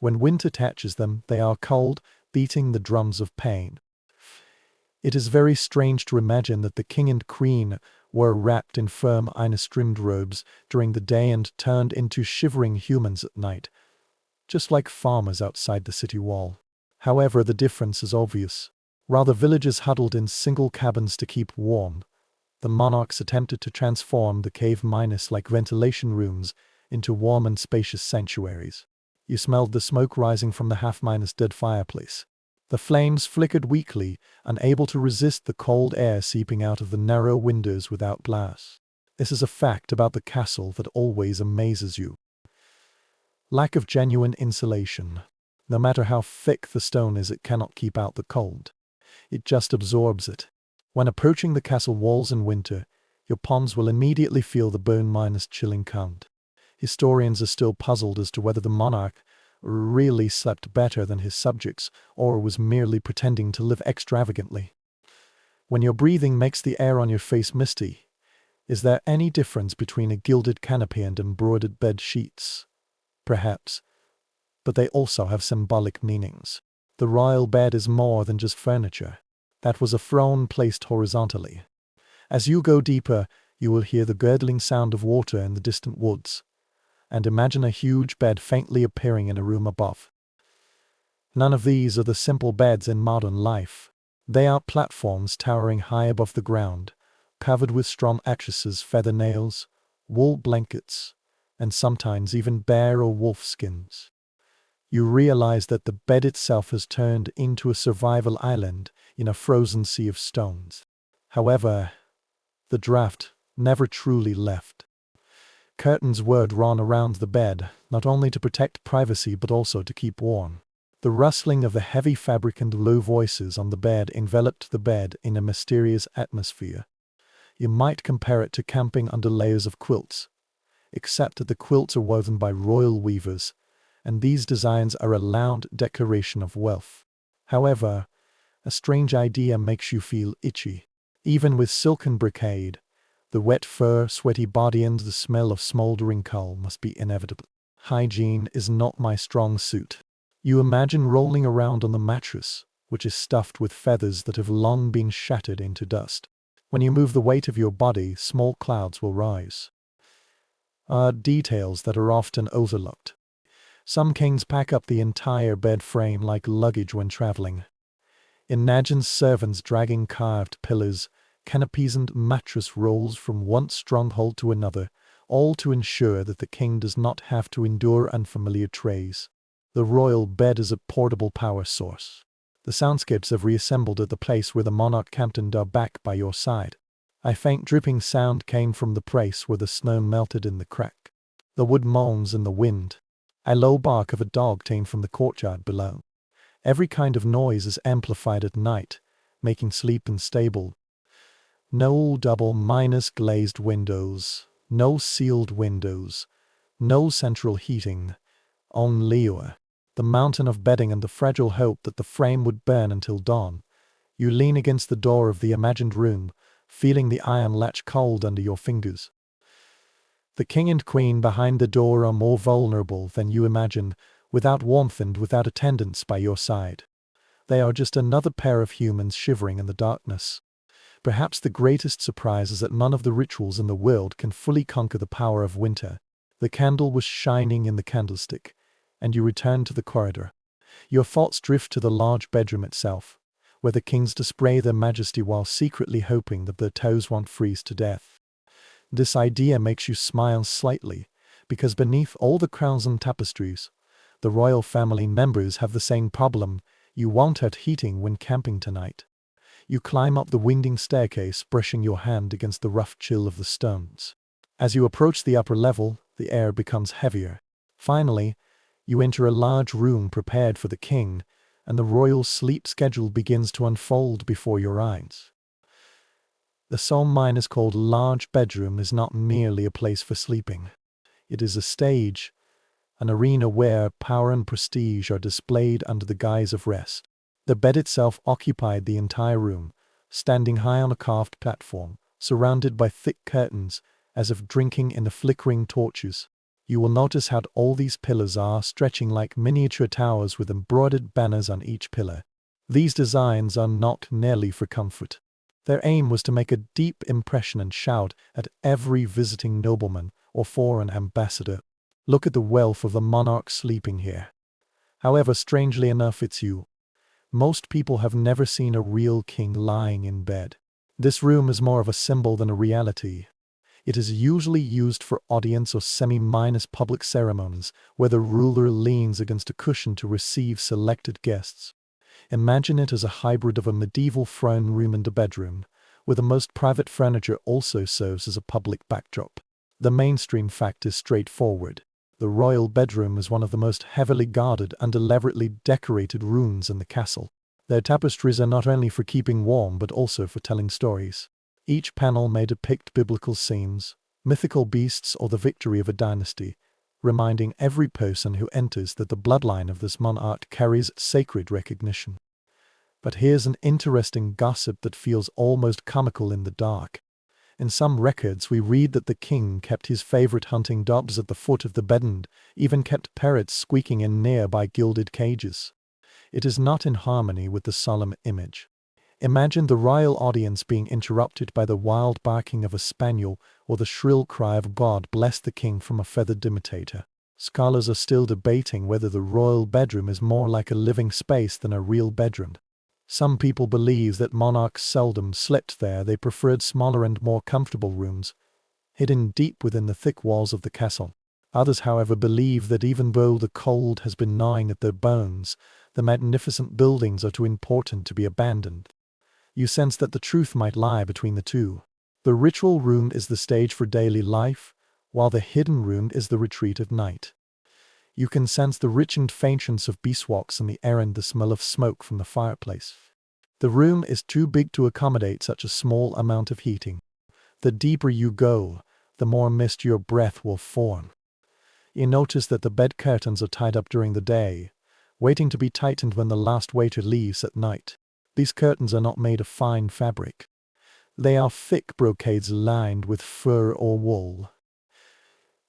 When winter touches them, they are cold, beating the drums of pain. It is very strange to imagine that the king and queen were wrapped in firm iron-trimmed robes during the day and turned into shivering humans at night, just like farmers outside the city wall. However, the difference is obvious. While the villagers huddled in single cabins to keep warm, the monarchs attempted to transform the cave minus-like ventilation rooms into warm and spacious sanctuaries. You smelled the smoke rising from the half-minus-dead fireplace. The flames flickered weakly, unable to resist the cold air seeping out of the narrow windows without glass. This is a fact about the castle that always amazes you. Lack of genuine insulation. No matter how thick the stone is, it cannot keep out the cold. It just absorbs it. When approaching the castle walls in winter, your pons will immediately feel the bone-minus chilling cold. Historians are still puzzled as to whether the monarch really slept better than his subjects or was merely pretending to live extravagantly. When your breathing makes the air on your face misty, is there any difference between a gilded canopy and embroidered bed sheets? Perhaps, but they also have symbolic meanings. The royal bed is more than just furniture. That was a throne placed horizontally. As you go deeper, you will hear the gurgling sound of water in the distant woods, and imagine a huge bed faintly appearing in a room above. None of these are the simple beds in modern life. They are platforms towering high above the ground, covered with strong mattresses, feather nails, wool blankets, and sometimes even bear or wolf skins. You realize that the bed itself has turned into a survival island in a frozen sea of stones. However, the draft never truly left. Curtains were drawn around the bed, not only to protect privacy but also to keep warm. The rustling of the heavy fabric and low voices on the bed enveloped the bed in a mysterious atmosphere. You might compare it to camping under layers of quilts, except that the quilts are woven by royal weavers, and these designs are a loud declaration of wealth. However, a strange idea makes you feel itchy. Even with silken brocade, the wet fur, sweaty body, and the smell of smoldering coal must be inevitable. Hygiene is not my strong suit. You imagine rolling around on the mattress, which is stuffed with feathers that have long been shattered into dust. When you move the weight of your body, small clouds will rise. Details that are often overlooked. Some kings pack up the entire bed frame like luggage when traveling. Imagine servants dragging carved pillars, canopies and mattress rolls from one stronghold to another, all to ensure that the king does not have to endure unfamiliar trays. The royal bed is a portable power source. The soundscapes have reassembled at the place where the monarch camped and are back by your side. A faint dripping sound came from the place where the snow melted in the crack. The wood moans in the wind. A low bark of a dog came from the courtyard below. Every kind of noise is amplified at night, making sleep unstable. No double-minus glazed windows, no sealed windows, no central heating, only the mountain of bedding and the fragile hope that the frame would burn until dawn. You lean against the door of the imagined room, feeling the iron latch cold under your fingers. The king and queen behind the door are more vulnerable than you imagine, without warmth and without attendants by your side. They are just another pair of humans shivering in the darkness. Perhaps the greatest surprise is that none of the rituals in the world can fully conquer the power of winter. The candle was shining in the candlestick, and you return to the corridor. Your thoughts drift to the large bedroom itself, where the kings display their majesty while secretly hoping that their toes won't freeze to death. This idea makes you smile slightly, because beneath all the crowns and tapestries, the royal family members have the same problem: you won't have heating when camping tonight. You climb up the winding staircase, brushing your hand against the rough chill of the stones. As you approach the upper level, the air becomes heavier. Finally, you enter a large room prepared for the king, and the royal sleep schedule begins to unfold before your eyes. The so-called large bedroom is not merely a place for sleeping. It is a stage, an arena where power and prestige are displayed under the guise of rest. The bed itself occupied the entire room, standing high on a carved platform, surrounded by thick curtains, as if drinking in the flickering torches. You will notice how all these pillars are stretching like miniature towers with embroidered banners on each pillar. These designs are not merely for comfort. Their aim was to make a deep impression and shout at every visiting nobleman or foreign ambassador, "Look at the wealth of the monarch sleeping here." However, strangely enough, it's you. Most people have never seen a real king lying in bed. This room is more of a symbol than a reality. It is usually used for audience or semi-minor public ceremonies, where the ruler leans against a cushion to receive selected guests. Imagine it as a hybrid of a medieval throne room and a bedroom, where the most private furniture also serves as a public backdrop. The mainstream fact is straightforward. The royal bedroom is one of the most heavily guarded and elaborately decorated rooms in the castle. Their tapestries are not only for keeping warm but also for telling stories. Each panel may depict biblical scenes, mythical beasts, or the victory of a dynasty, reminding every person who enters that the bloodline of this monarch carries sacred recognition. But here's an interesting gossip that feels almost comical in the dark. In some records we read that the king kept his favorite hunting dogs at the foot of the bed and even kept parrots squeaking in nearby gilded cages. It is not in harmony with the solemn image. Imagine the royal audience being interrupted by the wild barking of a spaniel or the shrill cry of "God bless the king" from a feathered imitator. Scholars are still debating whether the royal bedroom is more like a living space than a real bedroom. Some people believe that monarchs seldom slept there. They preferred smaller and more comfortable rooms, hidden deep within the thick walls of the castle. Others, however, believe that even though the cold has been gnawing at their bones, the magnificent buildings are too important to be abandoned. You sense that the truth might lie between the two. The ritual room is the stage for daily life, while the hidden room is the retreat at night. You can sense the rich and faintness of beeswax in the air and the smell of smoke from the fireplace. The room is too big to accommodate such a small amount of heating. The deeper you go, the more mist your breath will form. You notice that the bed curtains are tied up during the day, waiting to be tightened when the last waiter leaves at night. These curtains are not made of fine fabric. They are thick brocades lined with fur or wool.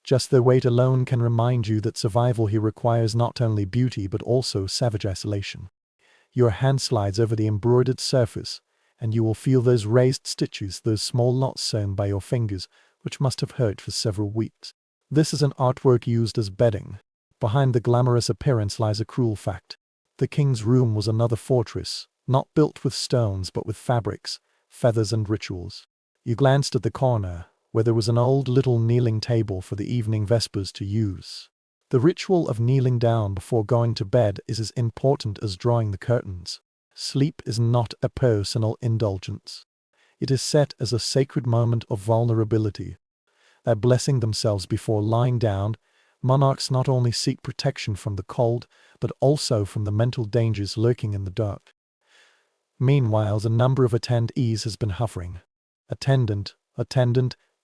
Just their weight alone can remind you that survival here requires not only beauty but also savage isolation. Your hand slides over the embroidered surface, and you will feel those raised stitches, those small knots sewn by your fingers, which must have hurt for several weeks. This is an artwork used as bedding. Behind the glamorous appearance lies a cruel fact. The king's room was another fortress, not built with stones but with fabrics, feathers and rituals. You glanced at the corner, where there was an old little kneeling table for the evening vespers to use. The ritual of kneeling down before going to bed is as important as drawing the curtains. Sleep is not a personal indulgence. It is set as a sacred moment of vulnerability. By blessing themselves before lying down, monarchs not only seek protection from the cold, but also from the mental dangers lurking in the dark. Meanwhile, a number of attendees has been hovering. Attendant,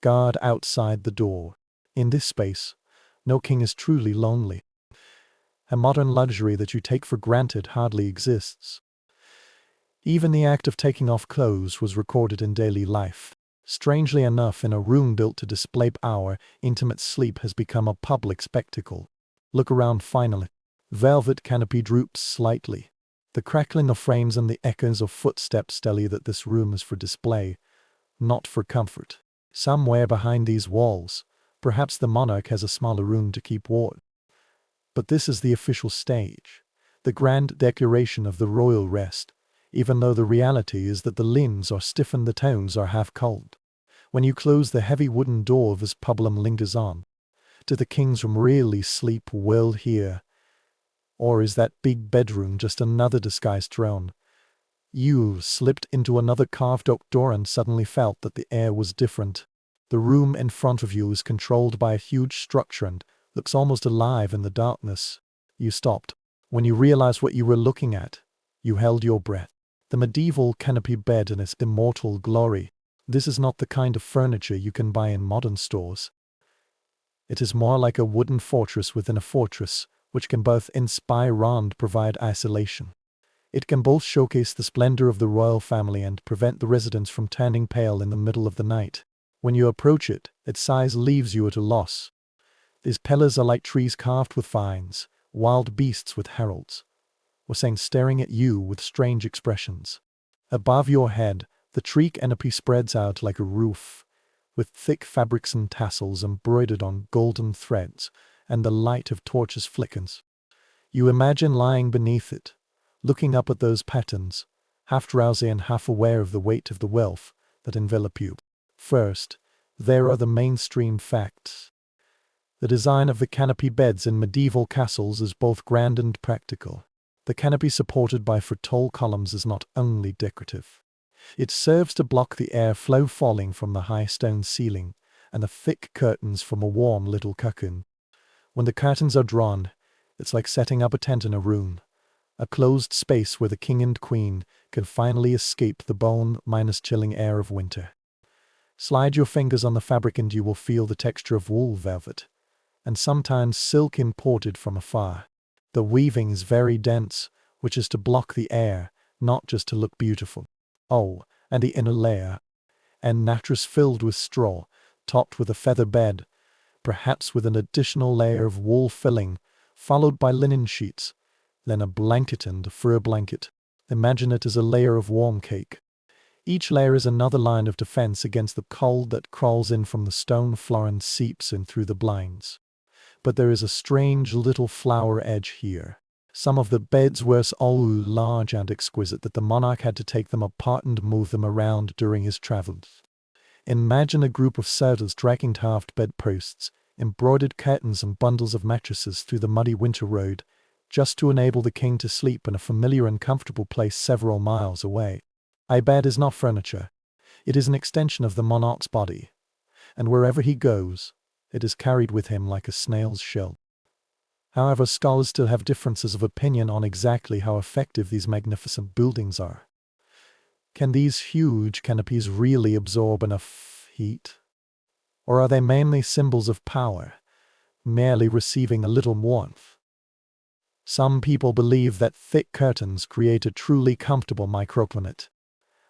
guard outside the door. In this space, no king is truly lonely. A modern luxury that you take for granted hardly exists. Even the act of taking off clothes was recorded in daily life. Strangely enough, in a room built to display our intimate sleep has become a public spectacle. Look around finally. Velvet canopy droops slightly. The crackling of frames and the echoes of footsteps tell you that this room is for display, not for comfort. Somewhere behind these walls, perhaps the monarch has a smaller room to keep warm. But this is the official stage, the grand decoration of the royal rest, even though the reality is that the limbs are stiff and the tones are half cold. When you close the heavy wooden door, this problem lingers on. Did the king's room really sleep well here? Or is that big bedroom just another disguised throne? You slipped into another carved oak door and suddenly felt that the air was different. The room in front of you is controlled by a huge structure and looks almost alive in the darkness. You stopped. When you realized what you were looking at, you held your breath. The medieval canopy bed in its immortal glory. This is not the kind of furniture you can buy in modern stores. It is more like a wooden fortress within a fortress, which can both inspire and provide isolation. It can both showcase the splendor of the royal family and prevent the residents from turning pale in the middle of the night. When you approach it, its size leaves you at a loss. These pillars are like trees carved with vines, wild beasts with heralds, or saints staring at you with strange expressions. Above your head, the tree canopy spreads out like a roof, with thick fabrics and tassels embroidered on golden threads, and the light of torches flickers. You imagine lying beneath it, looking up at those patterns, half drowsy and half aware of the weight of the wealth that envelop you. First, there are the mainstream facts. The design of the canopy beds in medieval castles is both grand and practical. The canopy supported by tall columns is not only decorative. It serves to block the air flow falling from the high stone ceiling and the thick curtains from a warm little cocoon. When the curtains are drawn, it's like setting up a tent in a room, a closed space where the king and queen can finally escape the bone-chilling air of winter. Slide your fingers on the fabric and you will feel the texture of wool velvet, and sometimes silk imported from afar. The weaving is very dense, which is to block the air, not just to look beautiful. Oh, and the inner layer, and mattress filled with straw, topped with a feather bed, perhaps with an additional layer of wool filling, followed by linen sheets, then a blanket and a fur blanket. Imagine it as a layer of warm cake. Each layer is another line of defense against the cold that crawls in from the stone floor and seeps in through the blinds. But there is a strange little flower edge here. Some of the beds were so large and exquisite that the monarch had to take them apart and move them around during his travels. Imagine a group of servants dragging carved bedposts, embroidered curtains and bundles of mattresses through the muddy winter road, just to enable the king to sleep in a familiar and comfortable place several miles away. A bed is not furniture. It is an extension of the monarch's body, and wherever he goes, it is carried with him like a snail's shell. However, scholars still have differences of opinion on exactly how effective these magnificent buildings are. Can these huge canopies really absorb enough heat? Or are they mainly symbols of power, merely receiving a little warmth? Some people believe that thick curtains create a truly comfortable microclimate.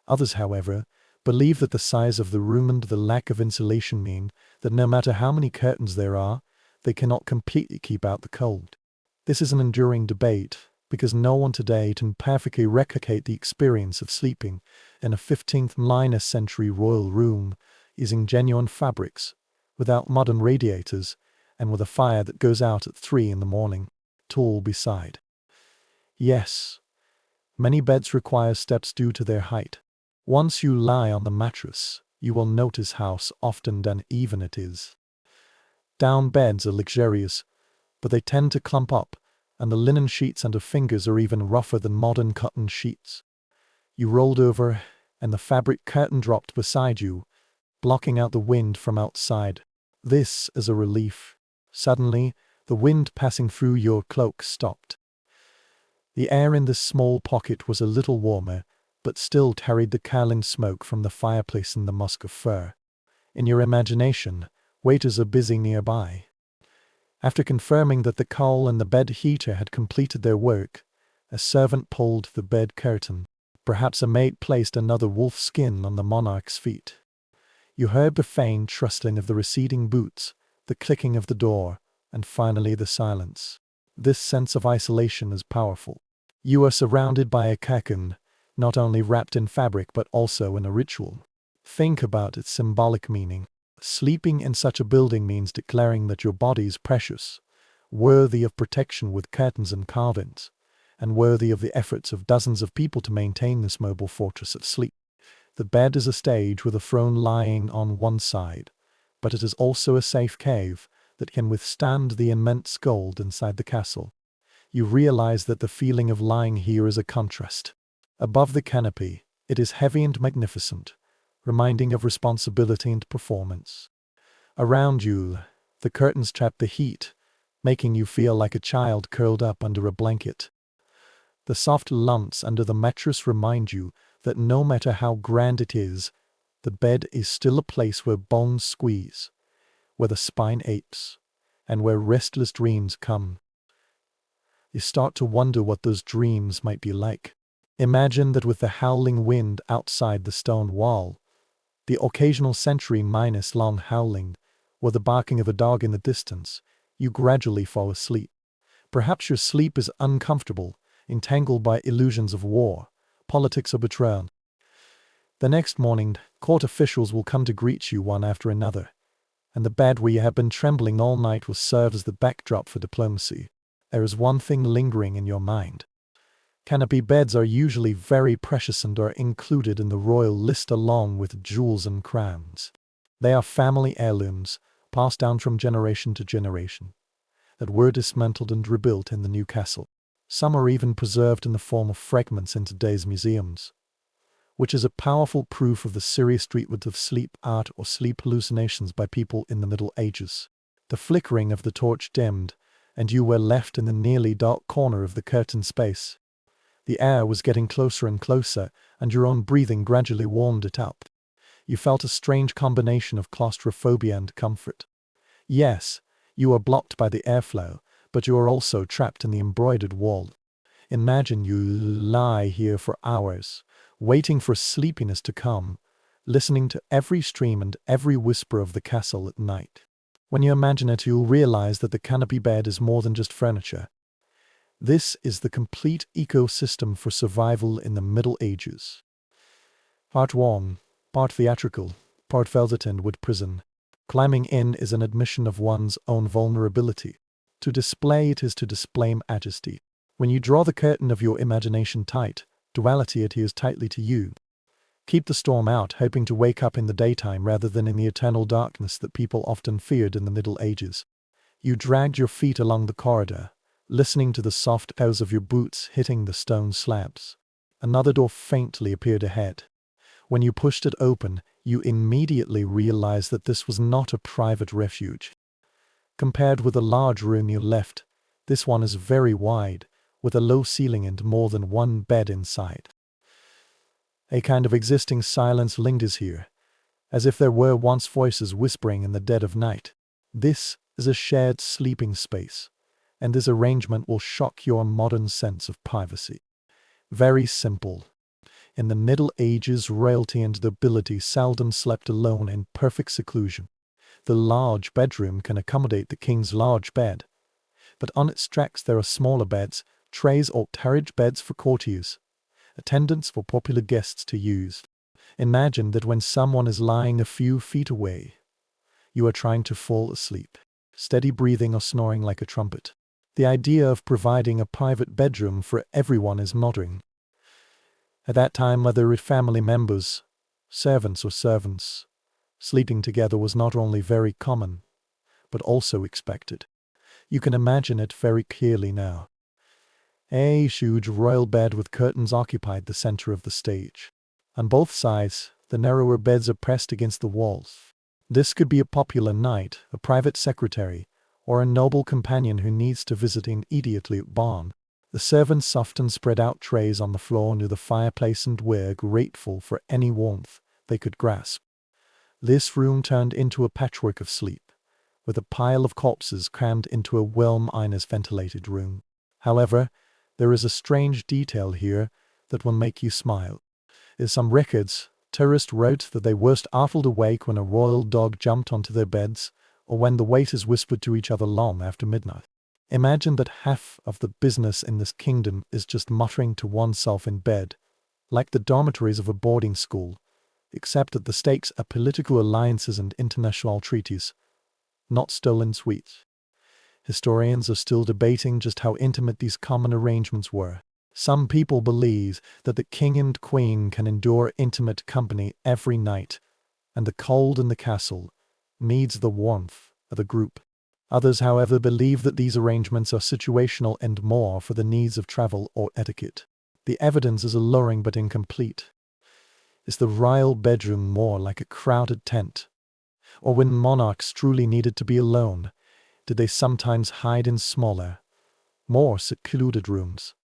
Others, however, believe that the size of the room and the lack of insulation mean that no matter how many curtains there are, they cannot completely keep out the cold. This is an enduring debate, because no one today can perfectly replicate the experience of sleeping in a 15th-century royal room, using genuine fabrics, without modern radiators, and with a fire that goes out at 3 in the morning, tool beside. Yes, many beds require steps due to their height. Once you lie on the mattress, you will notice how often uneven it is. Down beds are luxurious, but they tend to clump up, and the linen sheets under fingers are even rougher than modern cotton sheets. You rolled over, and the fabric curtain dropped beside you, blocking out the wind from outside. This is a relief. Suddenly, the wind passing through your cloak stopped. The air in this small pocket was a little warmer, but still carried the curling smoke from the fireplace and the musk of fir. In your imagination, waiters are busy nearby. After confirming that the coal and the bed heater had completed their work, a servant pulled the bed curtain. Perhaps a maid placed another wolf skin on the monarch's feet. You heard the faint rustling of the receding boots, the clicking of the door, and finally the silence. This sense of isolation is powerful. You are surrounded by a cocoon, not only wrapped in fabric but also in a ritual. Think about its symbolic meaning. Sleeping in such a building means declaring that your body is precious, worthy of protection with curtains and carvings, and worthy of the efforts of dozens of people to maintain this mobile fortress of sleep. The bed is a stage with a throne lying on one side, but it is also a safe cave that can withstand the immense cold inside the castle. You realize that the feeling of lying here is a contrast. Above the canopy, it is heavy and magnificent, reminding of responsibility and performance. Around you, the curtains trap the heat, making you feel like a child curled up under a blanket. The soft lumps under the mattress remind you that no matter how grand it is, the bed is still a place where bones squeeze, where the spine aches, and where restless dreams come. You start to wonder what those dreams might be like. Imagine that with the howling wind outside the stone wall, the occasional century-long howling, or the barking of a dog in the distance, You gradually fall asleep. Perhaps your sleep is uncomfortable, entangled by illusions of war, politics, or betrayal. The next morning, court officials will come to greet you one after another, and the bed where you have been trembling all night will serve as the backdrop for diplomacy. There is one thing lingering in your mind. Canopy beds are usually very precious and are included in the royal list along with jewels and crowns. They are family heirlooms, passed down from generation to generation, that were dismantled and rebuilt in the new castle. Some are even preserved in the form of fragments in today's museums, which is a powerful proof of the serious treatment of sleep art or sleep hallucinations by people in the Middle Ages. The flickering of the torch dimmed, and you were left in the nearly dark corner of the curtained space. The air was getting closer and closer, and your own breathing gradually warmed it up. You felt a strange combination of claustrophobia and comfort. Yes, you are blocked by the airflow, but you are also trapped in the embroidered wall. Imagine you lie here for hours, waiting for sleepiness to come, listening to every stream and every whisper of the castle at night. When you imagine it, you'll realize that the canopy bed is more than just furniture. This is the complete ecosystem for survival in the Middle Ages. Part 1. Part theatrical, part velvet and wood prison. Climbing in is an admission of one's own vulnerability. To display it is to display majesty. When you draw the curtain of your imagination tight, duality adheres tightly to you. Keep the storm out, hoping to wake up in the daytime rather than in the eternal darkness that people often feared in the Middle Ages. You dragged your feet along the corridor, listening to the soft toes of your boots hitting the stone slabs. Another door faintly appeared ahead. When you pushed it open, you immediately realized that this was not a private refuge. Compared with the large room you left, this one is very wide, with a low ceiling and more than one bed inside. A kind of existing silence lingers here, as if there were once voices whispering in the dead of night. This is a shared sleeping space, and this arrangement will shock your modern sense of privacy. Very simple. In the Middle Ages, royalty and nobility seldom slept alone in perfect seclusion. The large bedroom can accommodate the king's large bed, but on its tracks there are smaller beds, trays or carriage beds for courtiers, attendants for popular guests to use. Imagine that when someone is lying a few feet away, you are trying to fall asleep, steady breathing or snoring like a trumpet. The idea of providing a private bedroom for everyone is modern. At that time, whether with family members, servants or servants, sleeping together was not only very common, but also expected. You can imagine it very clearly now. A huge royal bed with curtains occupied the center of the stage. On both sides, the narrower beds are pressed against the walls. This could be a popular knight, a private secretary, or a noble companion who needs to visit immediately at dawn. The servants often spread out trays on the floor near the fireplace and were grateful for any warmth they could grasp. This room turned into a patchwork of sleep, with a pile of corpses crammed into a well-minus ventilated room. However, there is a strange detail here that will make you smile. In some records, tourists wrote that they were startled awake when a royal dog jumped onto their beds, or when the waiters whispered to each other long after midnight. Imagine that half of the business in this kingdom is just muttering to oneself in bed, like the dormitories of a boarding school, except that the stakes are political alliances and international treaties, not stolen sweets. Historians are still debating just how intimate these common arrangements were. Some people believe that the king and queen can endure intimate company every night, and the cold in the castle needs the warmth of the group. Others, however, believe that these arrangements are situational and more for the needs of travel or etiquette. The evidence is alluring but incomplete. Is the royal bedroom more like a crowded tent? Or when monarchs truly needed to be alone, did they sometimes hide in smaller, more secluded rooms?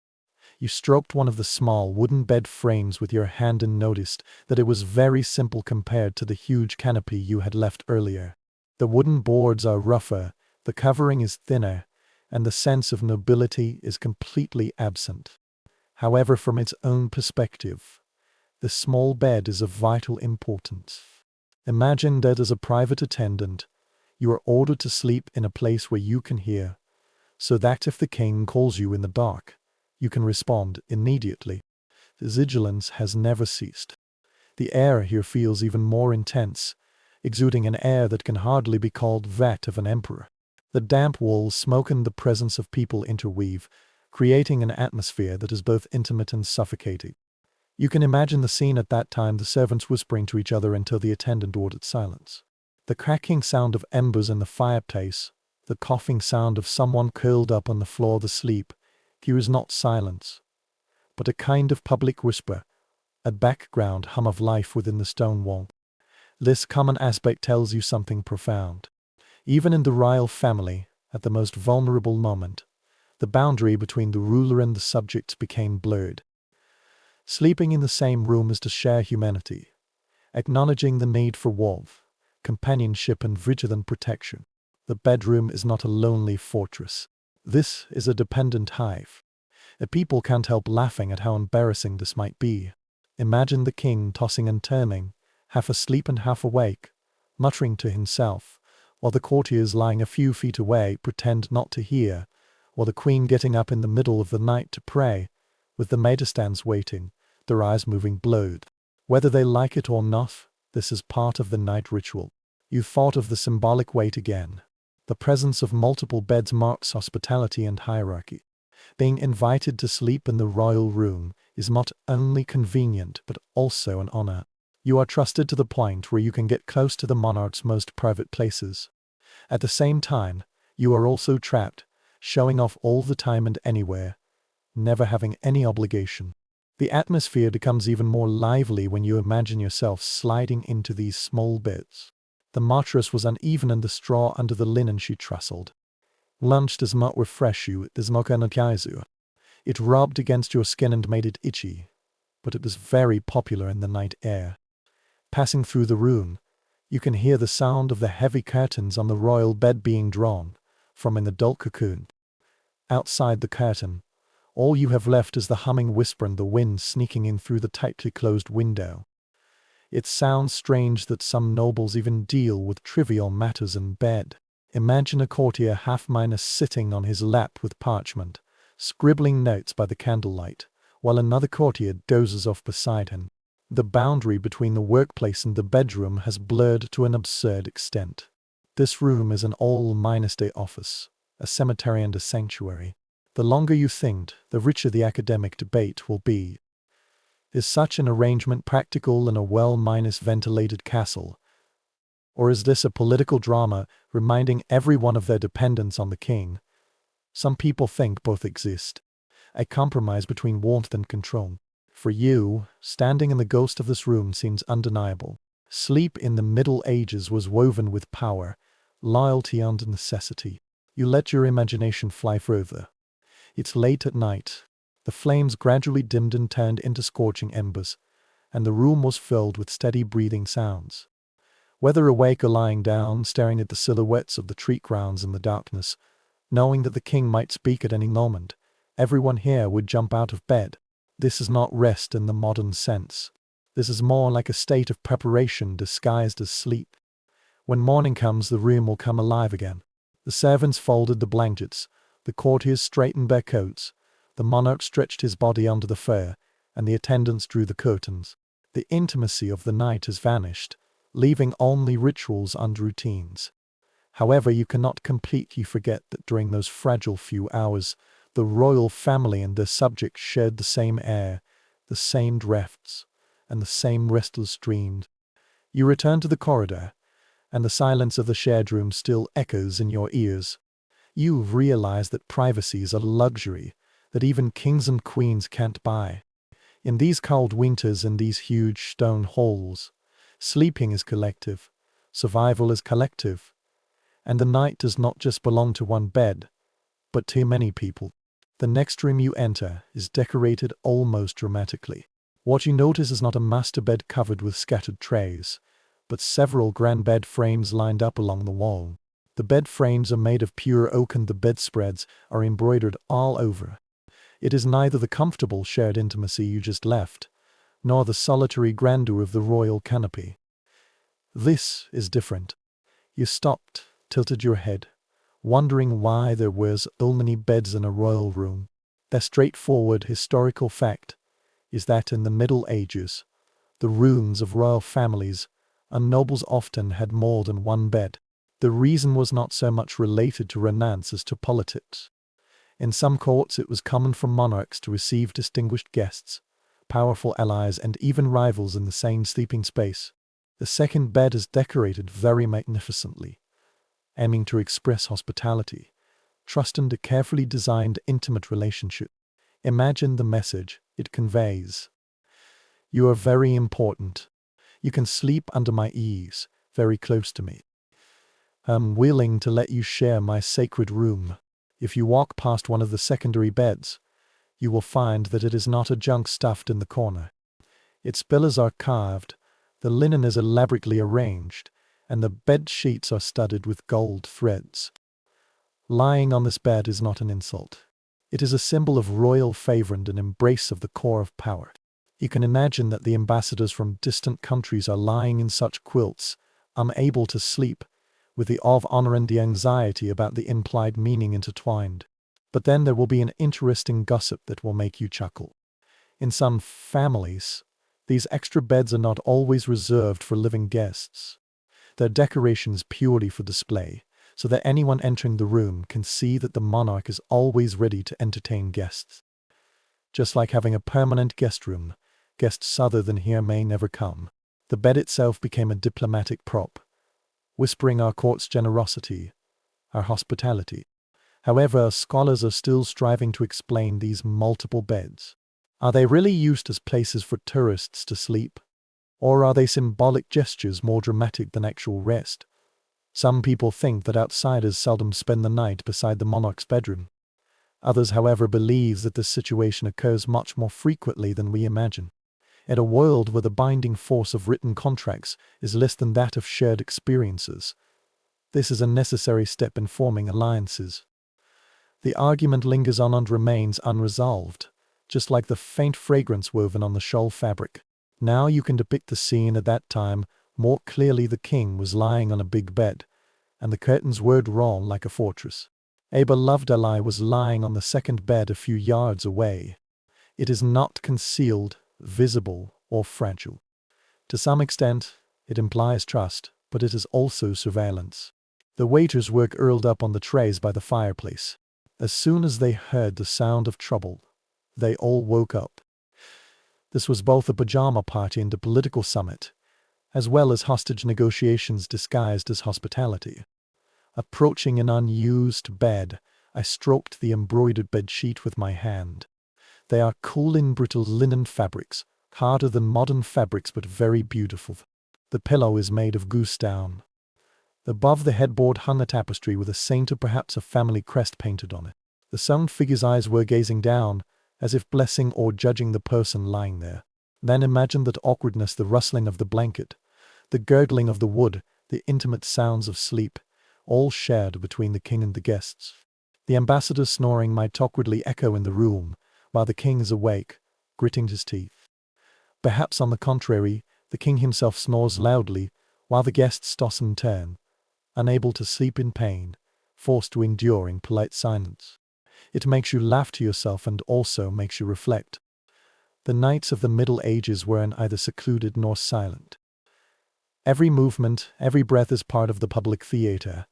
You stroked one of the small wooden bed frames with your hand and noticed that it was very simple compared to the huge canopy you had left earlier. The wooden boards are rougher, the covering is thinner, and the sense of nobility is completely absent. However, from its own perspective, the small bed is of vital importance. Imagine that as a private attendant, You are ordered to sleep in a place where you can hear, so that if the king calls you in the dark, you can respond immediately. The vigilance has never ceased. The air here feels even more intense, exuding an air that can hardly be called that of an emperor. The damp walls, smoke, and the presence of people interweave, creating an atmosphere that is both intimate and suffocating. You can imagine the scene at that time, the servants whispering to each other until the attendant ordered silence. The cracking sound of embers in the fireplace, the coughing sound of someone curled up on the floor asleep, here is not silence, but a kind of public whisper, a background hum of life within the stone wall. This common aspect tells you something profound. Even in the royal family, at the most vulnerable moment, the boundary between the ruler and the subjects became blurred. Sleeping in the same room is to share humanity, acknowledging the need for warmth, companionship, and vigilant protection. The bedroom is not a lonely fortress. This is a dependent hive. The people can't help laughing at how embarrassing this might be. Imagine the king tossing and turning, half asleep and half awake, muttering to himself, while the courtiers lying a few feet away pretend not to hear, while the queen getting up in the middle of the night to pray, with the maidstans waiting, their eyes moving blurred. Whether they like it or not, this is part of the night ritual. You thought of the symbolic weight again. The presence of multiple beds marks hospitality and hierarchy. Being invited to sleep in the royal room is not only convenient but also an honor. You are trusted to the point where you can get close to the monarch's most private places. At the same time, you are also trapped, showing off all the time and anywhere, never having any obligation. The atmosphere becomes even more lively when you imagine yourself sliding into these small beds. The mattress was uneven and the straw under the linen she trustled. Lunch does not refresh you, it does not energize you. It rubbed against your skin and made it itchy, but it was very popular in the night air. Passing through the room, you can hear the sound of the heavy curtains on the royal bed being drawn from an adult cocoon. Outside the curtain, all you have left is the humming whisper and the wind sneaking in through the tightly closed window. It sounds strange that some nobles even deal with trivial matters in bed. Imagine a courtier half-minus sitting on his lap with parchment, scribbling notes by the candlelight, while another courtier dozes off beside him. The boundary between the workplace and the bedroom has blurred to an absurd extent. This room is an all-day office, a cemetery and a sanctuary. The longer you think, the richer the academic debate will be. Is such an arrangement practical in a well-ventilated castle? Or is this a political drama reminding everyone of their dependence on the king? Some people think both exist. A compromise between warmth and control. For you, standing in the ghost of this room seems undeniable. Sleep in the Middle Ages was woven with power, loyalty and necessity. You let your imagination fly further. It's late at night. The flames gradually dimmed and turned into scorching embers, and the room was filled with steady breathing sounds. Whether awake or lying down, staring at the silhouettes of the tree crowns in the darkness, knowing that the king might speak at any moment, everyone here would jump out of bed. This is not rest in the modern sense. This is more like a state of preparation disguised as sleep. When morning comes, the room will come alive again. The servants folded the blankets, the courtiers straightened their coats, the monarch stretched his body under the fur, and the attendants drew the curtains. The intimacy of the night has vanished, leaving only rituals and routines. However, you cannot completely forget that during those fragile few hours, the royal family and their subjects shared the same air, the same drafts, and the same restless dreams. You return to the corridor, and the silence of the shared room still echoes in your ears. You realize that privacy is a luxury that even kings and queens can't buy. In these cold winters in these huge stone halls, sleeping is collective, survival is collective, and the night does not just belong to one bed, but to many people. The next room you enter is decorated almost dramatically. What you notice is not a master bed covered with scattered trays, but several grand bed frames lined up along the wall. The bed frames are made of pure oak and the bedspreads are embroidered all over. It is neither the comfortable shared intimacy you just left, nor the solitary grandeur of the royal canopy. This is different. You stopped, tilted your head, wondering why there were so many beds in a royal room. The straightforward historical fact is that in the Middle Ages, the rooms of royal families and nobles often had more than one bed. The reason was not so much related to romance as to politics. In some courts it was common for monarchs to receive distinguished guests, powerful allies and even rivals in the same sleeping space. The second bed is decorated very magnificently, aiming to express hospitality, trust and a carefully designed intimate relationship. Imagine the message it conveys. You are very important. You can sleep under my eaves, very close to me. I'm willing to let you share my sacred room. If you walk past one of the secondary beds, you will find that it is not a junk stuffed in the corner. Its pillars are carved, the linen is elaborately arranged, and the bed sheets are studded with gold threads. Lying on this bed is not an insult. It is a symbol of royal favor and an embrace of the core of power. You can imagine that the ambassadors from distant countries are lying in such quilts, unable to sleep, with the awe of honor and the anxiety about the implied meaning intertwined. But then there will be an interesting gossip that will make you chuckle. In some families, these extra beds are not always reserved for living guests. Their decorations purely for display, so that anyone entering the room can see that the monarch is always ready to entertain guests. Just like having a permanent guest room, guests other than here may never come. The bed itself became a diplomatic prop, whispering our court's generosity, our hospitality. However, scholars are still striving to explain these multiple beds. Are they really used as places for tourists to sleep? Or are they symbolic gestures more dramatic than actual rest? Some people think that outsiders seldom spend the night beside the monarch's bedroom. Others, however, believe that this situation occurs much more frequently than we imagine. In a world where the binding force of written contracts is less than that of shared experiences, this is a necessary step in forming alliances. The argument lingers on and remains unresolved, just like the faint fragrance woven on the shawl fabric. Now you can depict the scene at that time more clearly. The king was lying on a big bed, and the curtains were drawn like a fortress. A beloved ally was lying on the second bed a few yards away. It is not concealed, visible, or fragile. To some extent, it implies trust, but it is also surveillance. The waiters were curled up on the trays by the fireplace. As soon as they heard the sound of trouble, they all woke up. This was both a pajama party and a political summit, as well as hostage negotiations disguised as hospitality. Approaching an unused bed, I stroked the embroidered bedsheet with my hand. They are cool and brittle linen fabrics, harder than modern fabrics but very beautiful. The pillow is made of goose down. Above the headboard hung a tapestry with a saint or perhaps a family crest painted on it. The sewn figure's eyes were gazing down, as if blessing or judging the person lying there. Then imagine that awkwardness, the rustling of the blanket, the gurgling of the wood, the intimate sounds of sleep, all shared between the king and the guests. The ambassador's snoring might awkwardly echo in the room, while the king is awake, gritting his teeth. Perhaps on the contrary, the king himself snores loudly, while the guests toss and turn, unable to sleep in pain, forced to endure in polite silence. It makes you laugh to yourself and also makes you reflect. The knights of the Middle Ages were neither secluded nor silent. Every movement, every breath is part of the public theater,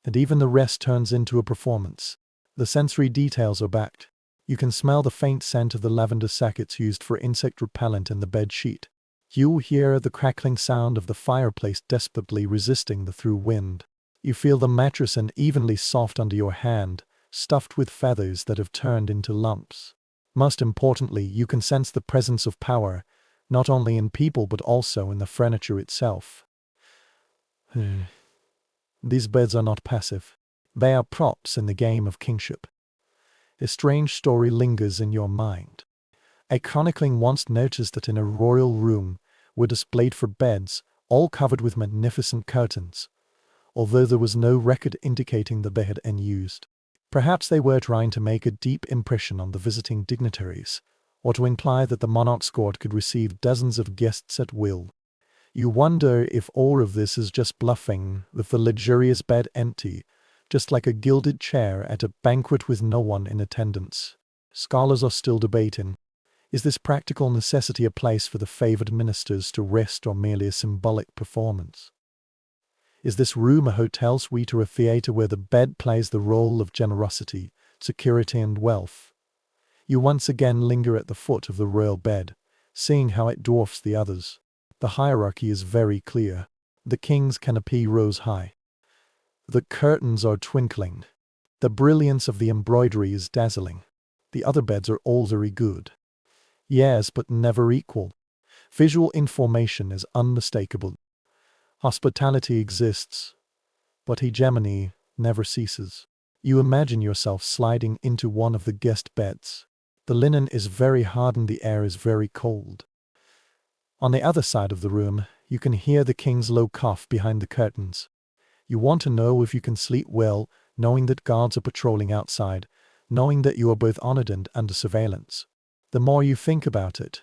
and even the rest turns into a performance. The sensory details are backed. You can smell the faint scent of the lavender sackets used for insect repellent in the bed sheet. You hear the crackling sound of the fireplace desperately resisting the through wind. You feel the mattress unevenly soft under your hand, stuffed with feathers that have turned into lumps. Most importantly, you can sense the presence of power, not only in people but also in the furniture itself. These beds are not passive. They are props in the game of kingship. A strange story lingers in your mind. A chronicling once noticed that in a royal room were displayed for beds, all covered with magnificent curtains, although there was no record indicating that they had been used. Perhaps they were trying to make a deep impression on the visiting dignitaries, or to imply that the monarch's court could receive dozens of guests at will. You wonder if all of this is just bluffing, with the luxurious bed empty, just like a gilded chair at a banquet with no one in attendance. Scholars are still debating. Is this practical necessity a place for the favored ministers to rest or merely a symbolic performance? Is this room a hotel suite or a theater where the bed plays the role of generosity, security and wealth? You once again linger at the foot of the royal bed, seeing how it dwarfs the others. The hierarchy is very clear. The king's canopy rose high. The curtains are twinkling. The brilliance of the embroidery is dazzling. The other beds are all very good. Yes, but never equal. Visual information is unmistakable. Hospitality exists, but hegemony never ceases. You imagine yourself sliding into one of the guest beds. The linen is very hard and the air is very cold. On the other side of the room, you can hear the king's low cough behind the curtains. You want to know if you can sleep well, knowing that guards are patrolling outside, knowing that you are both honored and under surveillance. The more you think about it,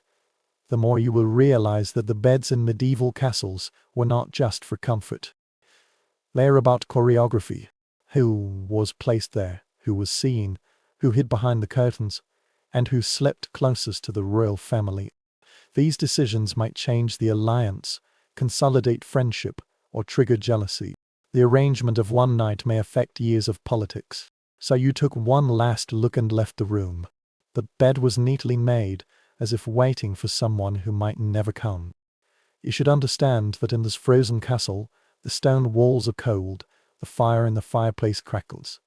the more you will realize that the beds in medieval castles were not just for comfort. They are about choreography. Who was placed there, who was seen, who hid behind the curtains, and who slept closest to the royal family. These decisions might change the alliance, consolidate friendship, or trigger jealousy. The arrangement of one night may affect years of politics. So you took one last look and left the room. The bed was neatly made, as if waiting for someone who might never come. You should understand that in this frozen castle, the stone walls are cold, the fire in the fireplace crackles,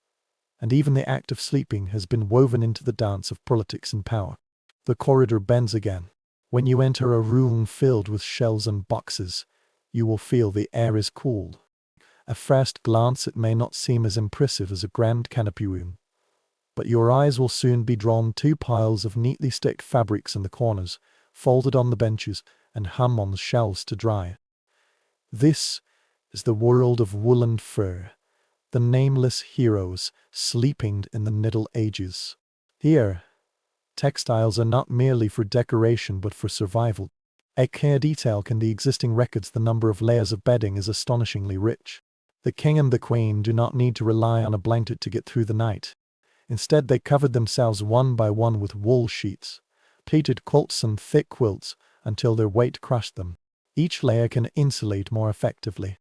and even the act of sleeping has been woven into the dance of politics and power. The corridor bends again. When you enter a room filled with shelves and boxes, you will feel the air is cool. At first glance it may not seem as impressive as a grand canopy room, but your eyes will soon be drawn to piles of neatly stacked fabrics in the corners, folded on the benches, and hung on the shelves to dry. This is the world of wool and fur, the nameless heroes sleeping in the Middle Ages. Here, textiles are not merely for decoration but for survival. A care detail in the existing records, the number of layers of bedding is astonishingly rich. The king and the queen do not need to rely on a blanket to get through the night. Instead, they covered themselves one by one with wool sheets, pleated quilts and thick quilts until their weight crushed them. Each layer can insulate more effectively.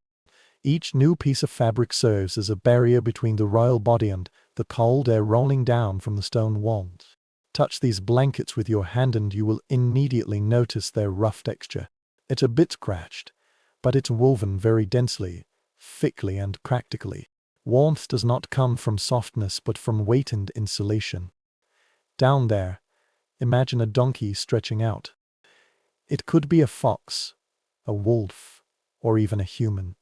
Each new piece of fabric serves as a barrier between the royal body and the cold air rolling down from the stone walls. Touch these blankets with your hand and you will immediately notice their rough texture. It's a bit scratched, but it's woven very densely, thickly and practically. Warmth does not come from softness but from weight and insulation. Down there, imagine a donkey stretching out. It could be a fox, a wolf, or even a human.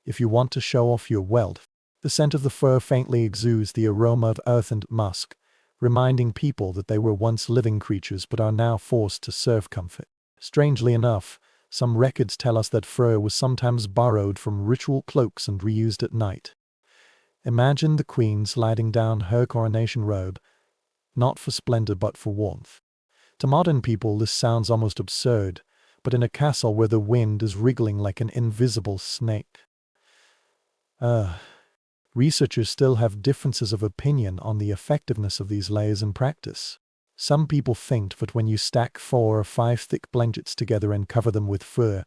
If you want to show off your wealth, the scent of the fur faintly exudes the aroma of earth and musk, reminding people that they were once living creatures but are now forced to serve comfort. Strangely enough, some records tell us that fur was sometimes borrowed from ritual cloaks and reused at night. Imagine the queen sliding down her coronation robe, not for splendor but for warmth. To modern people this sounds almost absurd, but in a castle where the wind is wriggling like an invisible snake. Researchers still have differences of opinion on the effectiveness of these layers in practice. Some people think that when you stack 4 or 5 thick blankets together and cover them with fur,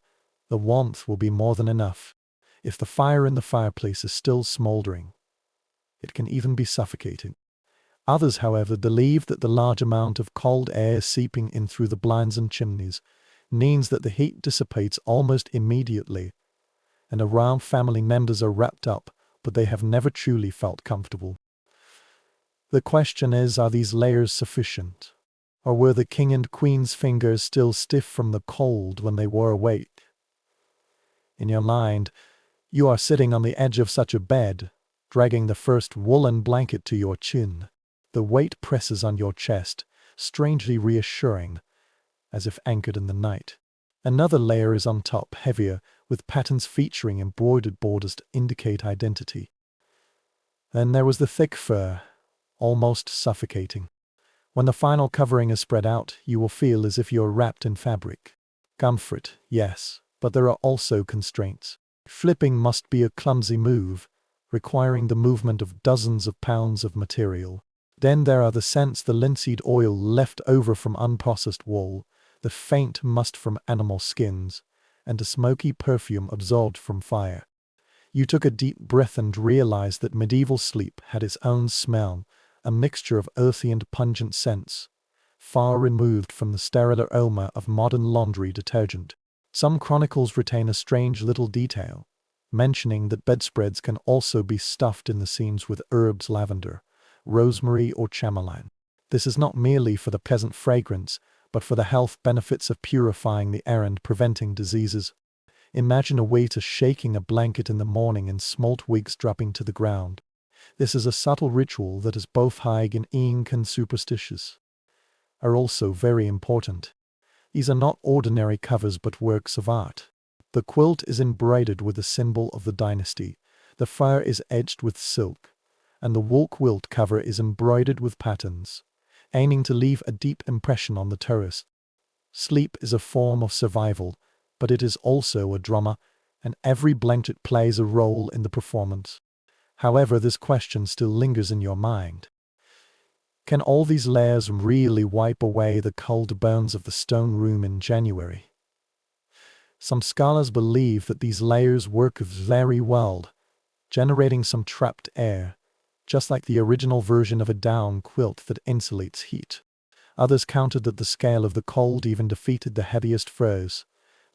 the warmth will be more than enough. If the fire in the fireplace is still smoldering, it can even be suffocating. Others, however, believe that the large amount of cold air seeping in through the blinds and chimneys means that the heat dissipates almost immediately, and around family members are wrapped up, but they have never truly felt comfortable. The question is, are these layers sufficient? Or were the king and queen's fingers still stiff from the cold when they were awake? In your mind, you are sitting on the edge of such a bed, dragging the first woolen blanket to your chin. The weight presses on your chest, strangely reassuring, as if anchored in the night. Another layer is on top, heavier, with patterns featuring embroidered borders to indicate identity. Then there was the thick fur, almost suffocating. When the final covering is spread out, you will feel as if you're wrapped in fabric. Comfort, yes, But there are also constraints. Flipping must be a clumsy move, requiring the movement of dozens of pounds of material. Then there are the scents: the linseed oil left over from unprocessed wool, the faint must from animal skins, and the smoky perfume absorbed from fire. You took a deep breath and realized that medieval sleep had its own smell, a mixture of earthy and pungent scents, far removed from the sterile aroma of modern laundry detergent. Some chronicles retain a strange little detail, mentioning that bedspreads can also be stuffed in the seams with herbs: lavender, rosemary, or chamomile. This is not merely for the pleasant fragrance, but for the health benefits of purifying the air and preventing diseases. Imagine a waiter shaking a blanket in the morning and smalt wigs dropping to the ground. This is a subtle ritual that is both hygienic and superstitious. Are also very important. These are not ordinary covers but works of art. The quilt is embroidered with the symbol of the dynasty, the fur is edged with silk, and the wool quilt cover is embroidered with patterns, aiming to leave a deep impression on the tourist. Sleep is a form of survival, but it is also a drama, and every blanket plays a role in the performance. However, this question still lingers in your mind. Can all these layers really wipe away the cold burns of the stone room in January? Some scholars believe that these layers work very well, generating some trapped air, just like the original version of a down quilt that insulates heat. Others countered that the scale of the cold even defeated the heaviest furs,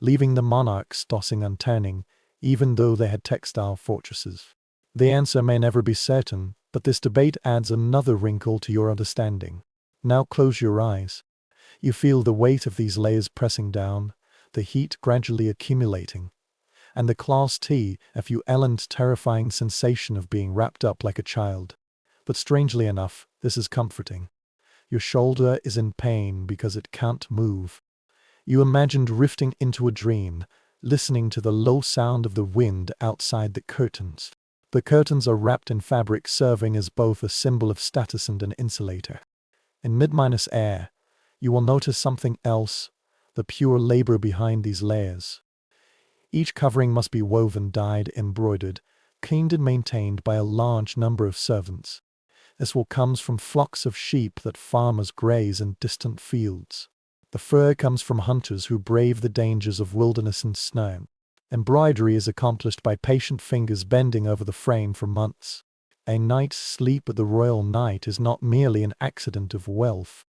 leaving the monarchs tossing and turning, even though they had textile fortresses. The answer may never be certain, but this debate adds another wrinkle to your understanding. Now close your eyes. You feel the weight of these layers pressing down, the heat gradually accumulating, and the class T, if you element terrifying sensation of being wrapped up like a child. But strangely enough, this is comforting. Your shoulder is in pain because it can't move. You imagined drifting into a dream, listening to the low sound of the wind outside the curtains. The curtains are wrapped in fabric, serving as both a symbol of status and an insulator. In mid-air, you will notice something else: the pure labor behind these layers. Each covering must be woven, dyed, embroidered, cleaned and maintained by a large number of servants. This wool comes from flocks of sheep that farmers graze in distant fields. The fur comes from hunters who brave the dangers of wilderness and snow. Embroidery is accomplished by patient fingers bending over the frame for months. A night's sleep at the royal night is not merely an accident of wealth.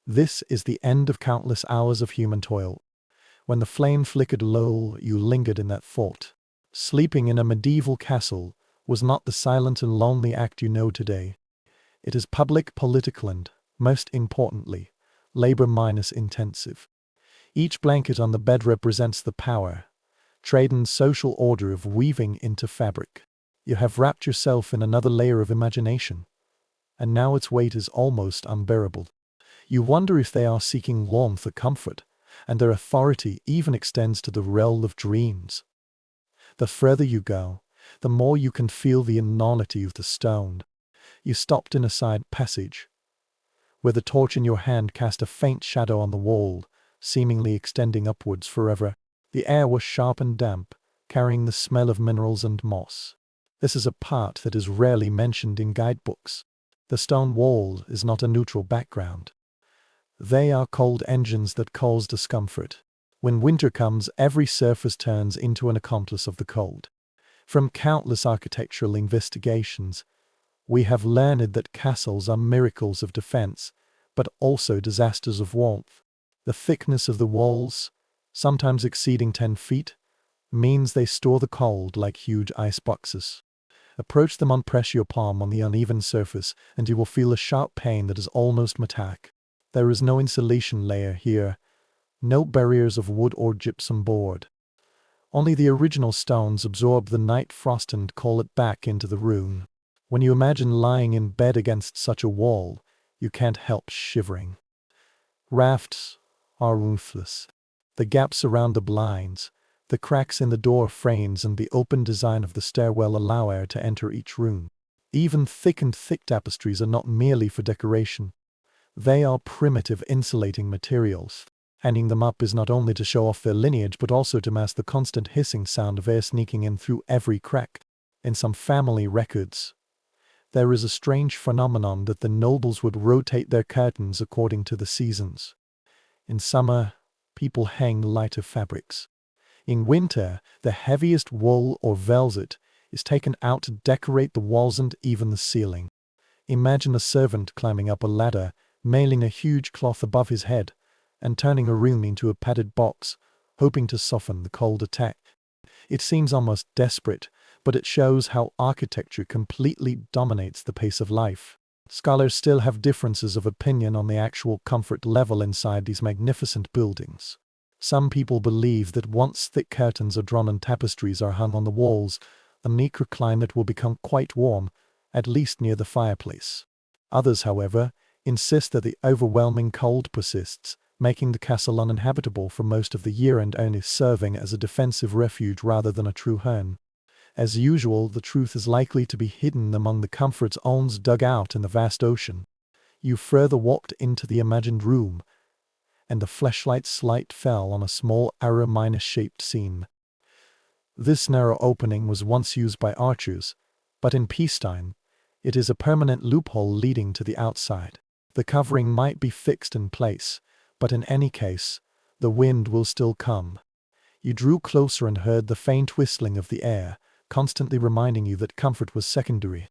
This is the end of countless hours of human toil. When the flame flickered low, you lingered in that thought. Sleeping in a medieval castle was not the silent and lonely act you know today. It is public, political, and, most importantly, labor-intensive. Each blanket on the bed represents the power, trade and social order of weaving into fabric. You have wrapped yourself in another layer of imagination, and now its weight is almost unbearable. You wonder if they are seeking warmth or comfort, and their authority even extends to the realm of dreams. The further you go, the more you can feel the enormity of the stone. You stopped in a side passage, where the torch in your hand cast a faint shadow on the wall, seemingly extending upwards forever. The air was sharp and damp, carrying the smell of minerals and moss. This is a part that is rarely mentioned in guidebooks. The stone wall is not a neutral background. They are cold engines that cause discomfort. When winter comes, every surface turns into an accomplice of the cold. From countless architectural investigations, we have learned that castles are miracles of defense, but also disasters of warmth. The thickness of the walls, sometimes exceeding 10 feet, means they store the cold like huge ice boxes. Approach them and press your palm on the uneven surface, and you will feel a sharp pain that is almost metallic. There is no insulation layer here, no barriers of wood or gypsum board. Only the original stones absorb the night frost and call it back into the room. When you imagine lying in bed against such a wall, you can't help shivering. Rafts are ruthless. The gaps around the blinds, the cracks in the door frames, and the open design of the stairwell allow air to enter each room. Even thick tapestries are not merely for decoration. They are primitive insulating materials. Hanging them up is not only to show off their lineage but also to mask the constant hissing sound of air sneaking in through every crack. In some family records, there is a strange phenomenon that the nobles would rotate their curtains according to the seasons. In summer, people hang lighter fabrics. In winter, the heaviest wool or velvet is taken out to decorate the walls and even the ceiling. Imagine a servant climbing up a ladder, nailing a huge cloth above his head, and turning a room into a padded box, hoping to soften the cold attack. It seems almost desperate, but it shows how architecture completely dominates the pace of life. Scholars still have differences of opinion on the actual comfort level inside these magnificent buildings. Some people believe that once thick curtains are drawn and tapestries are hung on the walls, the microclimate will become quite warm, at least near the fireplace. Others, however, insist that the overwhelming cold persists, making the castle uninhabitable for most of the year and only serving as a defensive refuge rather than a true home. As usual, the truth is likely to be hidden among the comforts owns dug out in the vast ocean. You further walked into the imagined room, and the flashlight's light fell on a small arrow-shaped seam. This narrow opening was once used by archers, but in peacetime, it is a permanent loophole leading to the outside. The covering might be fixed in place, but in any case, the wind will still come. You drew closer and heard the faint whistling of the air, constantly reminding you that comfort was secondary.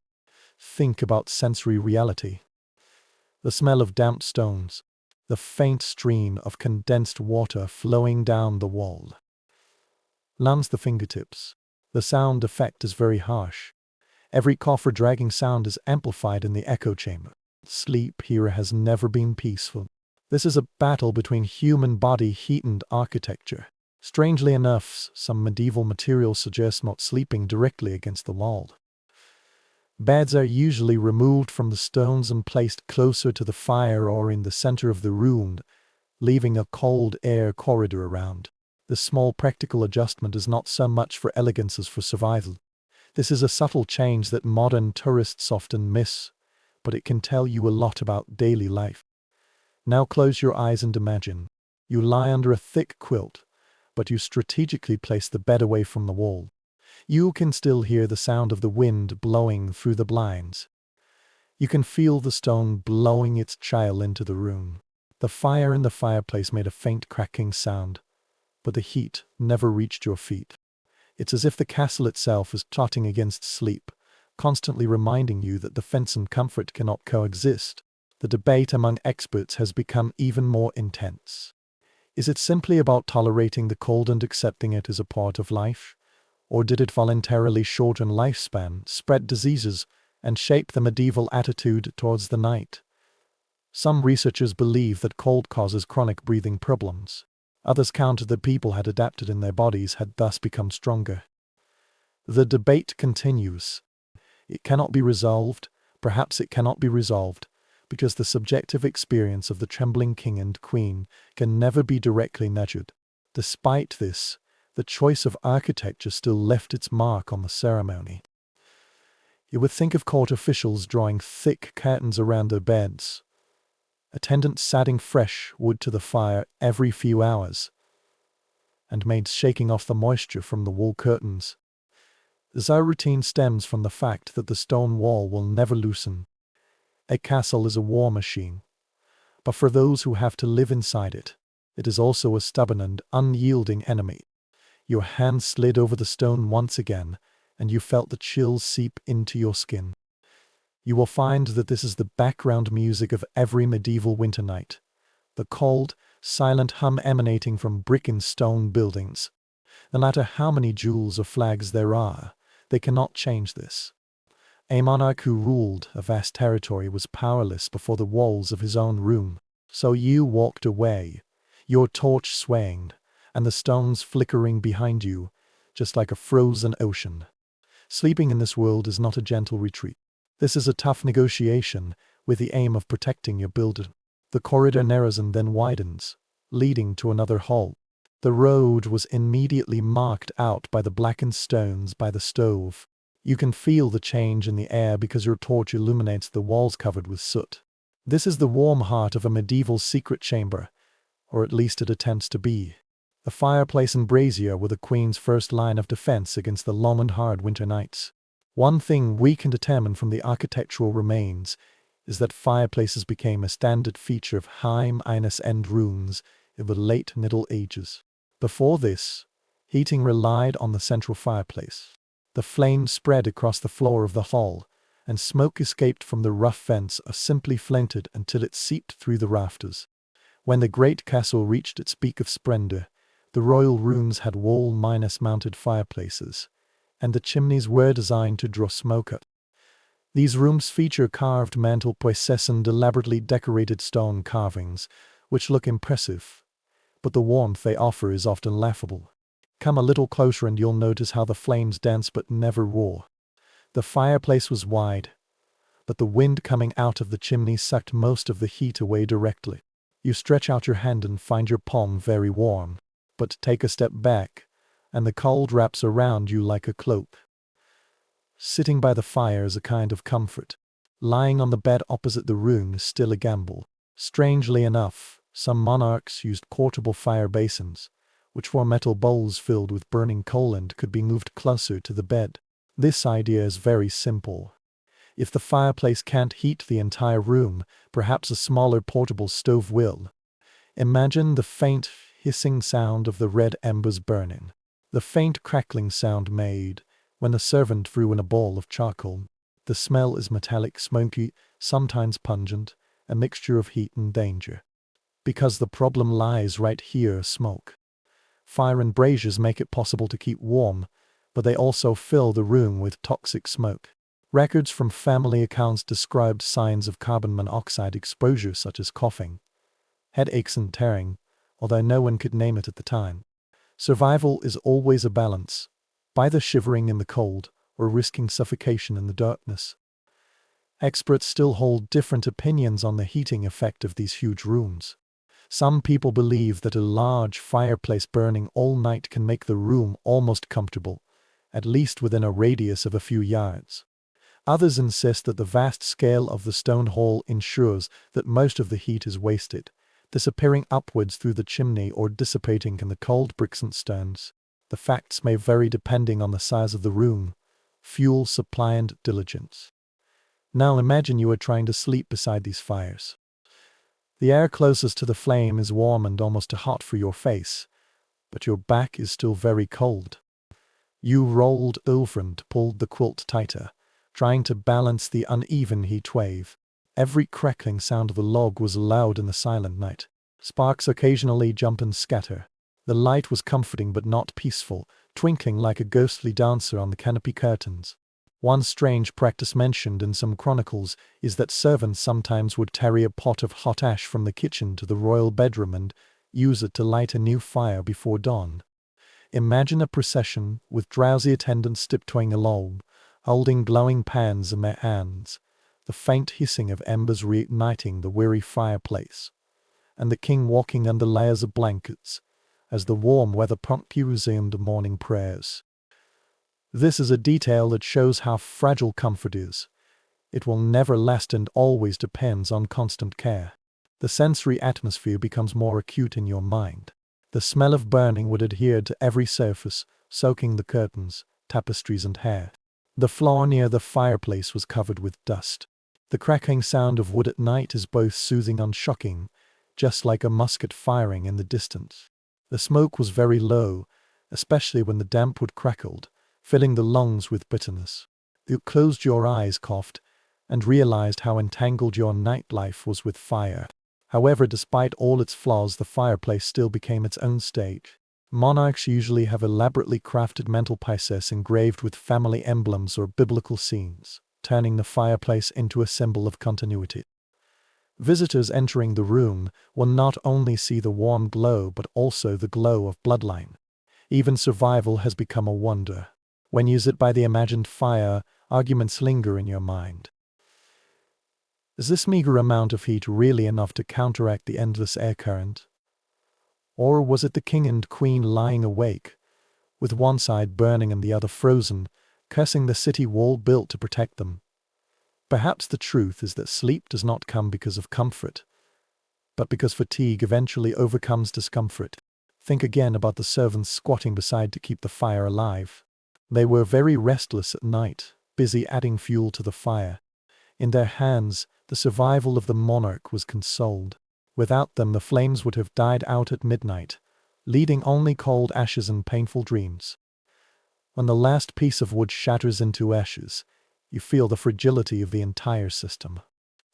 Think about sensory reality. The smell of damp stones, the faint stream of condensed water flowing down the wall. Numbs the fingertips. The sound effect is very harsh. Every cough or dragging sound is amplified in the echo chamber. Sleep here has never been peaceful. This is a battle between human body heat and architecture. Strangely enough, some medieval materials suggest not sleeping directly against the wall. Beds are usually removed from the stones and placed closer to the fire or in the center of the room, leaving a cold air corridor around. This small practical adjustment is not so much for elegance as for survival. This is a subtle change that modern tourists often miss, but it can tell you a lot about daily life. Now close your eyes and imagine. You lie under a thick quilt, but you strategically place the bed away from the wall. You can still hear the sound of the wind blowing through the blinds. You can feel the stone blowing its chill into the room. The fire in the fireplace made a faint cracking sound, but the heat never reached your feet. It's as if the castle itself is plotting against sleep, constantly reminding you that defense and comfort cannot coexist. The debate among experts has become even more intense. Is it simply about tolerating the cold and accepting it as a part of life? Or did it voluntarily shorten lifespan, spread diseases, and shape the medieval attitude towards the night? Some researchers believe that cold causes chronic breathing problems. Others counter that people had adapted and their bodies had thus become stronger. The debate continues. It cannot be resolved, perhaps it cannot be resolved, because the subjective experience of the trembling king and queen can never be directly measured. Despite this, the choice of architecture still left its mark on the ceremony. You would think of court officials drawing thick curtains around their beds, attendants adding fresh wood to the fire every few hours, and maids shaking off the moisture from the wool curtains. This routine stems from the fact that the stone wall will never loosen. A castle is a war machine, but for those who have to live inside it, it is also a stubborn and unyielding enemy. Your hand slid over the stone once again, and you felt the chills seep into your skin. You will find that this is the background music of every medieval winter night, the cold, silent hum emanating from brick and stone buildings. No matter how many jewels or flags there are, they cannot change this. A monarch who ruled a vast territory was powerless before the walls of his own room. So you walked away, your torch swaying, and the stones flickering behind you, just like a frozen ocean. Sleeping in this world is not a gentle retreat. This is a tough negotiation with the aim of protecting your building. The corridor narrows and then widens, leading to another hall. The road was immediately marked out by the blackened stones by the stove. You can feel the change in the air because your torch illuminates the walls covered with soot. This is the warm heart of a medieval secret chamber, or at least it attempts to be. The fireplace and brazier were the queen's first line of defense against the long and hard winter nights. One thing we can determine from the architectural remains is that fireplaces became a standard feature of Heim-Eines-End rooms in the late Middle Ages. Before this, heating relied on the central fireplace. The flame spread across the floor of the hall, and smoke escaped from the rough vents or simply flinted until it seeped through the rafters. When the great castle reached its peak of splendor, the royal rooms had wall-mounted fireplaces, and the chimneys were designed to draw smoke out. These rooms feature carved mantelpieces and elaborately decorated stone carvings, which look impressive, but the warmth they offer is often laughable. Come a little closer and you'll notice how the flames dance but never roar. The fireplace was wide, but the wind coming out of the chimney sucked most of the heat away directly. You stretch out your hand and find your palm very warm, but take a step back, and the cold wraps around you like a cloak. Sitting by the fire is a kind of comfort. Lying on the bed opposite the room is still a gamble. Strangely enough, some monarchs used portable fire basins, which were metal bowls filled with burning coal and could be moved closer to the bed. This idea is very simple. If the fireplace can't heat the entire room, perhaps a smaller portable stove will. Imagine the faint hissing sound of the red embers burning. The faint crackling sound made when a servant threw in a bowl of charcoal. The smell is metallic, smoky, sometimes pungent, a mixture of heat and danger. Because the problem lies right here: smoke. Fire and braziers make it possible to keep warm, but they also fill the room with toxic smoke. Records from family accounts described signs of carbon monoxide exposure such as coughing, headaches and tearing, although no one could name it at the time. Survival is always a balance, either shivering in the cold or risking suffocation in the darkness. Experts still hold different opinions on the heating effect of these huge rooms. Some people believe that a large fireplace burning all night can make the room almost comfortable, at least within a radius of a few yards. Others insist that the vast scale of the stone hall ensures that most of the heat is wasted, disappearing upwards through the chimney or dissipating in the cold bricks and stones. The facts may vary depending on the size of the room, fuel supply and diligence. Now imagine you are trying to sleep beside these fires. The air closest to the flame is warm and almost too hot for your face, but your back is still very cold. You rolled over and pulled the quilt tighter, trying to balance the uneven heat wave. Every crackling sound of the log was loud in the silent night. Sparks occasionally jump and scatter. The light was comforting but not peaceful, twinkling like a ghostly dancer on the canopy curtains. One strange practice mentioned in some chronicles is that servants sometimes would carry a pot of hot ash from the kitchen to the royal bedroom and use it to light a new fire before dawn. Imagine a procession with drowsy attendants tiptoeing along, holding glowing pans in their hands, the faint hissing of embers reigniting the weary fireplace, and the king walking under layers of blankets as the warm weather promptly resumed morning prayers. This is a detail that shows how fragile comfort is. It will never last and always depends on constant care. The sensory atmosphere becomes more acute in your mind. The smell of burning would adhere to every surface, soaking the curtains, tapestries and hair. The floor near the fireplace was covered with dust. The cracking sound of wood at night is both soothing and shocking, just like a musket firing in the distance. The smoke was very low, especially when the damp wood crackled, filling the lungs with bitterness. You closed your eyes, coughed, and realized how entangled your nightlife was with fire. However, despite all its flaws, the fireplace still became its own stage. Monarchs usually have elaborately crafted mantelpieces engraved with family emblems or biblical scenes, turning the fireplace into a symbol of continuity. Visitors entering the room will not only see the warm glow but also the glow of bloodline. Even survival has become a wonder. When you sit by the imagined fire, arguments linger in your mind. Is this meager amount of heat really enough to counteract the endless air current? Or was it the king and queen lying awake, with one side burning and the other frozen, cursing the city wall built to protect them? Perhaps the truth is that sleep does not come because of comfort, but because fatigue eventually overcomes discomfort. Think again about the servants squatting beside to keep the fire alive. They were very restless at night, busy adding fuel to the fire. In their hands, the survival of the monarch was consoled. Without them, the flames would have died out at midnight, leaving only cold ashes and painful dreams. When the last piece of wood shatters into ashes, you feel the fragility of the entire system.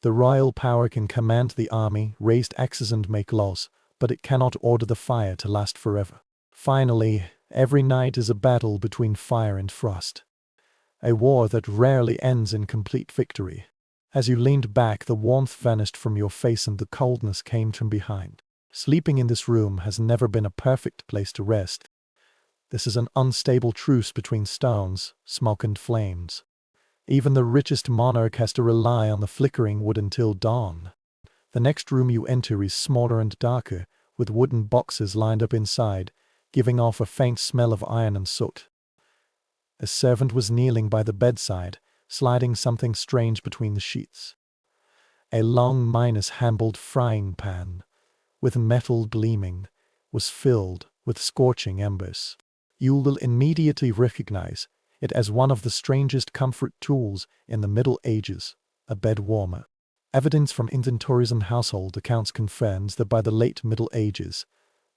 The royal power can command the army, raise taxes and make laws, but it cannot order the fire to last forever. Finally, every night is a battle between fire and frost. A war that rarely ends in complete victory. As you leaned back, the warmth vanished from your face and the coldness came from behind. Sleeping in this room has never been a perfect place to rest. This is an unstable truce between stones, smoke and flames. Even the richest monarch has to rely on the flickering wood until dawn. The next room you enter is smaller and darker, with wooden boxes lined up inside, giving off a faint smell of iron and soot. A servant was kneeling by the bedside, sliding something strange between the sheets. A long miner's-handled frying pan, with metal gleaming, was filled with scorching embers. You will immediately recognize it as one of the strangest comfort tools in the Middle Ages, a bed warmer. Evidence from inventories and household accounts confirms that by the late Middle Ages,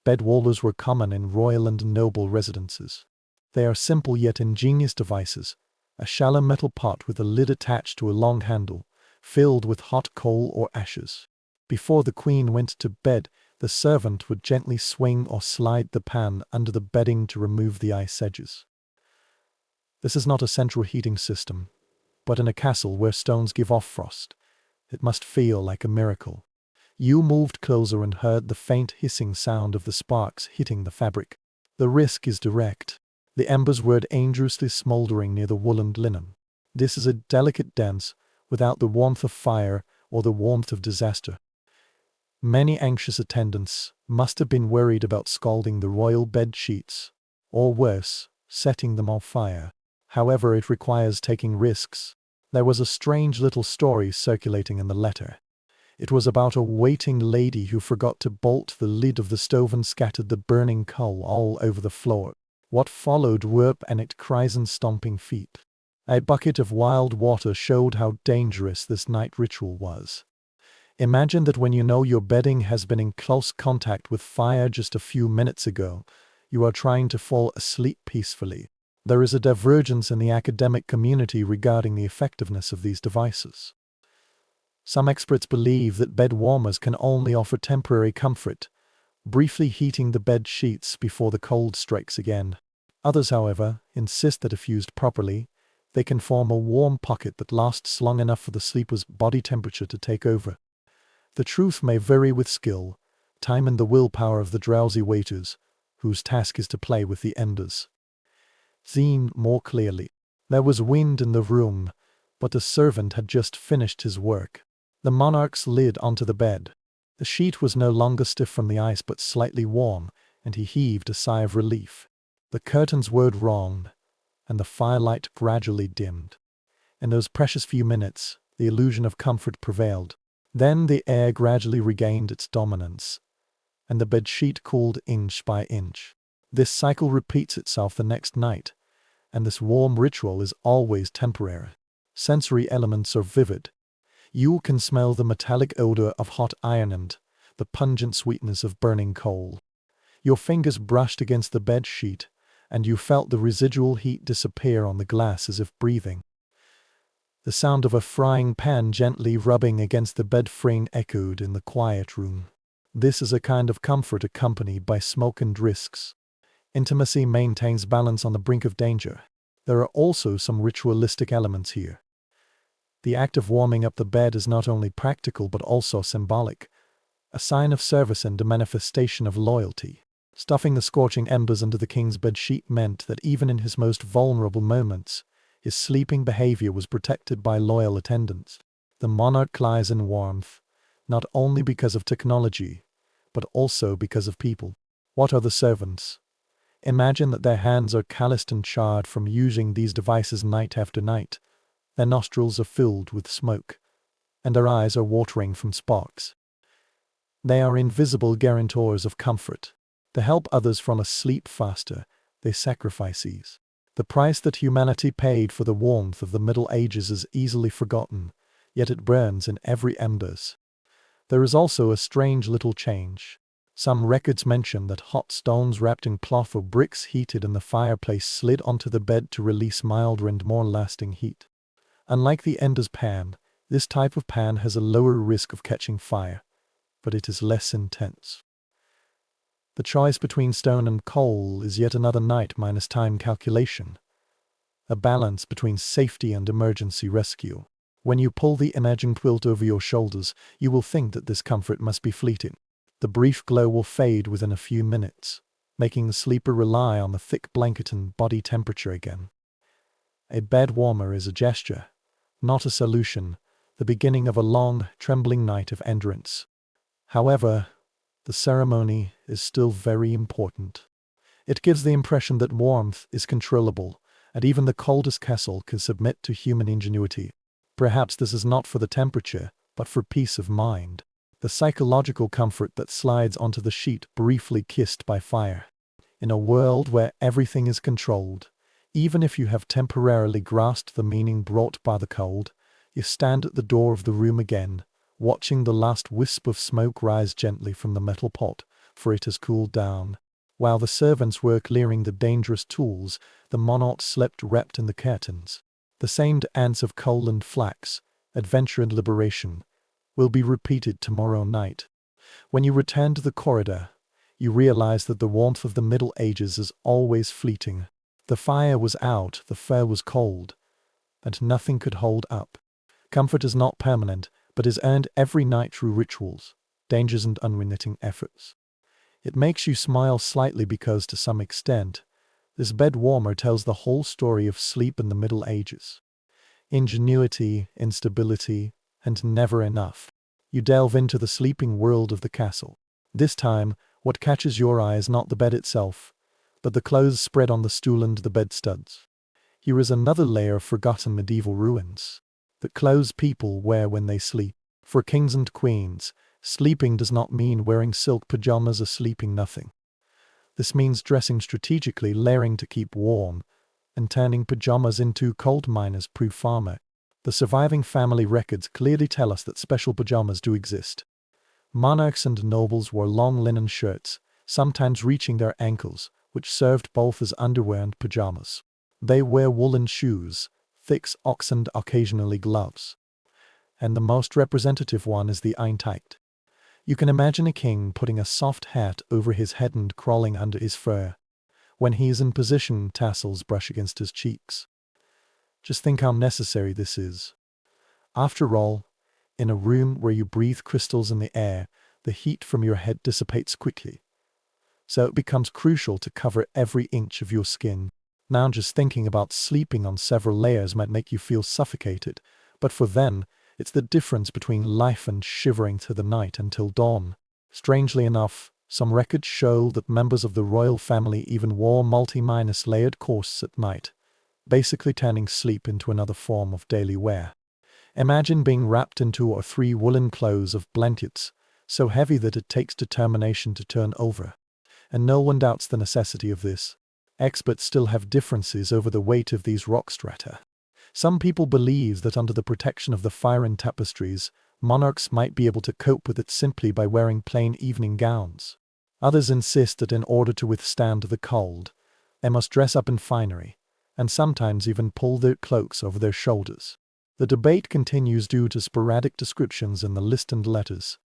bed warmers were common in royal and noble residences. They are simple yet ingenious devices, a shallow metal pot with a lid attached to a long handle, filled with hot coal or ashes. Before the queen went to bed, the servant would gently swing or slide the pan under the bedding to remove the ice edges. This is not a central heating system, but in a castle where stones give off frost, it must feel like a miracle. You moved closer and heard the faint hissing sound of the sparks hitting the fabric. The risk is direct. The embers were dangerously smoldering near the wool and linen. This is a delicate dance, without the warmth of fire or the warmth of disaster. Many anxious attendants must have been worried about scalding the royal bed sheets, or worse, setting them on fire. However, it requires taking risks. There was a strange little story circulating in the letter. It was about a waiting lady who forgot to bolt the lid of the stove and scattered the burning coal all over the floor. What followed were panicked cries and stomping feet. A bucket of wild water showed how dangerous this night ritual was. Imagine that when you know your bedding has been in close contact with fire just a few minutes ago, you are trying to fall asleep peacefully. There is a divergence in the academic community regarding the effectiveness of these devices. Some experts believe that bed warmers can only offer temporary comfort, briefly heating the bed sheets before the cold strikes again. Others, however, insist that if used properly, they can form a warm pocket that lasts long enough for the sleeper's body temperature to take over. The truth may vary with skill, time and the willpower of the drowsy waiters, whose task is to play with the embers. Seen more clearly. There was wind in the room, but the servant had just finished his work. The monarch slid onto the bed. The sheet was no longer stiff from the ice but slightly warm, and he heaved a sigh of relief. The curtains were drawn, and the firelight gradually dimmed. In those precious few minutes, the illusion of comfort prevailed. Then the air gradually regained its dominance, and the bedsheet cooled inch by inch. This cycle repeats itself the next night, and this warm ritual is always temporary. Sensory elements are vivid. You can smell the metallic odor of hot iron and the pungent sweetness of burning coal. Your fingers brushed against the bed sheet, and you felt the residual heat disappear on the glass as if breathing. The sound of a frying pan gently rubbing against the bed frame echoed in the quiet room. This is a kind of comfort accompanied by smoke and risks. Intimacy maintains balance on the brink of danger. There are also some ritualistic elements here. The act of warming up the bed is not only practical but also symbolic, a sign of service and a manifestation of loyalty. Stuffing the scorching embers under the king's bedsheet meant that even in his most vulnerable moments, his sleeping behavior was protected by loyal attendants. The monarch lies in warmth, not only because of technology, but also because of people. What are the servants? Imagine that their hands are calloused and charred from using these devices night after night. Their nostrils are filled with smoke, and their eyes are watering from sparks. They are invisible guarantors of comfort. To help others fall asleep faster, they sacrifice ease. The price that humanity paid for the warmth of the Middle Ages is easily forgotten, yet it burns in every embers. There is also a strange little change. Some records mention that hot stones wrapped in cloth or bricks heated in the fireplace slid onto the bed to release milder and more lasting heat. Unlike the Ender's pan, this type of pan has a lower risk of catching fire, but it is less intense. The choice between stone and coal is yet another night minus time calculation, a balance between safety and emergency rescue. When you pull the imagined quilt over your shoulders, you will think that this comfort must be fleeting. The brief glow will fade within a few minutes, making the sleeper rely on the thick blanket and body temperature again. A bed warmer is a gesture, not a solution, the beginning of a long, trembling night of endurance. However, the ceremony is still very important. It gives the impression that warmth is controllable, and even the coldest castle can submit to human ingenuity. Perhaps this is not for the temperature, but for peace of mind. The psychological comfort that slides onto the sheet briefly kissed by fire. In a world where everything is controlled, even if you have temporarily grasped the meaning brought by the cold, you stand at the door of the room again, watching the last wisp of smoke rise gently from the metal pot, for it has cooled down. While the servants were clearing the dangerous tools, the monarch slept wrapped in the curtains. The same dance of coal and flax, adventure and liberation, will be repeated tomorrow night. When you return to the corridor, you realize that the warmth of the Middle Ages is always fleeting. The fire was out, the fur was cold, and nothing could hold up. Comfort is not permanent, but is earned every night through rituals, dangers and unremitting efforts. It makes you smile slightly because, to some extent, this bed warmer tells the whole story of sleep in the Middle Ages. Ingenuity, instability, and never enough. You delve into the sleeping world of the castle. This time, what catches your eye is not the bed itself, but the clothes spread on the stool and the bedstuds. Here is another layer of forgotten medieval ruins. The clothes people wear when they sleep. For kings and queens, sleeping does not mean wearing silk pajamas or sleeping nothing. This means dressing strategically, layering to keep warm, and turning pajamas into cold miners-proof armor. The surviving family records clearly tell us that special pajamas do exist. Monarchs and nobles wore long linen shirts, sometimes reaching their ankles, which served both as underwear and pajamas. They wear woolen shoes, thick socks and occasionally gloves. And the most representative one is the einteicht. You can imagine a king putting a soft hat over his head and crawling under his fur. When he is in position, tassels brush against his cheeks. Just think how necessary this is. After all, in a room where you breathe crystals in the air, the heat from your head dissipates quickly. So it becomes crucial to cover every inch of your skin. Now just thinking about sleeping on several layers might make you feel suffocated, but for them, it's the difference between life and shivering through the night until dawn. Strangely enough, some records show that members of the royal family even wore multi-minus layered corsets at night, basically turning sleep into another form of daily wear. Imagine being wrapped in 2 or 3 woolen clothes of blankets, so heavy that it takes determination to turn over. And no one doubts the necessity of this. Experts still have differences over the weight of these rock strata. Some people believe that under the protection of the fire and tapestries, monarchs might be able to cope with it simply by wearing plain evening gowns. Others insist that in order to withstand the cold, they must dress up in finery, and sometimes even pull their cloaks over their shoulders. The debate continues due to sporadic descriptions in the list and letters.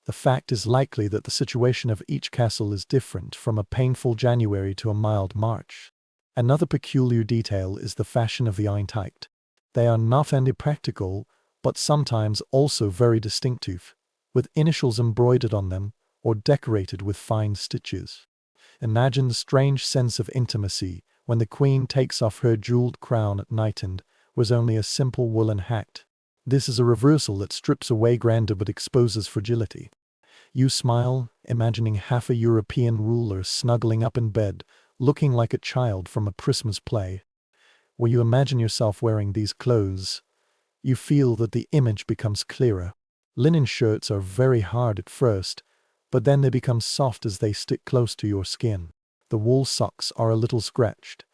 The fact is likely that the situation of each castle is different, from a painful January to a mild March. Another peculiar detail is the fashion of the einteicht. They are not only practical, but sometimes also very distinctive, with initials embroidered on them or decorated with fine stitches. Imagine the strange sense of intimacy when the queen takes off her jeweled crown at night and wears only a simple woolen hat. This is a reversal that strips away grandeur but exposes fragility. You smile, imagining half a European ruler snuggling up in bed, looking like a child from a Christmas play. When you imagine yourself wearing these clothes, you feel that the image becomes clearer. Linen shirts are very hard at first, but then they become soft as they stick close to your skin. The wool socks are a little scratched,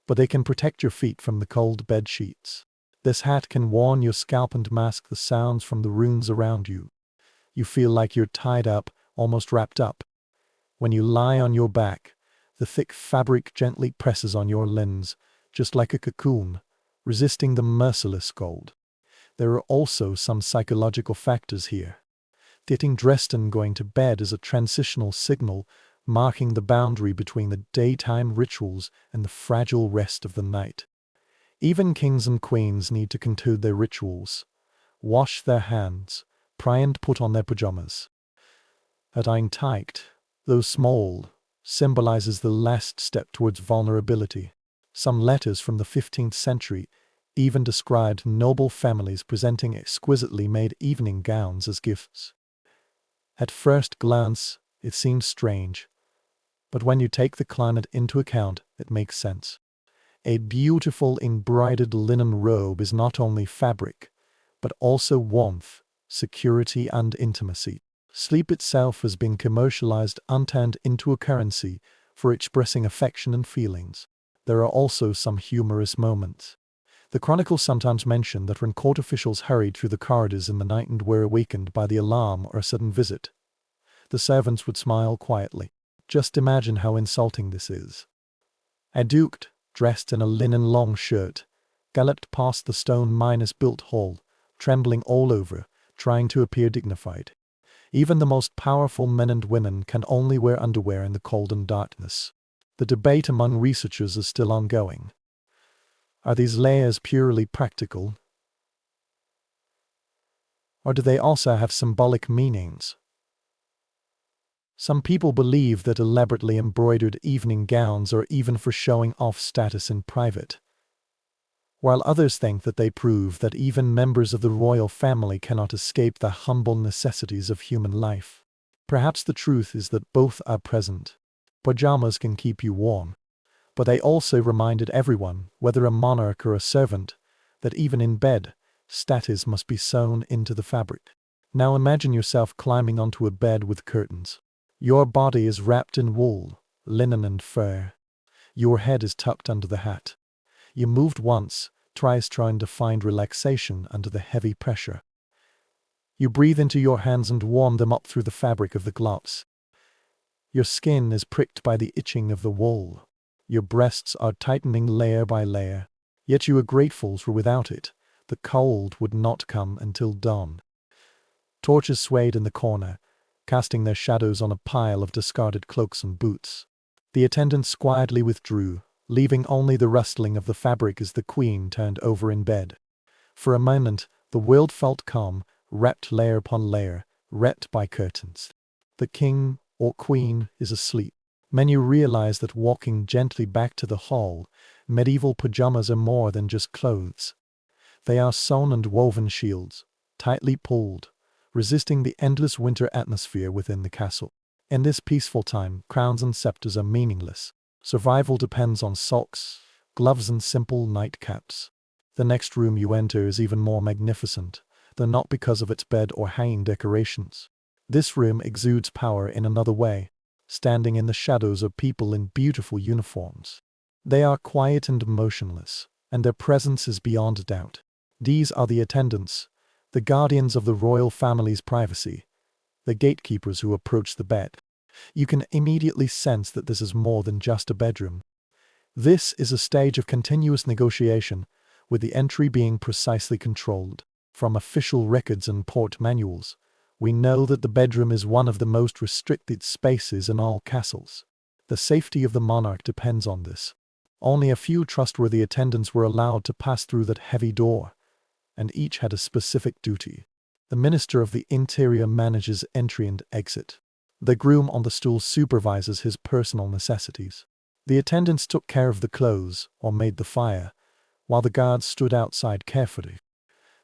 but they can protect your feet from the cold bed sheets. This hat can warm your scalp and mask the sounds from the rooms around you. You feel like you're tied up, almost wrapped up. When you lie on your back, the thick fabric gently presses on your limbs, just like a cocoon, resisting the merciless cold. There are also some psychological factors here. Getting dressed and going to bed is a transitional signal, marking the boundary between the daytime rituals and the fragile rest of the night. Even kings and queens need to conclude their rituals, wash their hands, pry and put on their pajamas. At Einticht, though small, symbolizes the last step towards vulnerability. Some letters from the 15th century even described noble families presenting exquisitely made evening gowns as gifts. At first glance, it seems strange, but when you take the climate into account, it makes sense. A beautiful embroidered linen robe is not only fabric, but also warmth, security and intimacy. Sleep itself has been commercialized and turned into a currency for expressing affection and feelings. There are also some humorous moments. The chronicles sometimes mention that when court officials hurried through the corridors in the night and were awakened by the alarm or a sudden visit, the servants would smile quietly. Just imagine how insulting this is. A duke, dressed in a linen long shirt, galloped past the stone miners-built hall, trembling all over, trying to appear dignified. Even the most powerful men and women can only wear underwear in the cold and darkness. The debate among researchers is still ongoing. Are these layers purely practical? Or do they also have symbolic meanings? Some people believe that elaborately embroidered evening gowns are even for showing off status in private, while others think that they prove that even members of the royal family cannot escape the humble necessities of human life. Perhaps the truth is that both are present. Pajamas can keep you warm, but they also reminded everyone, whether a monarch or a servant, that even in bed, status must be sewn into the fabric. Now imagine yourself climbing onto a bed with curtains. Your body is wrapped in wool, linen and fur. Your head is tucked under the hat. You moved once, twice trying to find relaxation under the heavy pressure. You breathe into your hands and warm them up through the fabric of the gloves. Your skin is pricked by the itching of the wool. Your breasts are tightening layer by layer. Yet you are grateful, for without it, the cold would not come until dawn. Torches swayed in the corner, casting their shadows on a pile of discarded cloaks and boots. The attendants quietly withdrew, leaving only the rustling of the fabric as the queen turned over in bed. For a moment, the world felt calm, wrapped layer upon layer, wrapped by curtains. The king, or queen, is asleep. Many realize that walking gently back to the hall, medieval pajamas are more than just clothes. They are sewn and woven shields, tightly pulled, resisting the endless winter atmosphere within the castle. In this peaceful time, crowns and scepters are meaningless. Survival depends on socks, gloves and simple nightcaps. The next room you enter is even more magnificent, though not because of its bed or hanging decorations. This room exudes power in another way. Standing in the shadows are people in beautiful uniforms. They are quiet and motionless, and their presence is beyond doubt. These are the attendants, the guardians of the royal family's privacy, the gatekeepers who approach the bed. You can immediately sense that this is more than just a bedroom. This is a stage of continuous negotiation, with the entry being precisely controlled. From official records and port manuals, we know that the bedroom is one of the most restricted spaces in all castles. The safety of the monarch depends on this. Only a few trustworthy attendants were allowed to pass through that heavy door, and each had a specific duty. The Minister of the Interior manages entry and exit. The groom on the stool supervises his personal necessities. The attendants took care of the clothes or made the fire, while the guards stood outside carefully.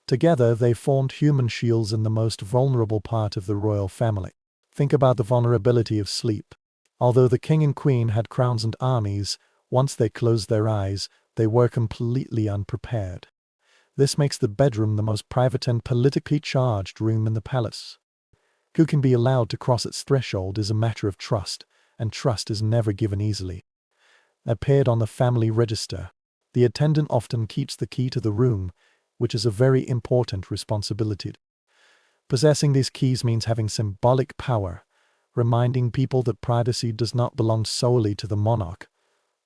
Together they formed human shields in the most vulnerable part of the royal family. Think about the vulnerability of sleep. Although the king and queen had crowns and armies, once they closed their eyes, they were completely unprepared. This makes the bedroom the most private and politically charged room in the palace. Who can be allowed to cross its threshold is a matter of trust, and trust is never given easily. Appeared on the family register, the attendant often keeps the key to the room, which is a very important responsibility. Possessing these keys means having symbolic power, reminding people that privacy does not belong solely to the monarch,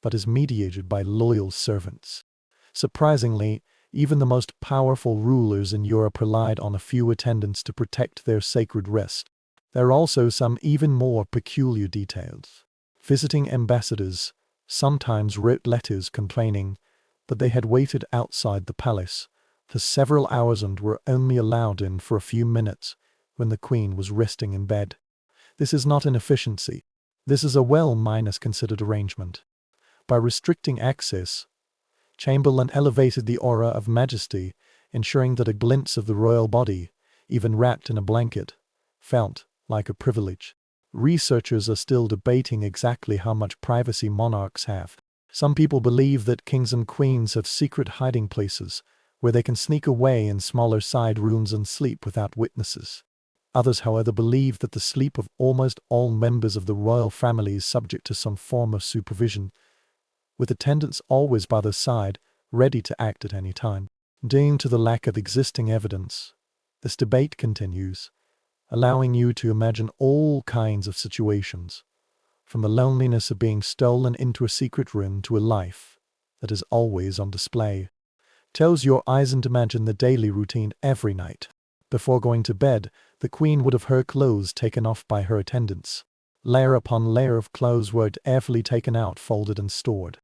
but is mediated by loyal servants. Surprisingly, even the most powerful rulers in Europe relied on a few attendants to protect their sacred rest. There are also some even more peculiar details. Visiting ambassadors sometimes wrote letters complaining that they had waited outside the palace for several hours and were only allowed in for a few minutes when the queen was resting in bed. This is not inefficiency. This is a well-considered arrangement. By restricting access, Chamberlain elevated the aura of majesty, ensuring that a glimpse of the royal body, even wrapped in a blanket, felt like a privilege. Researchers are still debating exactly how much privacy monarchs have. Some people believe that kings and queens have secret hiding places where they can sneak away in smaller side rooms and sleep without witnesses. Others, however, believe that the sleep of almost all members of the royal family is subject to some form of supervision, with attendants always by their side, ready to act at any time. Due to the lack of existing evidence, this debate continues, allowing you to imagine all kinds of situations, from the loneliness of being stolen into a secret room to a life that is always on display. Close your eyes and imagine the daily routine every night. Before going to bed, the queen would have her clothes taken off by her attendants. Layer upon layer of clothes were carefully taken out, folded and stored.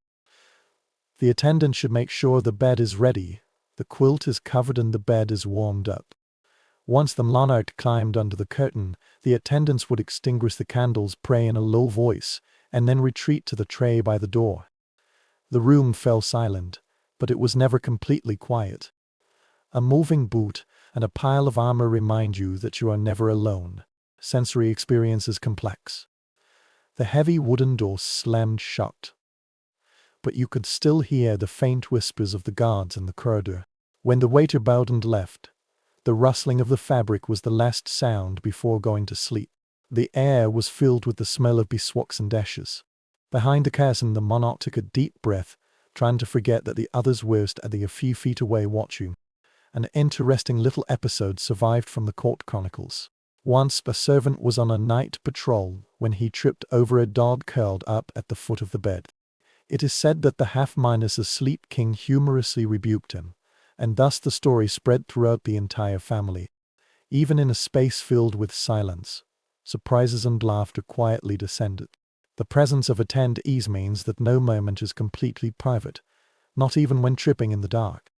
The attendant should make sure the bed is ready, the quilt is covered and the bed is warmed up. Once the monarch climbed under the curtain, the attendants would extinguish the candles, pray in a low voice, and then retreat to the tray by the door. The room fell silent, but it was never completely quiet. A moving boot and a pile of armor remind you that you are never alone. Sensory experience is complex. The heavy wooden door slammed shut, but you could still hear the faint whispers of the guards in the corridor. When the waiter bowed and left, the rustling of the fabric was the last sound before going to sleep. The air was filled with the smell of beeswax and ashes. Behind the curtain, the monarch took a deep breath, trying to forget that the others were a few feet away watching. An interesting little episode survived from the court chronicles. Once a servant was on a night patrol when he tripped over a dog curled up at the foot of the bed. It is said that the half-asleep king humorously rebuked him, and thus the story spread throughout the entire family. Even in a space filled with silence, surprises and laughter quietly descended. The presence of attendees means that no moment is completely private, not even when tripping in the dark.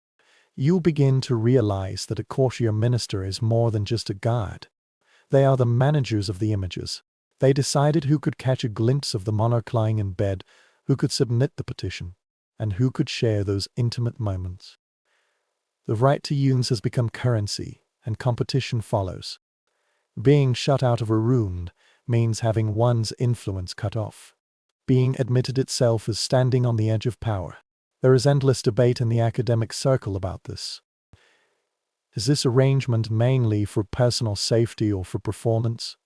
You'll begin to realize that a courtier minister is more than just a guard. They are the managers of the images. They decided who could catch a glimpse of the monarch lying in bed, who could submit the petition, and who could share those intimate moments. The right to use has become currency, and competition follows. Being shut out of a room means having one's influence cut off. Being admitted itself is standing on the edge of power. There is endless debate in the academic circle about this. Is this arrangement mainly for personal safety or for performance?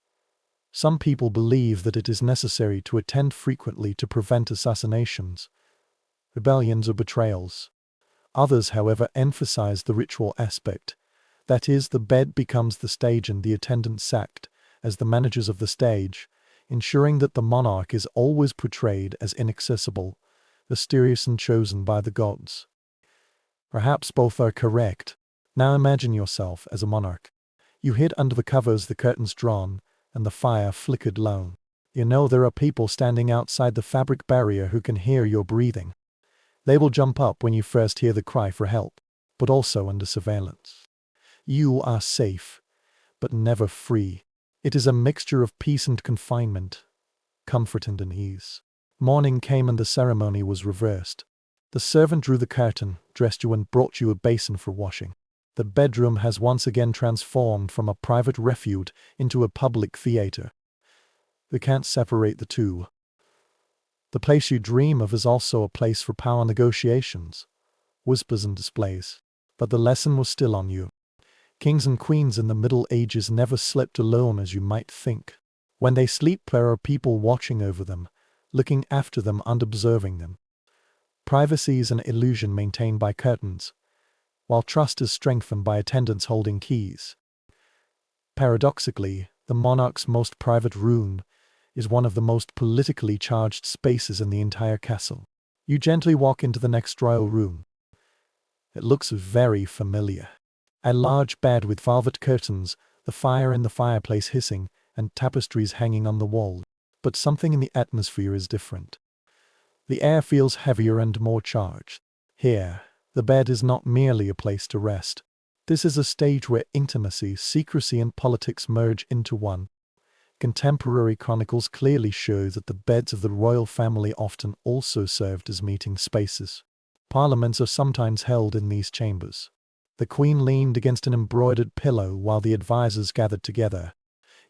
Some people believe that it is necessary to attend frequently to prevent assassinations, rebellions or betrayals. Others, however, emphasize the ritual aspect. That is, the bed becomes the stage and the attendants act as the managers of the stage, ensuring that the monarch is always portrayed as inaccessible, mysterious and chosen by the gods. Perhaps both are correct. Now imagine yourself as a monarch. You hid under the covers, the curtains drawn, and the fire flickered low. You know there are people standing outside the fabric barrier who can hear your breathing. They will jump up when you first hear the cry for help, but also under surveillance. You are safe, but never free. It is a mixture of peace and confinement, comfort and unease. Morning came and the ceremony was reversed. The servant drew the curtain, dressed you and brought you a basin for washing. The bedroom has once again transformed from a private refuge into a public theater. We can't separate the two. The place you dream of is also a place for power negotiations, whispers and displays. But the lesson was still on you. Kings and queens in the Middle Ages never slept alone as you might think. When they sleep, there are people watching over them, looking after them and observing them. Privacy is an illusion maintained by curtains, while trust is strengthened by attendants holding keys. Paradoxically, the monarch's most private room is one of the most politically charged spaces in the entire castle. You gently walk into the next royal room. It looks very familiar. A large bed with velvet curtains, the fire in the fireplace hissing, and tapestries hanging on the wall. But something in the atmosphere is different. The air feels heavier and more charged. Here, the bed is not merely a place to rest. This is a stage where intimacy, secrecy, and politics merge into one. Contemporary chronicles clearly show that the beds of the royal family often also served as meeting spaces. Parliaments are sometimes held in these chambers. The Queen leaned against an embroidered pillow while the advisors gathered together.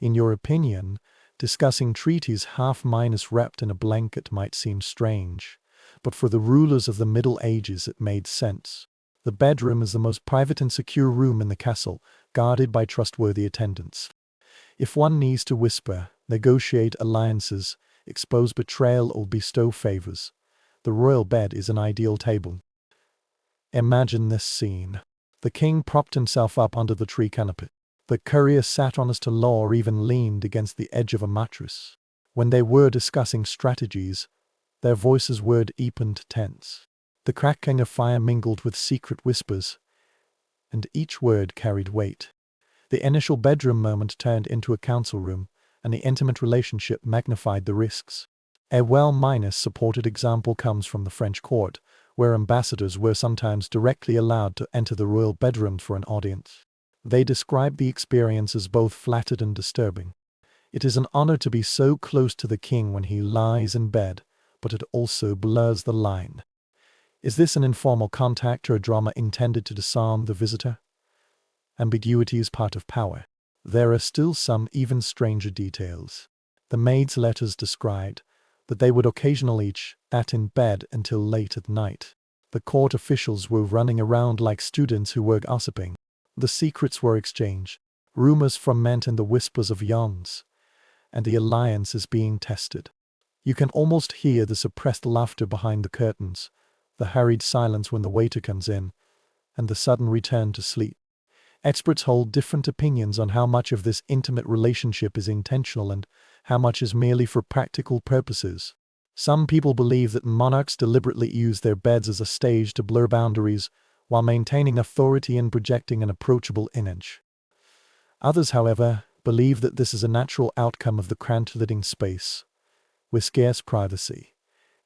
In your opinion, discussing treaties half-minus wrapped in a blanket might seem strange, but for the rulers of the Middle Ages it made sense. The bedroom is the most private and secure room in the castle, guarded by trustworthy attendants. If one needs to whisper, negotiate alliances, expose betrayal, or bestow favors, the royal bed is an ideal table. Imagine this scene. The king propped himself up under the tree canopy. The courier sat on his law or even leaned against the edge of a mattress. When they were discussing strategies, their voices were deep and tense. The crackling of fire mingled with secret whispers, and each word carried weight. The initial bedroom moment turned into a council room, and the intimate relationship magnified the risks. A well-supported example comes from the French court, where ambassadors were sometimes directly allowed to enter the royal bedroom for an audience. They describe the experience as both flattered and disturbing. It is an honor to be so close to the king when he lies in bed, but it also blurs the line. Is this an informal contact or a drama intended to disarm the visitor? Ambiguity is part of power. There are still some even stranger details. The maids' letters described that they would occasionally chat in bed until late at night. The court officials were running around like students who were gossiping. The secrets were exchanged. Rumors ferment in the whispers of yawns, and the alliance is being tested. You can almost hear the suppressed laughter behind the curtains, the hurried silence when the waiter comes in, and the sudden return to sleep. Experts hold different opinions on how much of this intimate relationship is intentional and how much is merely for practical purposes. Some people believe that monarchs deliberately use their beds as a stage to blur boundaries while maintaining authority and projecting an approachable image. Others, however, believe that this is a natural outcome of the cramped living space, with scarce privacy,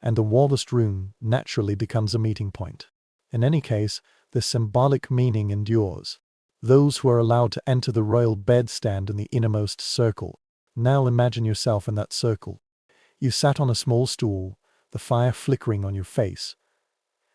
and the walled room naturally becomes a meeting point. In any case, the symbolic meaning endures. Those who are allowed to enter the royal bed stand in the innermost circle. Now imagine yourself in that circle. You sat on a small stool, the fire flickering on your face,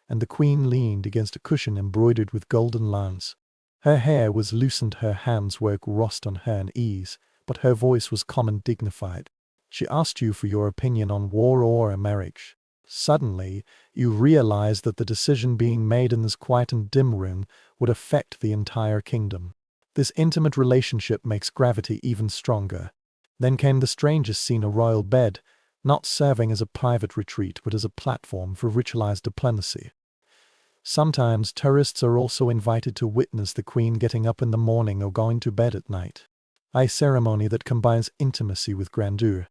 and the queen leaned against a cushion embroidered with golden lines. Her hair was loosened, her hands were crossed on her knees, but her voice was calm and dignified. She asked you for your opinion on war or a marriage. Suddenly, you realized that the decision being made in this quiet and dim room would affect the entire kingdom. This intimate relationship makes gravity even stronger. Then came the strangest scene: a royal bed, not serving as a private retreat but as a platform for ritualized diplomacy. Sometimes tourists are also invited to witness the queen getting up in the morning or going to bed at night. A ceremony that combines intimacy with grandeur.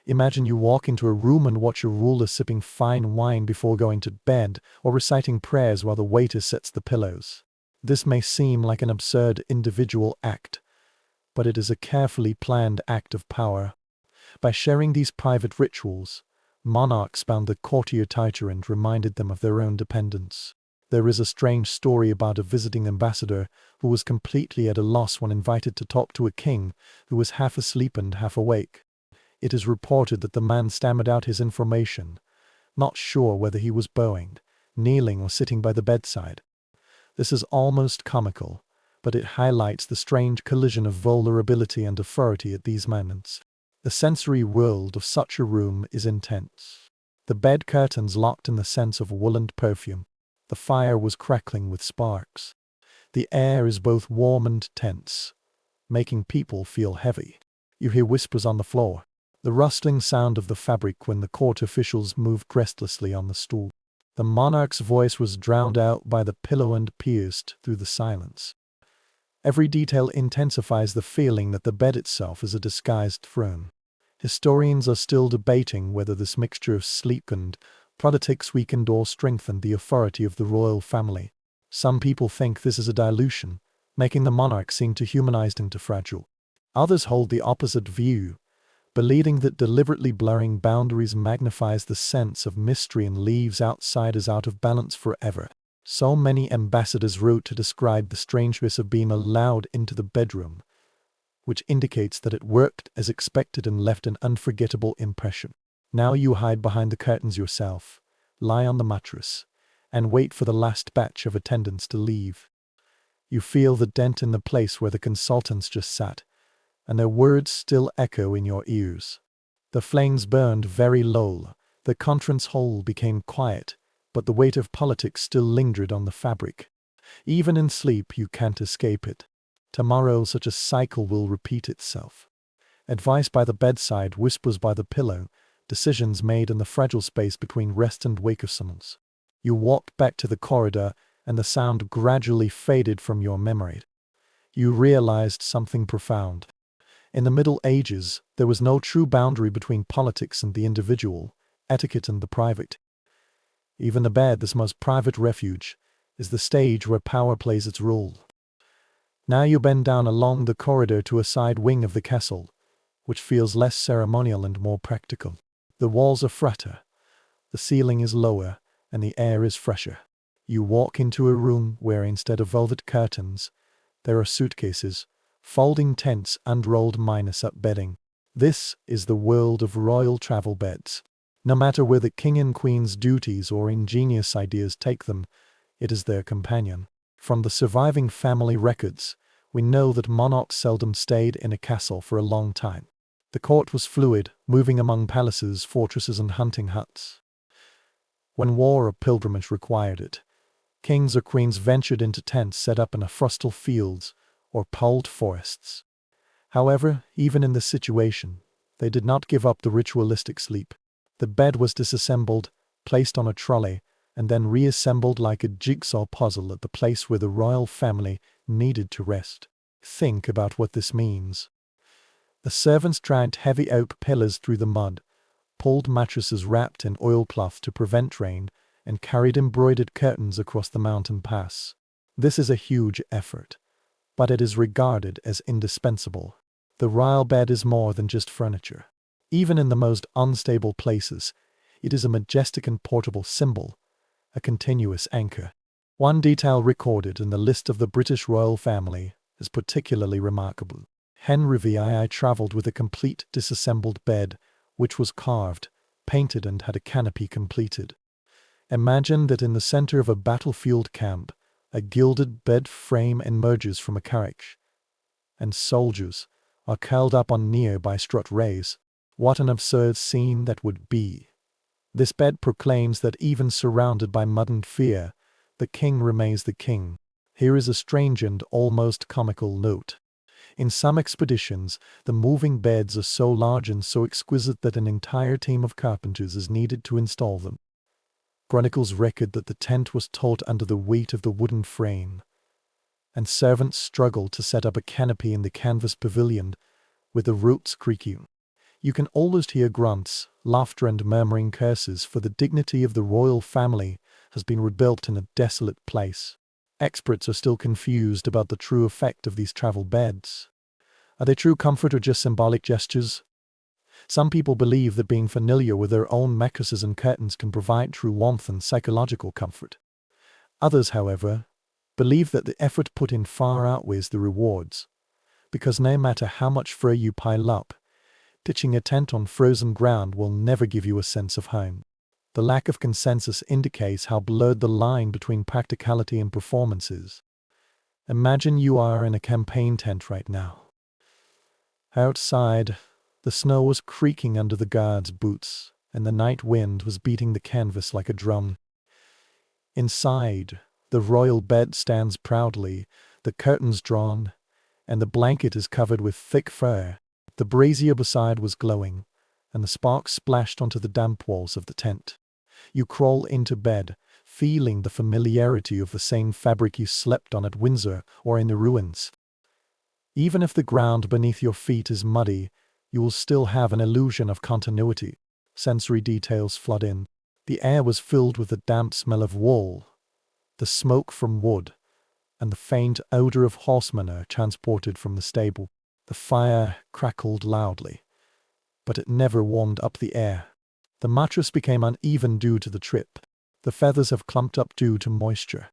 Imagine you walk into a room and watch your ruler sipping fine wine before going to bed, or reciting prayers while the waiter sets the pillows. This may seem like an absurd individual act, but it is a carefully planned act of power. By sharing these private rituals, monarchs bound the courtier tighter and reminded them of their own dependence. There is a strange story about a visiting ambassador who was completely at a loss when invited to talk to a king who was half asleep and half awake. It is reported that the man stammered out his information, not sure whether he was bowing, kneeling, or sitting by the bedside. This is almost comical, but it highlights the strange collision of vulnerability and authority at these moments. The sensory world of such a room is intense. The bed curtains locked in the sense of woolen perfume. The fire was crackling with sparks. The air is both warm and tense, making people feel heavy. You hear whispers on the floor, the rustling sound of the fabric when the court officials moved restlessly on the stool. The monarch's voice was drowned out by the pillow and pierced through the silence. Every detail intensifies the feeling that the bed itself is a disguised throne. Historians are still debating whether this mixture of sleep and politics weakened or strengthened the authority of the royal family. Some people think this is a dilution, making the monarch seem too humanized and too fragile. Others hold the opposite view, believing that deliberately blurring boundaries magnifies the sense of mystery and leaves outsiders out of balance forever. So many ambassadors wrote to describe the strangeness of being allowed into the bedroom, which indicates that it worked as expected and left an unforgettable impression. Now you hide behind the curtains yourself, lie on the mattress, and wait for the last batch of attendants to leave. You feel the dent in the place where the consultants just sat, and their words still echo in your ears. The flames burned very low, the conference hall became quiet, but the weight of politics still lingered on the fabric. Even in sleep you can't escape it. Tomorrow such a cycle will repeat itself. Advice by the bedside, whispers by the pillow, decisions made in the fragile space between rest and wakefulness. You walked back to the corridor, and the sound gradually faded from your memory. You realized something profound. In the Middle Ages, there was no true boundary between politics and the individual, etiquette and the private. Even the bed, this most private refuge, is the stage where power plays its role. Now you bend down along the corridor to a side wing of the castle, which feels less ceremonial and more practical. The walls are flatter, the ceiling is lower, and the air is fresher. You walk into a room where instead of velvet curtains, there are suitcases, folding tents and rolled minus-up bedding. This is the world of royal travel beds. No matter where the king and queen's duties or ingenious ideas take them, it is their companion. From the surviving family records, we know that monarchs seldom stayed in a castle for a long time. The court was fluid, moving among palaces, fortresses, and hunting huts. When war or pilgrimage required it, kings or queens ventured into tents set up in frostal fields or poled forests. However, even in this situation, they did not give up the ritualistic sleep. The bed was disassembled, placed on a trolley, and then reassembled like a jigsaw puzzle at the place where the royal family needed to rest. Think about what this means. The servants dragged heavy oak pillars through the mud, pulled mattresses wrapped in oilcloth to prevent rain, and carried embroidered curtains across the mountain pass. This is a huge effort, but it is regarded as indispensable. The royal bed is more than just furniture. Even in the most unstable places, it is a majestic and portable symbol, a continuous anchor. One detail recorded in the list of the British royal family is particularly remarkable. Henry VI travelled with a complete disassembled bed, which was carved, painted, and had a canopy completed. Imagine that in the center of a battlefield camp, a gilded bed frame emerges from a carriage, and soldiers are curled up on nearby strut rays. What an absurd scene that would be! This bed proclaims that even surrounded by mud and fear, the king remains the king. Here is a strange and almost comical note. In some expeditions, the moving beds are so large and so exquisite that an entire team of carpenters is needed to install them. Chronicles record that the tent was taut under the weight of the wooden frame, and servants struggled to set up a canopy in the canvas pavilion with the roots creaking. You can almost hear grunts, laughter, and murmuring curses, for the dignity of the royal family has been rebuilt in a desolate place. Experts are still confused about the true effect of these travel beds. Are they true comfort or just symbolic gestures? Some people believe that being familiar with their own mattresses and curtains can provide true warmth and psychological comfort. Others, however, believe that the effort put in far outweighs the rewards, because no matter how much fur you pile up, pitching a tent on frozen ground will never give you a sense of home. The lack of consensus indicates how blurred the line between practicality and performance is. Imagine you are in a campaign tent right now. Outside, the snow was creaking under the guards' boots, and the night wind was beating the canvas like a drum. Inside, The royal bed stands proudly, the curtains drawn, and the blanket is covered with thick fur. The brazier beside was glowing, and the sparks splashed onto the damp walls of the tent. You crawl into bed, feeling the familiarity of the same fabric you slept on at Windsor or in the ruins. Even if the ground beneath your feet is muddy, you will still have an illusion of continuity. Sensory details flood in. The air was filled with the damp smell of wool, the smoke from wood, and the faint odor of horse manure transported from the stable. The fire crackled loudly, but it never warmed up the air. The mattress became uneven due to the trip. The feathers have clumped up due to moisture.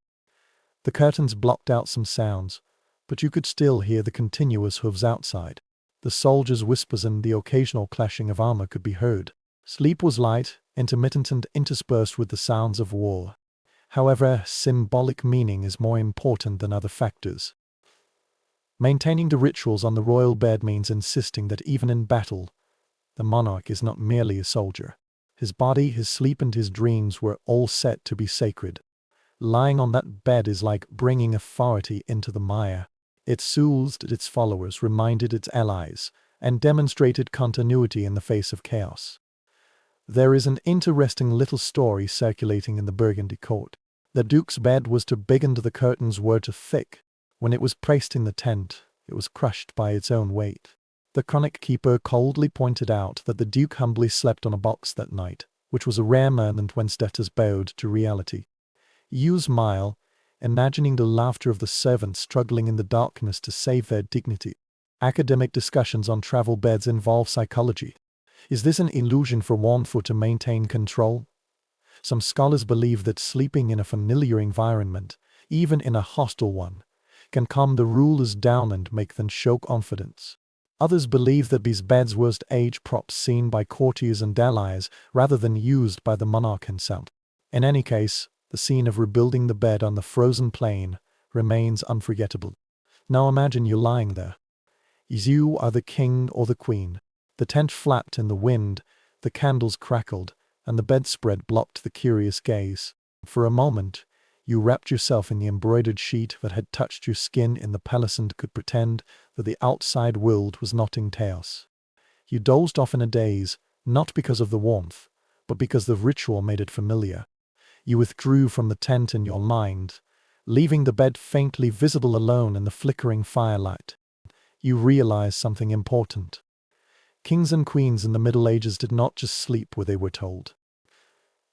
The curtains blocked out some sounds, but you could still hear the continuous hooves outside. The soldiers' whispers and the occasional clashing of armor could be heard. Sleep was light, intermittent and interspersed with the sounds of war. However, symbolic meaning is more important than other factors. Maintaining the rituals on the royal bed means insisting that even in battle, the monarch is not merely a soldier. His body, his sleep and his dreams were all set to be sacred. Lying on that bed is like bringing authority into the mire. It soothed its followers, reminded its allies, and demonstrated continuity in the face of chaos. There is an interesting little story circulating in the Burgundy court. The duke's bed was too big and the curtains were too thick. When it was placed in the tent, it was crushed by its own weight. The chronic keeper coldly pointed out that the duke humbly slept on a box that night, which was a rare moment when status bowed to reality. You smile, imagining the laughter of the servants struggling in the darkness to save their dignity. Academic discussions on travel beds involve psychology. Is this an illusion for warmth or to maintain control? Some scholars believe that sleeping in a familiar environment, even in a hostile one, can calm the rulers down and make them show confidence. Others believe that these beds were age props seen by courtiers and allies rather than used by the monarch himself. In any case, the scene of rebuilding the bed on the frozen plain remains unforgettable. Now imagine you lying there. You are the king or the queen. The tent flapped in the wind, the candles crackled, and the bedspread blocked the curious gaze. For a moment, you wrapped yourself in the embroidered sheet that had touched your skin in the palace and could pretend that the outside world was not in chaos. You dozed off in a daze, not because of the warmth, but because the ritual made it familiar. You withdrew from the tent in your mind, leaving the bed faintly visible alone in the flickering firelight. You realized something important. Kings and queens in the Middle Ages did not just sleep where they were told.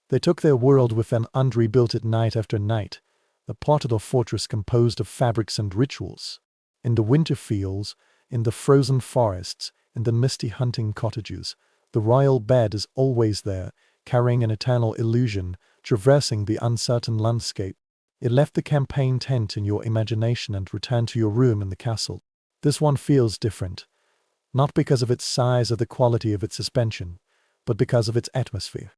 They took their world with them and rebuilt it night after night, a plotted or fortress composed of fabrics and rituals. In the winter fields, in the frozen forests, in the misty hunting cottages, the royal bed is always there, carrying an eternal illusion, traversing the uncertain landscape. It left the campaign tent in your imagination and returned to your room in the castle. This one feels different, not because of its size or the quality of its suspension, but because of its atmosphere.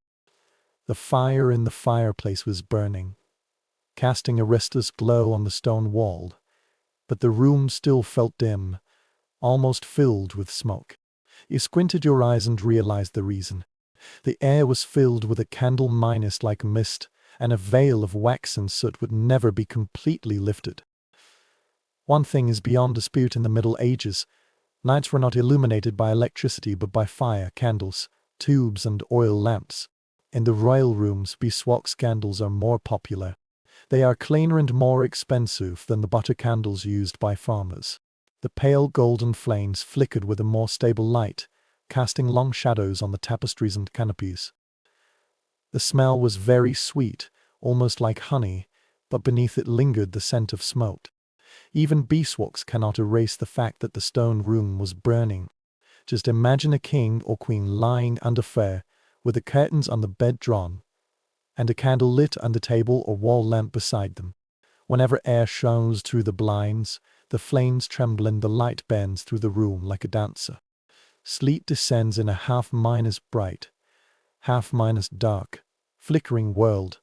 The fire in the fireplace was burning, casting a restless glow on the stone wall, but the room still felt dim, almost filled with smoke. You squinted your eyes and realized the reason. The air was filled with a candle-like mist, and a veil of wax and soot would never be completely lifted. One thing is beyond dispute in the Middle Ages. Nights were not illuminated by electricity but by fire, candles, tubes and oil lamps. In the royal rooms, beeswax candles are more popular. They are cleaner and more expensive than the butter candles used by farmers. The pale golden flames flickered with a more stable light, casting long shadows on the tapestries and canopies. The smell was very sweet, almost like honey, but beneath it lingered the scent of smoke. Even beeswax cannot erase the fact that the stone room was burning. Just imagine a king or queen lying under fire, with the curtains on the bed drawn, and a candle lit on the table or wall lamp beside them. Whenever air shines through the blinds, the flames tremble and the light bends through the room like a dancer. Sleep descends in a half-bright, half-dark, flickering world,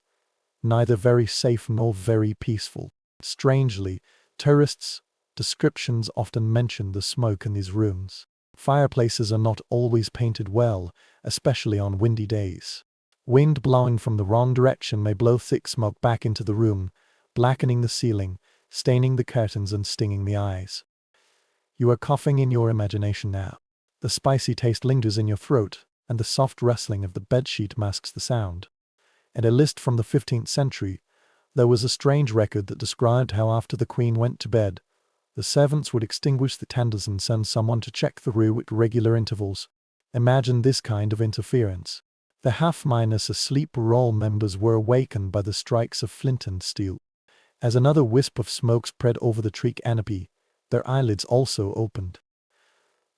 neither very safe nor very peaceful. Strangely, tourists' descriptions often mention the smoke in these rooms. Fireplaces are not always painted well, especially on windy days. Wind blowing from the wrong direction may blow thick smoke back into the room, blackening the ceiling, staining the curtains and stinging the eyes. You are coughing in your imagination now. The spicy taste lingers in your throat, and the soft rustling of the bedsheet masks the sound. In a list from the 15th century, there was a strange record that described how after the queen went to bed, the servants would extinguish the candles and send someone to check the room at regular intervals. Imagine this kind of interference. The half-asleep royal members were awakened by the strikes of flint and steel. As another wisp of smoke spread over the teak canopy, their eyelids also opened.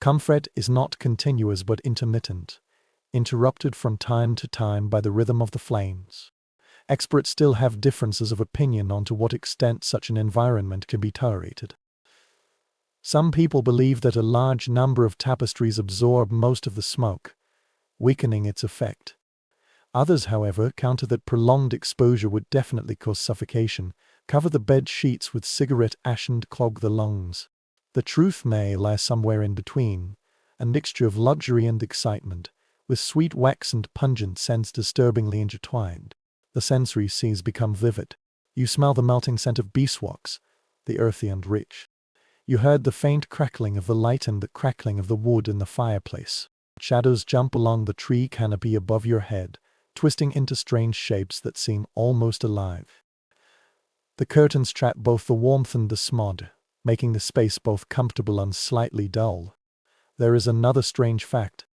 Comfort is not continuous but intermittent, interrupted from time to time by the rhythm of the flames. Experts still have differences of opinion on to what extent such an environment can be tolerated. Some people believe that a large number of tapestries absorb most of the smoke, weakening its effect. Others, however, counter that prolonged exposure would definitely cause suffocation, cover the bed sheets with cigarette ash and clog the lungs. The truth may lie somewhere in between, a mixture of luxury and excitement, with sweet wax and pungent scents disturbingly intertwined. The sensory seas become vivid. You smell the melting scent of beeswax, the earthy and rich. You heard the faint crackling of the light and the crackling of the wood in the fireplace. Shadows jump along the tree canopy above your head, twisting into strange shapes that seem almost alive. The curtains trap both the warmth and the smog, making the space both comfortable and slightly dull. There is another strange fact.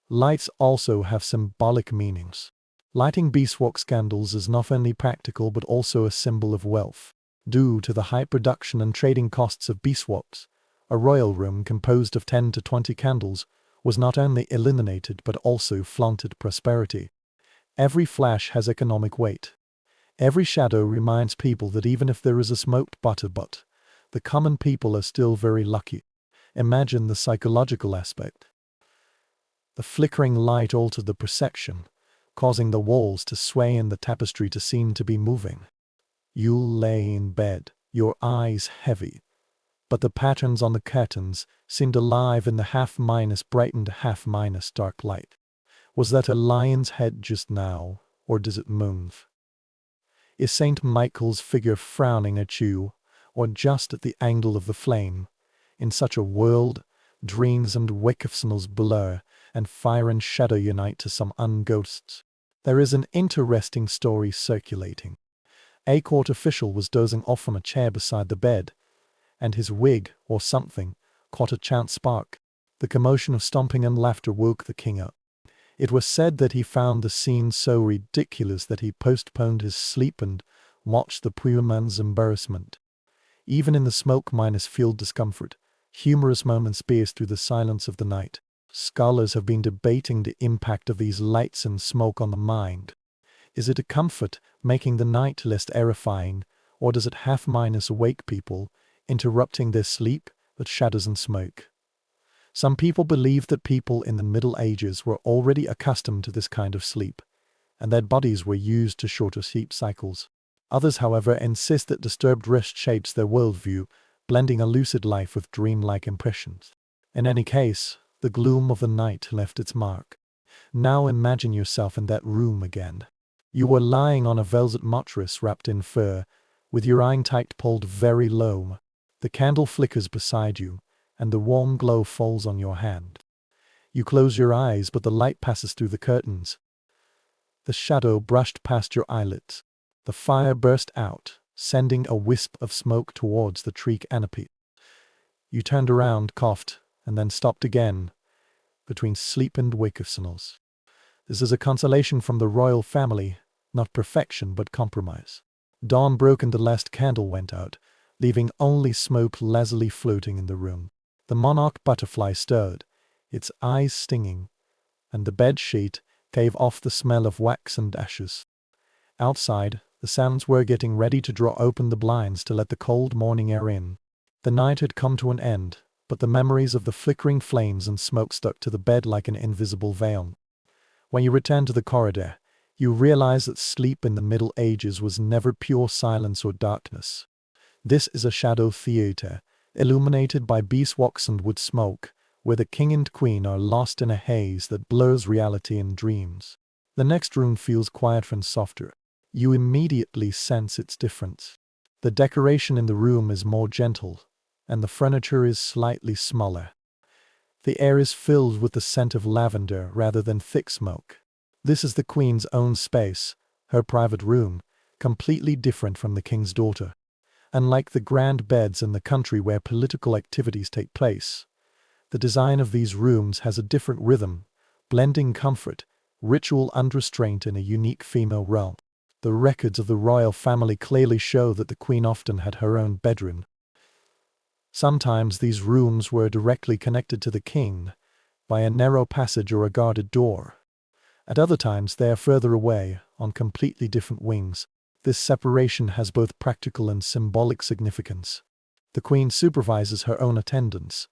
Lights also have symbolic meanings. Lighting beeswax candles is not only practical but also a symbol of wealth. Due to the high production and trading costs of beeswax, a royal room composed of 10 to 20 candles was not only illuminated but also flaunted prosperity. Every flash has economic weight. Every shadow reminds people that even if there is a smoked butterbutt, the common people are still very lucky. Imagine the psychological aspect. The flickering light altered the perception, causing the walls to sway and the tapestry to seem to be moving. You lay in bed, your eyes heavy, but the patterns on the curtains seemed alive in the half-brightened half-dark light. Was that a lion's head just now, or does it move? Is St. Michael's figure frowning at you, or just at the angle of the flame? In such a world, dreams and wakefulness blur, and fire and shadow unite to some unghosts. There is an interesting story circulating. A court official was dozing off from a chair beside the bed, and his wig, or something, caught a chance spark. The commotion of stomping and laughter woke the king up. It was said that he found the scene so ridiculous that he postponed his sleep and watched the poor man's embarrassment. Even in the smoke-filled discomfort, humorous moments pierced through the silence of the night. Scholars have been debating the impact of these lights and smoke on the mind. Is it a comfort, making the night less terrifying, or does it awake people, interrupting their sleep with shadows and smoke? Some people believe that people in the Middle Ages were already accustomed to this kind of sleep, and their bodies were used to shorter sleep cycles. Others, however, insist that disturbed rest shapes their worldview, blending a lucid life with dreamlike impressions. In any case, the gloom of the night left its mark. Now imagine yourself in that room again. You were lying on a velvet mattress wrapped in fur, with your eye tight pulled very low. The candle flickers beside you, and the warm glow falls on your hand. You close your eyes, but the light passes through the curtains. The shadow brushed past your eyelids. The fire burst out, sending a wisp of smoke towards the teak canopy. You turned around, coughed, and then stopped again, between sleep and wakefulness. This is a consolation from the royal family, not perfection but compromise. Dawn broke and the last candle went out, leaving only smoke lazily floating in the room. The monarch butterfly stirred, its eyes stinging, and the bed sheet gave off the smell of wax and ashes. Outside, the sounds were getting ready to draw open the blinds to let the cold morning air in. The night had come to an end, but the memories of the flickering flames and smoke stuck to the bed like an invisible veil. When you returned to the corridor, you realized that sleep in the Middle Ages was never pure silence or darkness. This is a shadow theater, illuminated by beeswax and wood smoke, where the king and queen are lost in a haze that blurs reality and dreams. The next room feels quieter and softer. You immediately sense its difference. The decoration in the room is more gentle, and the furniture is slightly smaller. The air is filled with the scent of lavender rather than thick smoke. This is the queen's own space, her private room, completely different from the king's daughter. Unlike the grand beds in the country where political activities take place, the design of these rooms has a different rhythm, blending comfort, ritual and restraint in a unique female realm. The records of the royal family clearly show that the queen often had her own bedroom. Sometimes these rooms were directly connected to the king by a narrow passage or a guarded door. At other times they are further away, on completely different wings. This separation has both practical and symbolic significance. The queen supervises her own attendants,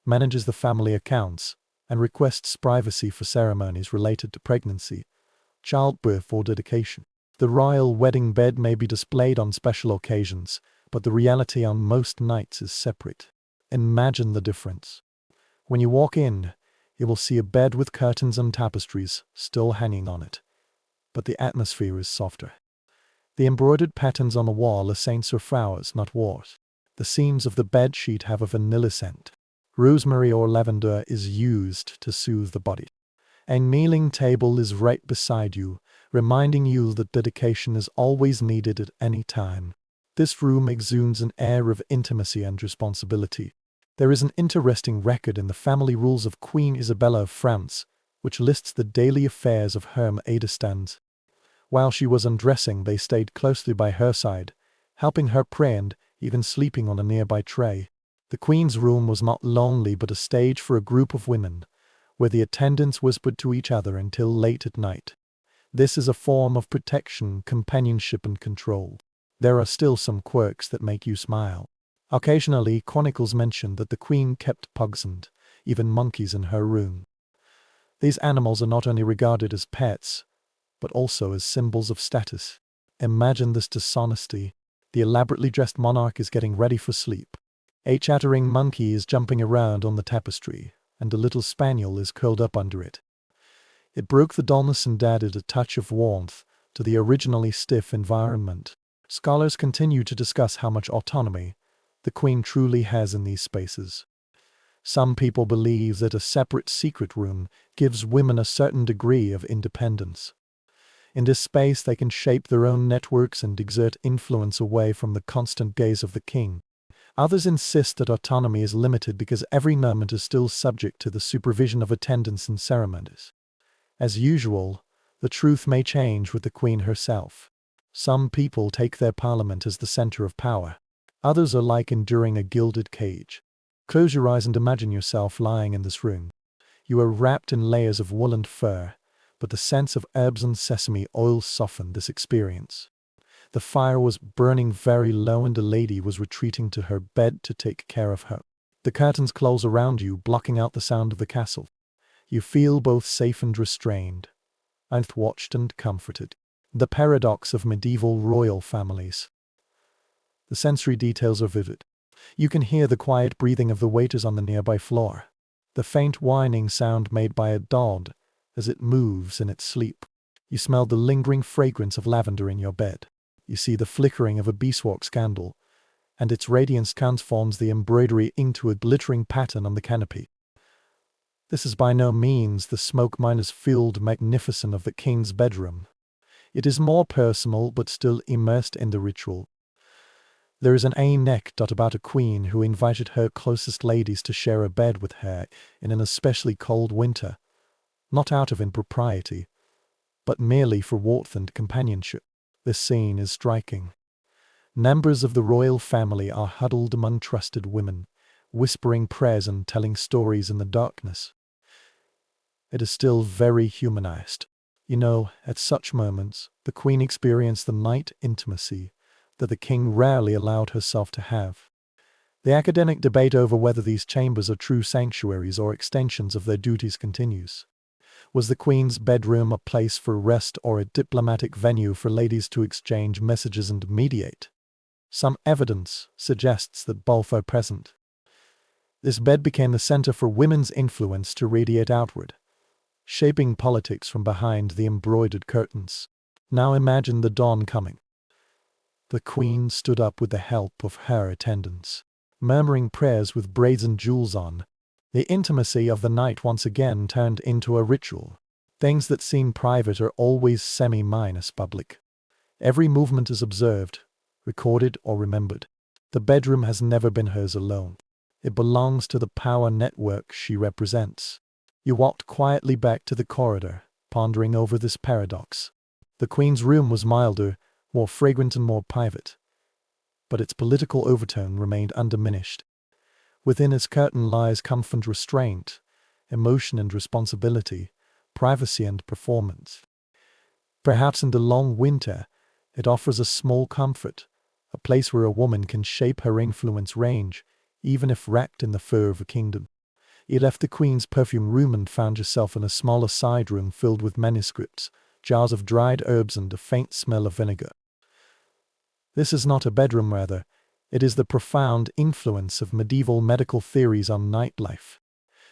manages the family accounts, and requests privacy for ceremonies related to pregnancy, childbirth, or dedication. The royal wedding bed may be displayed on special occasions, but the reality on most nights is separate. Imagine the difference. When you walk in, you will see a bed with curtains and tapestries still hanging on it, but the atmosphere is softer. The embroidered patterns on the wall are saints or flowers, not wars. The seams of the bed sheet have a vanilla scent. Rosemary or lavender is used to soothe the body. A kneeling table is right beside you, reminding you that dedication is always needed at any time. This room exudes an air of intimacy and responsibility. There is an interesting record in the family rules of Queen Isabella of France, which lists the daily affairs of her Adestans. While she was undressing, they stayed closely by her side, helping her pray and even sleeping on a nearby tray. The queen's room was not lonely but a stage for a group of women, where the attendants whispered to each other until late at night. This is a form of protection, companionship, and control. There are still some quirks that make you smile. Occasionally, chronicles mention that the queen kept pugs and even monkeys in her room. These animals are not only regarded as pets, but also as symbols of status. Imagine this dishonesty. The elaborately dressed monarch is getting ready for sleep. A chattering monkey is jumping around on the tapestry, and a little spaniel is curled up under it. It broke the dullness and added a touch of warmth to the originally stiff environment. Scholars continue to discuss how much autonomy the queen truly has in these spaces. Some people believe that a separate secret room gives women a certain degree of independence. In this space they can shape their own networks and exert influence away from the constant gaze of the king. Others insist that autonomy is limited because every moment is still subject to the supervision of attendants and ceremonies. As usual, the truth may change with the queen herself. Some people take their parliament as the center of power. Others are like enduring a gilded cage. Close your eyes and imagine yourself lying in this room. You are wrapped in layers of wool and fur, but the scents of herbs and sesame oil soften this experience. The fire was burning very low and a lady was retreating to her bed to take care of her. The curtains close around you, blocking out the sound of the castle. You feel both safe and restrained, and watched and comforted. The paradox of medieval royal families. The sensory details are vivid. You can hear the quiet breathing of the waiters on the nearby floor, the faint whining sound made by a dog as it moves in its sleep. You smell the lingering fragrance of lavender in your bed. You see the flickering of a beeswax candle, and its radiance transforms the embroidery into a glittering pattern on the canopy. This is by no means the smoke-filled magnificence of the king's bedroom. It is more personal but still immersed in the ritual. There is an anecdote about a queen who invited her closest ladies to share a bed with her in an especially cold winter, not out of impropriety, but merely for warmth and companionship. This scene is striking. Members of the royal family are huddled among trusted women, whispering prayers and telling stories in the darkness. It is still very humanized. You know, at such moments, the queen experienced the night intimacy that the king rarely allowed herself to have. The academic debate over whether these chambers are true sanctuaries or extensions of their duties continues. Was the queen's bedroom a place for rest or a diplomatic venue for ladies to exchange messages and mediate? Some evidence suggests that both are present. This bed became the center for women's influence to radiate outward, shaping politics from behind the embroidered curtains. Now imagine the dawn coming. The queen stood up with the help of her attendants, murmuring prayers with brazen jewels on. The intimacy of the night once again turned into a ritual. Things that seem private are always semi-public. Every movement is observed, recorded or remembered. The bedroom has never been hers alone. It belongs to the power network she represents. You walked quietly back to the corridor, pondering over this paradox. The queen's room was milder, more fragrant and more private, but its political overtone remained undiminished. Within its curtain lies comfort and restraint, emotion and responsibility, privacy and performance. Perhaps in the long winter, it offers a small comfort, a place where a woman can shape her influence range, even if wrapped in the fur of a kingdom. You left the queen's perfume room and found yourself in a smaller side room filled with manuscripts, jars of dried herbs and a faint smell of vinegar. This is not a bedroom, rather. It is the profound influence of medieval medical theories on nightlife.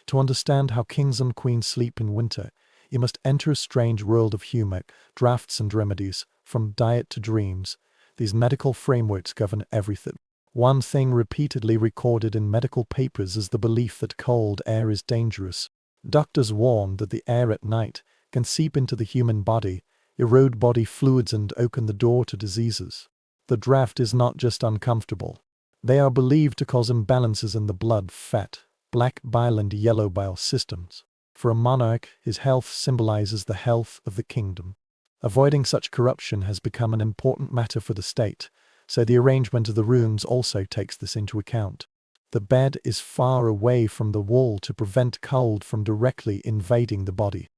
To understand how kings and queens sleep in winter, you must enter a strange world of humor, drafts and remedies, from diet to dreams. These medical frameworks govern everything. One thing repeatedly recorded in medical papers is the belief that cold air is dangerous. Doctors warn that the air at night can seep into the human body, erode body fluids and open the door to diseases. The draft is not just uncomfortable. They are believed to cause imbalances in the blood, fat, black bile and yellow bile systems. For a monarch, his health symbolizes the health of the kingdom. Avoiding such corruption has become an important matter for the state, so the arrangement of the rooms also takes this into account. The bed is far away from the wall to prevent cold from directly invading the body.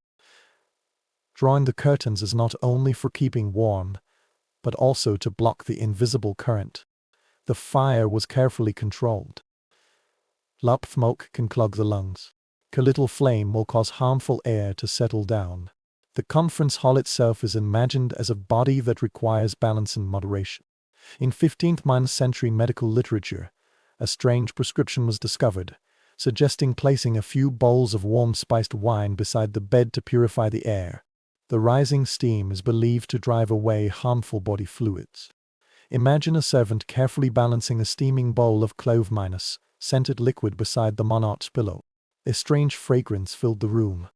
Drawing the curtains is not only for keeping warm, but also to block the invisible current. The fire was carefully controlled. Loud smoke can clog the lungs. A little flame will cause harmful air to settle down. The conference hall itself is imagined as a body that requires balance and moderation. In 15th century medical literature, a strange prescription was discovered, suggesting placing a few bowls of warm spiced wine beside the bed to purify the air. The rising steam is believed to drive away harmful body fluids. Imagine a servant carefully balancing a steaming bowl of clove-scented liquid beside the monarch's pillow. A strange fragrance filled the room.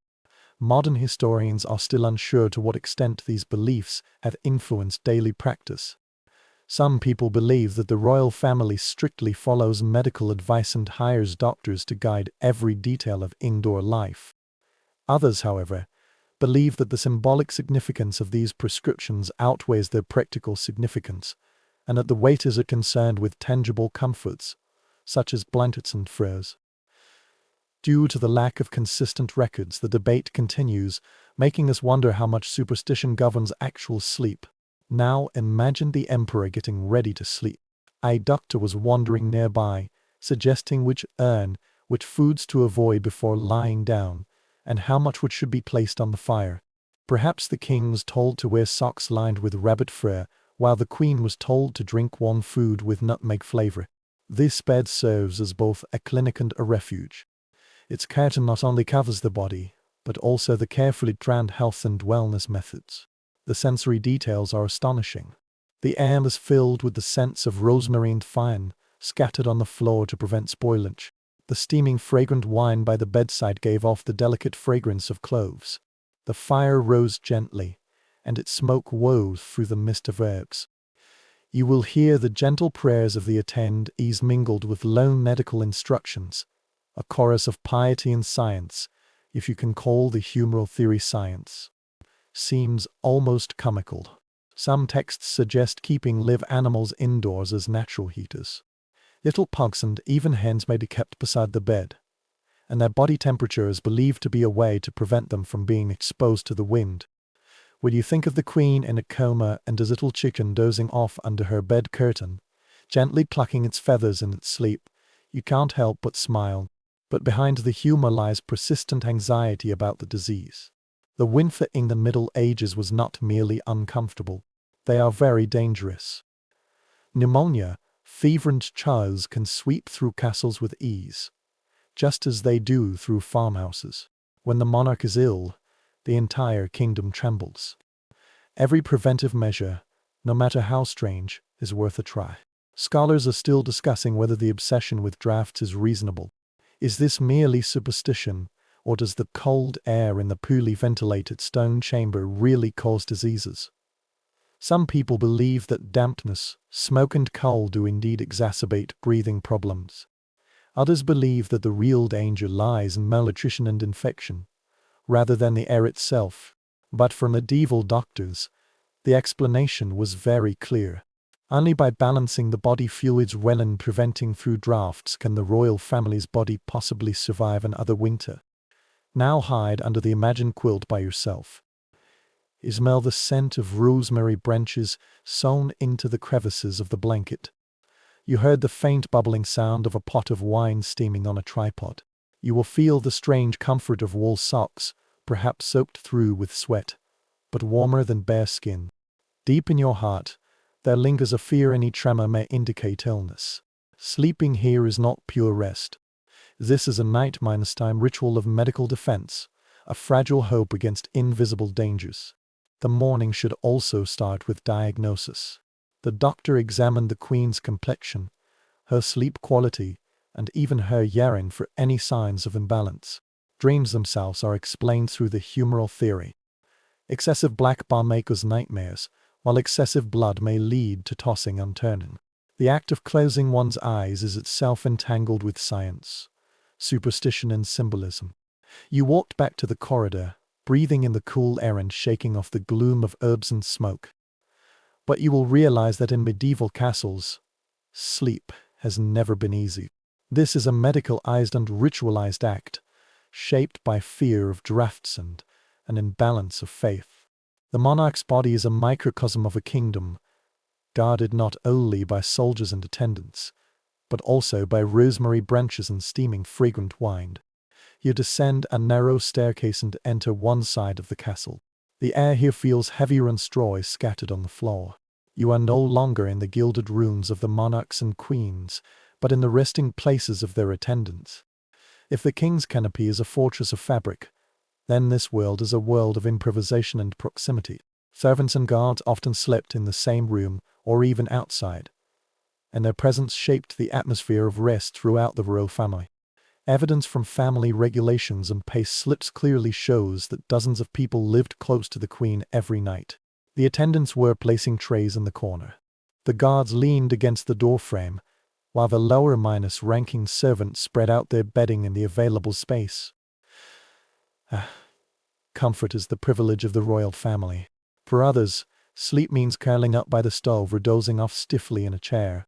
Modern historians are still unsure to what extent these beliefs have influenced daily practice. Some people believe that the royal family strictly follows medical advice and hires doctors to guide every detail of indoor life. Others, however, believe that the symbolic significance of these prescriptions outweighs their practical significance, and that the waiters are concerned with tangible comforts, such as blankets and furs. Due to the lack of consistent records, the debate continues, making us wonder how much superstition governs actual sleep. Now imagine the emperor getting ready to sleep. A doctor was wandering nearby, suggesting which foods to avoid before lying down, and how much wood should be placed on the fire. Perhaps the king was told to wear socks lined with rabbit fur, while the queen was told to drink warm food with nutmeg flavor. This bed serves as both a clinic and a refuge. Its curtain not only covers the body, but also the carefully planned health and wellness methods. The sensory details are astonishing. The air is filled with the scents of rosemary and thyme, scattered on the floor to prevent spoilage. The steaming fragrant wine by the bedside gave off the delicate fragrance of cloves. The fire rose gently, and its smoke wove through the mist of herbs. You will hear the gentle prayers of the attendees mingled with low medical instructions, a chorus of piety and science, if you can call the humoral theory science. Seems almost comical. Some texts suggest keeping live animals indoors as natural heaters. Little pugs and even hens may be kept beside the bed, and their body temperature is believed to be a way to prevent them from being exposed to the wind. When you think of the queen in a coma and a little chicken dozing off under her bed curtain, gently plucking its feathers in its sleep, you can't help but smile. But behind the humor lies persistent anxiety about the disease. The winter in the Middle Ages was not merely uncomfortable. They are very dangerous. Pneumonia, fever and chills can sweep through castles with ease, just as they do through farmhouses. When the monarch is ill, the entire kingdom trembles. Every preventive measure, no matter how strange, is worth a try. Scholars are still discussing whether the obsession with drafts is reasonable. Is this merely superstition, or does the cold air in the poorly ventilated stone chamber really cause diseases? Some people believe that dampness, smoke and coal do indeed exacerbate breathing problems. Others believe that the real danger lies in malnutrition and infection, rather than the air itself. But for medieval doctors, the explanation was very clear. Only by balancing the body fluids well and preventing through drafts can the royal family's body possibly survive another winter. Now hide under the imagined quilt by yourself. Smell the scent of rosemary branches sewn into the crevices of the blanket. You heard the faint bubbling sound of a pot of wine steaming on a tripod. You will feel the strange comfort of wool socks, perhaps soaked through with sweat, but warmer than bare skin. Deep in your heart, there lingers a fear any tremor may indicate illness. Sleeping here is not pure rest. This is a night-time ritual of medical defense, a fragile hope against invisible dangers. The morning should also start with diagnosis. The doctor examined the queen's complexion, her sleep quality, and even her urine for any signs of imbalance. Dreams themselves are explained through the humoral theory. Excessive black bar may cause nightmares, while excessive blood may lead to tossing and turning. The act of closing one's eyes is itself entangled with science, superstition and symbolism. You walked back to the corridor, breathing in the cool air and shaking off the gloom of herbs and smoke. But you will realize that in medieval castles, sleep has never been easy. This is a medicalized and ritualized act, shaped by fear of drafts and an imbalance of faith. The monarch's body is a microcosm of a kingdom, guarded not only by soldiers and attendants, but also by rosemary branches and steaming fragrant wine. You descend a narrow staircase and enter one side of the castle. The air here feels heavier and straw is scattered on the floor. You are no longer in the gilded rooms of the monarchs and queens, but in the resting places of their attendants. If the king's canopy is a fortress of fabric, then this world is a world of improvisation and proximity. Servants and guards often slept in the same room, or even outside, and their presence shaped the atmosphere of rest throughout the royal family. Evidence from family regulations and pace slips clearly shows that dozens of people lived close to the queen every night. The attendants were placing trays in the corner. The guards leaned against the doorframe, while the lower-ranking servants spread out their bedding in the available space. Comfort is the privilege of the royal family. For others, sleep means curling up by the stove or dozing off stiffly in a chair.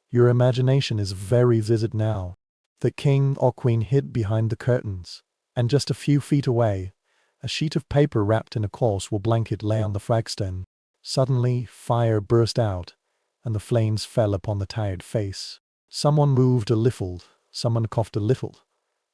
Your imagination is very vivid now. The king or queen hid behind the curtains, and just a few feet away, a sheet of paper wrapped in a coarse wool blanket lay on the flagstone. Suddenly, fire burst out, and the flames fell upon the tired face. Someone moved a little, someone coughed a little,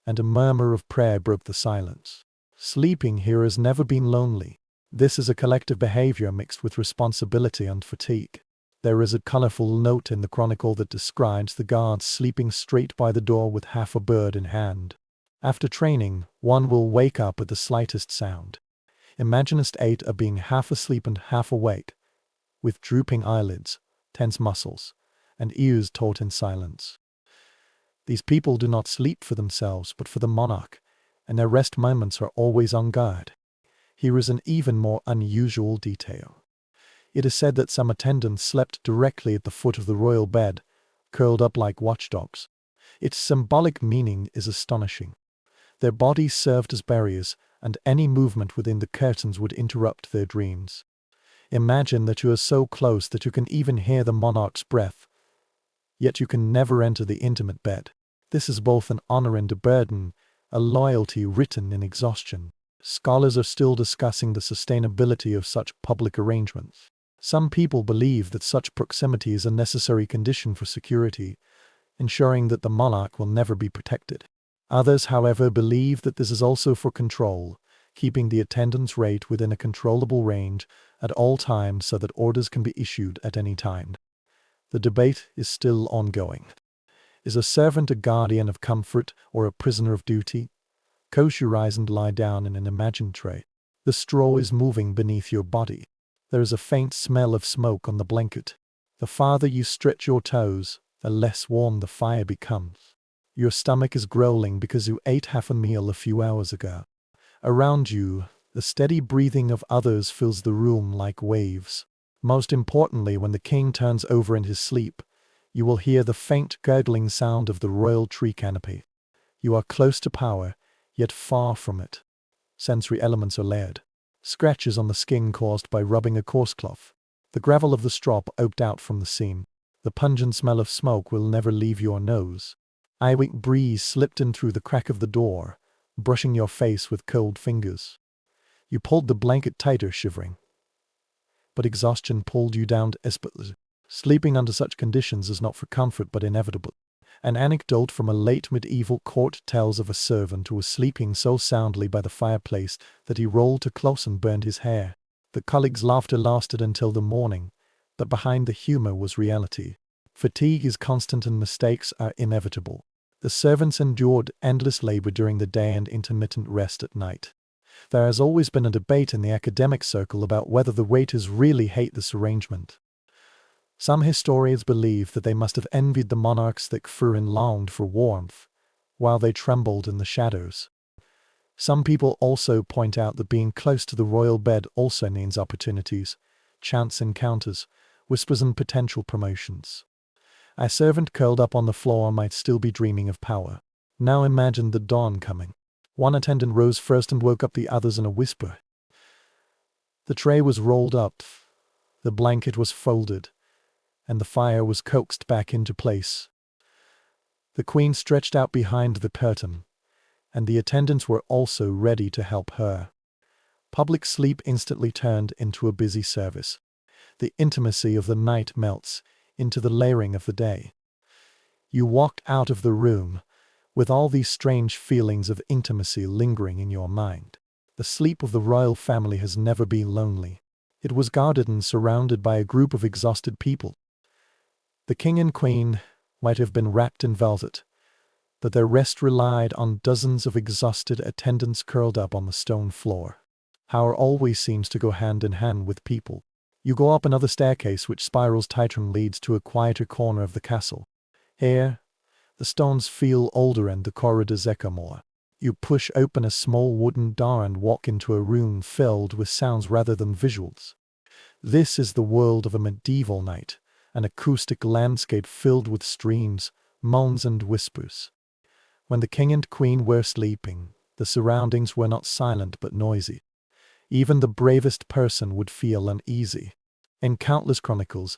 and a murmur of prayer broke the silence. Sleeping here has never been lonely. This is a collective behavior mixed with responsibility and fatigue. There is a colorful note in the chronicle that describes the guards sleeping straight by the door with half a bird in hand. After training, one will wake up at the slightest sound. Imaginist 8 are being half asleep and half awake, with drooping eyelids, tense muscles, and ears taut in silence. These people do not sleep for themselves but for the monarch, and their rest moments are always on guard. Here is an even more unusual detail. It is said that some attendants slept directly at the foot of the royal bed, curled up like watchdogs. Its symbolic meaning is astonishing. Their bodies served as barriers, and any movement within the curtains would interrupt their dreams. Imagine that you are so close that you can even hear the monarch's breath, yet you can never enter the intimate bed. This is both an honor and a burden, a loyalty written in exhaustion. Scholars are still discussing the sustainability of such public arrangements. Some people believe that such proximity is a necessary condition for security, ensuring that the monarch will never be protected. Others, however, believe that this is also for control, keeping the attendance rate within a controllable range at all times so that orders can be issued at any time. The debate is still ongoing. Is a servant a guardian of comfort or a prisoner of duty? Close your eyes and lie down in an imagined tray. The straw is moving beneath your body. There is a faint smell of smoke on the blanket. The farther you stretch your toes, the less warm the fire becomes. Your stomach is growling because you ate half a meal a few hours ago. Around you, the steady breathing of others fills the room like waves. Most importantly, when the king turns over in his sleep, you will hear the faint gurgling sound of the royal tree canopy. You are close to power, yet far from it. Sensory elements are layered. Scratches on the skin caused by rubbing a coarse cloth. The gravel of the strop oped out from the seam. The pungent smell of smoke will never leave your nose. A weak breeze slipped in through the crack of the door, brushing your face with cold fingers. You pulled the blanket tighter, shivering. But exhaustion pulled you down desperately. Sleeping under such conditions is not for comfort but inevitable. An anecdote from a late medieval court tells of a servant who was sleeping so soundly by the fireplace that he rolled too close and burned his hair. The colleagues' laughter lasted until the morning, but behind the humor was reality. Fatigue is constant and mistakes are inevitable. The servants endured endless labor during the day and intermittent rest at night. There has always been a debate in the academic circle about whether the waiters really hate this arrangement. Some historians believe that they must have envied the monarch's thick fur and longed for warmth, while they trembled in the shadows. Some people also point out that being close to the royal bed also means opportunities, chance encounters, whispers and potential promotions. A servant curled up on the floor might still be dreaming of power. Now imagine the dawn coming. One attendant rose first and woke up the others in a whisper. The tray was rolled up, the blanket was folded, and the fire was coaxed back into place. The queen stretched out behind the curtain, and the attendants were also ready to help her. Public sleep instantly turned into a busy service. The intimacy of the night melts into the layering of the day. You walked out of the room with all these strange feelings of intimacy lingering in your mind. The sleep of the royal family has never been lonely. It was guarded and surrounded by a group of exhausted people. The king and queen might have been wrapped in velvet, but their rest relied on dozens of exhausted attendants curled up on the stone floor. Power always seems to go hand in hand with people. You go up another staircase which spirals tighter and leads to a quieter corner of the castle. Here, the stones feel older and the corridors echo more. You push open a small wooden door and walk into a room filled with sounds rather than visuals. This is the world of a medieval night, an acoustic landscape filled with streams, moans and whispers. When the king and queen were sleeping, the surroundings were not silent but noisy. Even the bravest person would feel uneasy. In countless chronicles,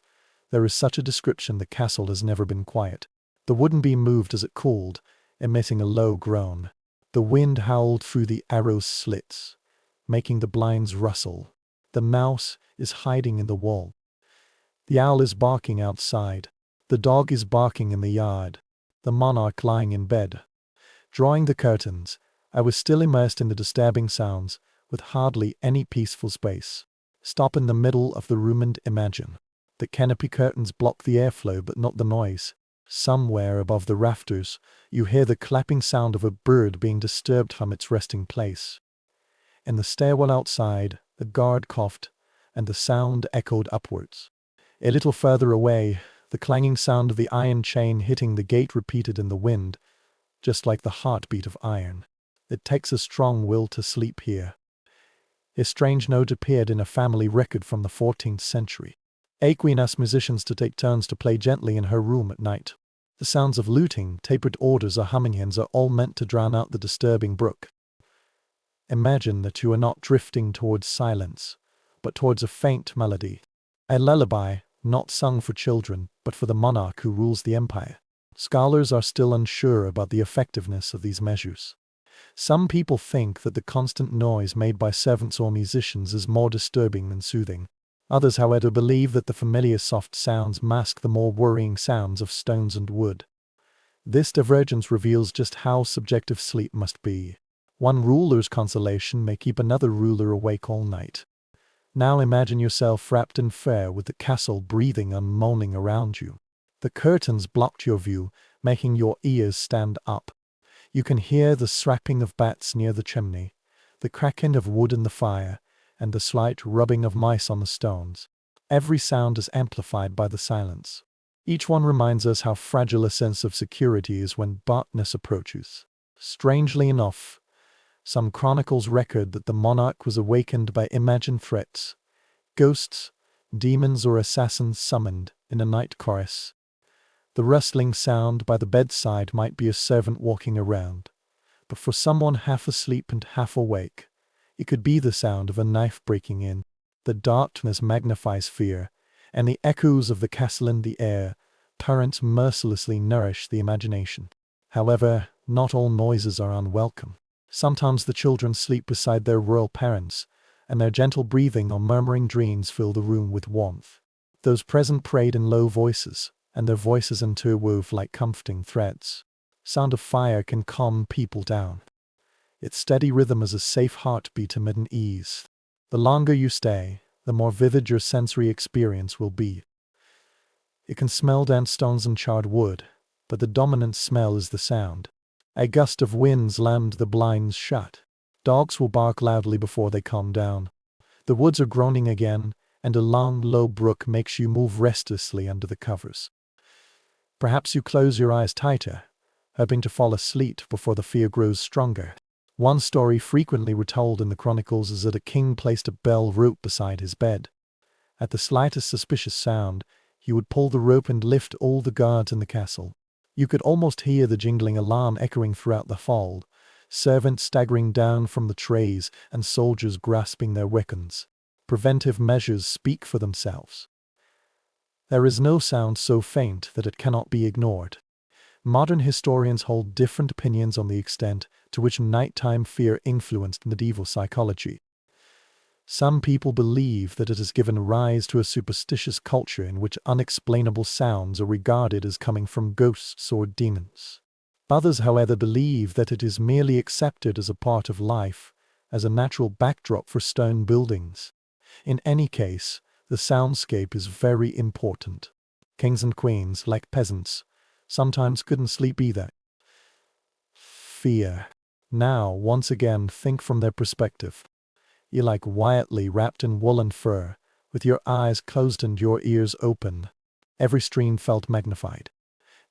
there is such a description the castle has never been quiet. The wooden beam moved as it cooled, emitting a low groan. The wind howled through the arrow slits, making the blinds rustle. The mouse is hiding in the wall. The owl is barking outside. The dog is barking in the yard. The monarch lying in bed. Drawing the curtains, I was still immersed in the disturbing sounds, with hardly any peaceful space. Stop in the middle of the room and imagine. The canopy curtains block the airflow but not the noise. Somewhere above the rafters, you hear the clapping sound of a bird being disturbed from its resting place. In the stairwell outside, a guard coughed, and the sound echoed upwards. A little further away, the clanging sound of the iron chain hitting the gate repeated in the wind, just like the heartbeat of iron. It takes a strong will to sleep here. A strange note appeared in a family record from the 14th century. A queen asked musicians to take turns to play gently in her room at night. The sounds of looting, tapered orders or humming hymns are all meant to drown out the disturbing brook. Imagine that you are not drifting towards silence, but towards a faint melody. A lullaby, not sung for children, but for the monarch who rules the empire. Scholars are still unsure about the effectiveness of these measures. Some people think that the constant noise made by servants or musicians is more disturbing than soothing. Others, however, believe that the familiar soft sounds mask the more worrying sounds of stones and wood. This divergence reveals just how subjective sleep must be. One ruler's consolation may keep another ruler awake all night. Now imagine yourself wrapped in fur with the castle breathing and moaning around you. The curtains blocked your view, making your ears stand up. You can hear the scrapping of bats near the chimney, the cracking of wood in the fire, and the slight rubbing of mice on the stones. Every sound is amplified by the silence. Each one reminds us how fragile a sense of security is when darkness approaches. Strangely enough, some chronicles record that the monarch was awakened by imagined threats, ghosts, demons or assassins summoned in a night chorus. The rustling sound by the bedside might be a servant walking around, but for someone half asleep and half awake, it could be the sound of a knife breaking in. The darkness magnifies fear, and the echoes of the castle in the air, torrents mercilessly nourish the imagination. However, not all noises are unwelcome. Sometimes the children sleep beside their royal parents, and their gentle breathing or murmuring dreams fill the room with warmth. Those present prayed in low voices, and their voices interwove like comforting threads. Sound of fire can calm people down. Its steady rhythm is a safe heartbeat amid an ease. The longer you stay, the more vivid your sensory experience will be. It can smell damp stones and charred wood, but the dominant smell is the sound. A gust of wind slammed the blinds shut. Dogs will bark loudly before they calm down. The woods are groaning again, and a long, low brook makes you move restlessly under the covers. Perhaps you close your eyes tighter, hoping to fall asleep before the fear grows stronger. One story frequently retold in the chronicles is that a king placed a bell rope beside his bed. At the slightest suspicious sound, he would pull the rope and lift all the guards in the castle. You could almost hear the jingling alarm echoing throughout the hall, servants staggering down from the trays and soldiers grasping their weapons. Preventive measures speak for themselves. There is no sound so faint that it cannot be ignored. Modern historians hold different opinions on the extent to which nighttime fear influenced medieval psychology. Some people believe that it has given rise to a superstitious culture in which unexplainable sounds are regarded as coming from ghosts or demons. Others, however, believe that it is merely accepted as a part of life, as a natural backdrop for stone buildings. In any case, the soundscape is very important. Kings and queens, like peasants, sometimes couldn't sleep either. Fear. Now, once again, think from their perspective. You lie quietly wrapped in wool and fur, with your eyes closed and your ears open. Every stream felt magnified.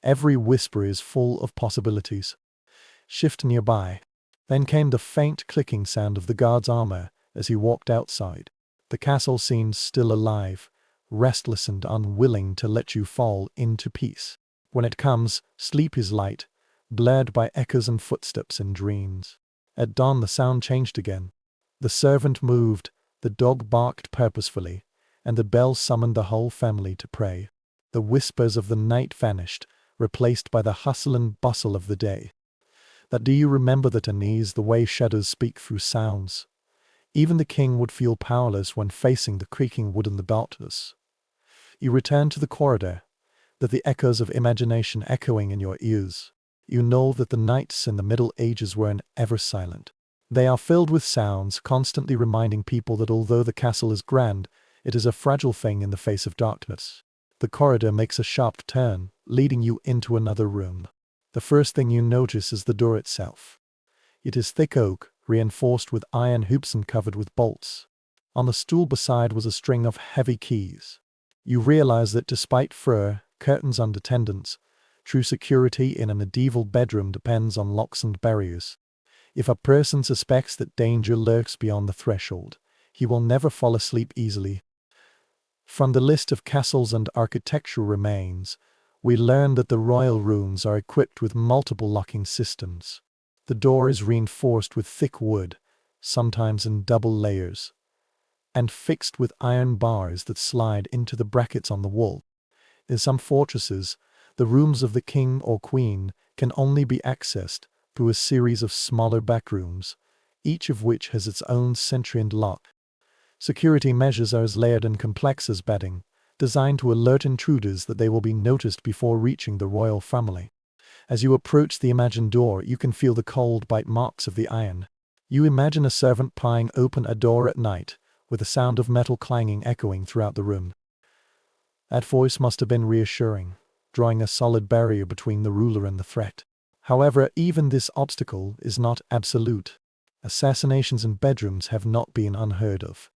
Every whisper is full of possibilities. Shift nearby. Then came the faint clicking sound of the guard's armor as he walked outside. The castle seemed still alive, restless and unwilling to let you fall into peace. When it comes, sleep is light, blurred by echoes and footsteps in dreams. At dawn the sound changed again. The servant moved, the dog barked purposefully, and the bell summoned the whole family to pray. The whispers of the night vanished, replaced by the hustle and bustle of the day. That do you remember that unease, the way shadows speak through sounds? Even the king would feel powerless when facing the creaking wood in the darkness. You return to the corridor, that the echoes of imagination echoing in your ears. You know that the nights in the Middle Ages were ever silent. They are filled with sounds, constantly reminding people that although the castle is grand, it is a fragile thing in the face of darkness. The corridor makes a sharp turn, leading you into another room. The first thing you notice is the door itself. It is thick oak, reinforced with iron hoops and covered with bolts. On the stool beside was a string of heavy keys. You realize that despite fur, curtains and attendants, true security in a medieval bedroom depends on locks and barriers. If a person suspects that danger lurks beyond the threshold, he will never fall asleep easily. From the list of castles and architectural remains, we learn that the royal rooms are equipped with multiple locking systems. The door is reinforced with thick wood, sometimes in double layers, and fixed with iron bars that slide into the brackets on the wall. In some fortresses, the rooms of the king or queen can only be accessed through a series of smaller back rooms, each of which has its own sentry and lock. Security measures are as layered and complex as bedding, designed to alert intruders that they will be noticed before reaching the royal family. As you approach the imagined door, you can feel the cold bite marks of the iron. You imagine a servant prying open a door at night, with the sound of metal clanging echoing throughout the room. That voice must have been reassuring, drawing a solid barrier between the ruler and the threat. However, even this obstacle is not absolute. Assassinations in bedrooms have not been unheard of.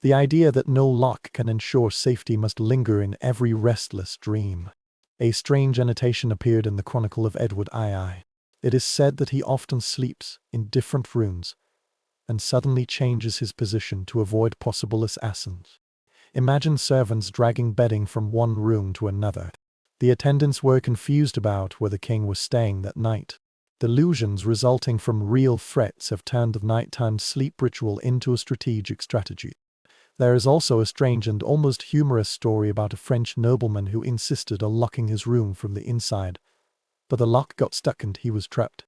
The idea that no lock can ensure safety must linger in every restless dream. A strange annotation appeared in the Chronicle of Edward II. It is said that he often sleeps in different rooms and suddenly changes his position to avoid possible assassins. Imagine servants dragging bedding from one room to another. The attendants were confused about where the king was staying that night. Delusions resulting from real threats have turned the nighttime sleep ritual into a strategic strategy. There is also a strange and almost humorous story about a French nobleman who insisted on locking his room from the inside, but the lock got stuck and he was trapped.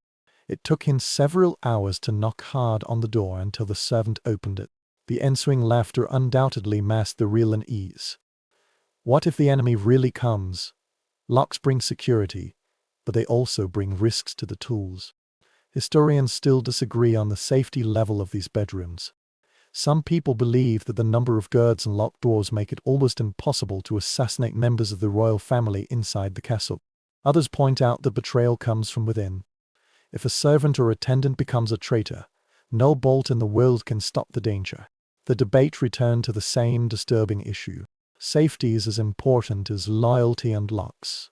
It took him several hours to knock hard on the door until the servant opened it. The ensuing laughter undoubtedly masked the real unease. What if the enemy really comes? Locks bring security, but they also bring risks to the tools. Historians still disagree on the safety level of these bedrooms. Some people believe that the number of guards and locked doors make it almost impossible to assassinate members of the royal family inside the castle. Others point out that betrayal comes from within. If a servant or attendant becomes a traitor, no bolt in the world can stop the danger. The debate returned to the same disturbing issue. Safety is as important as loyalty and locks.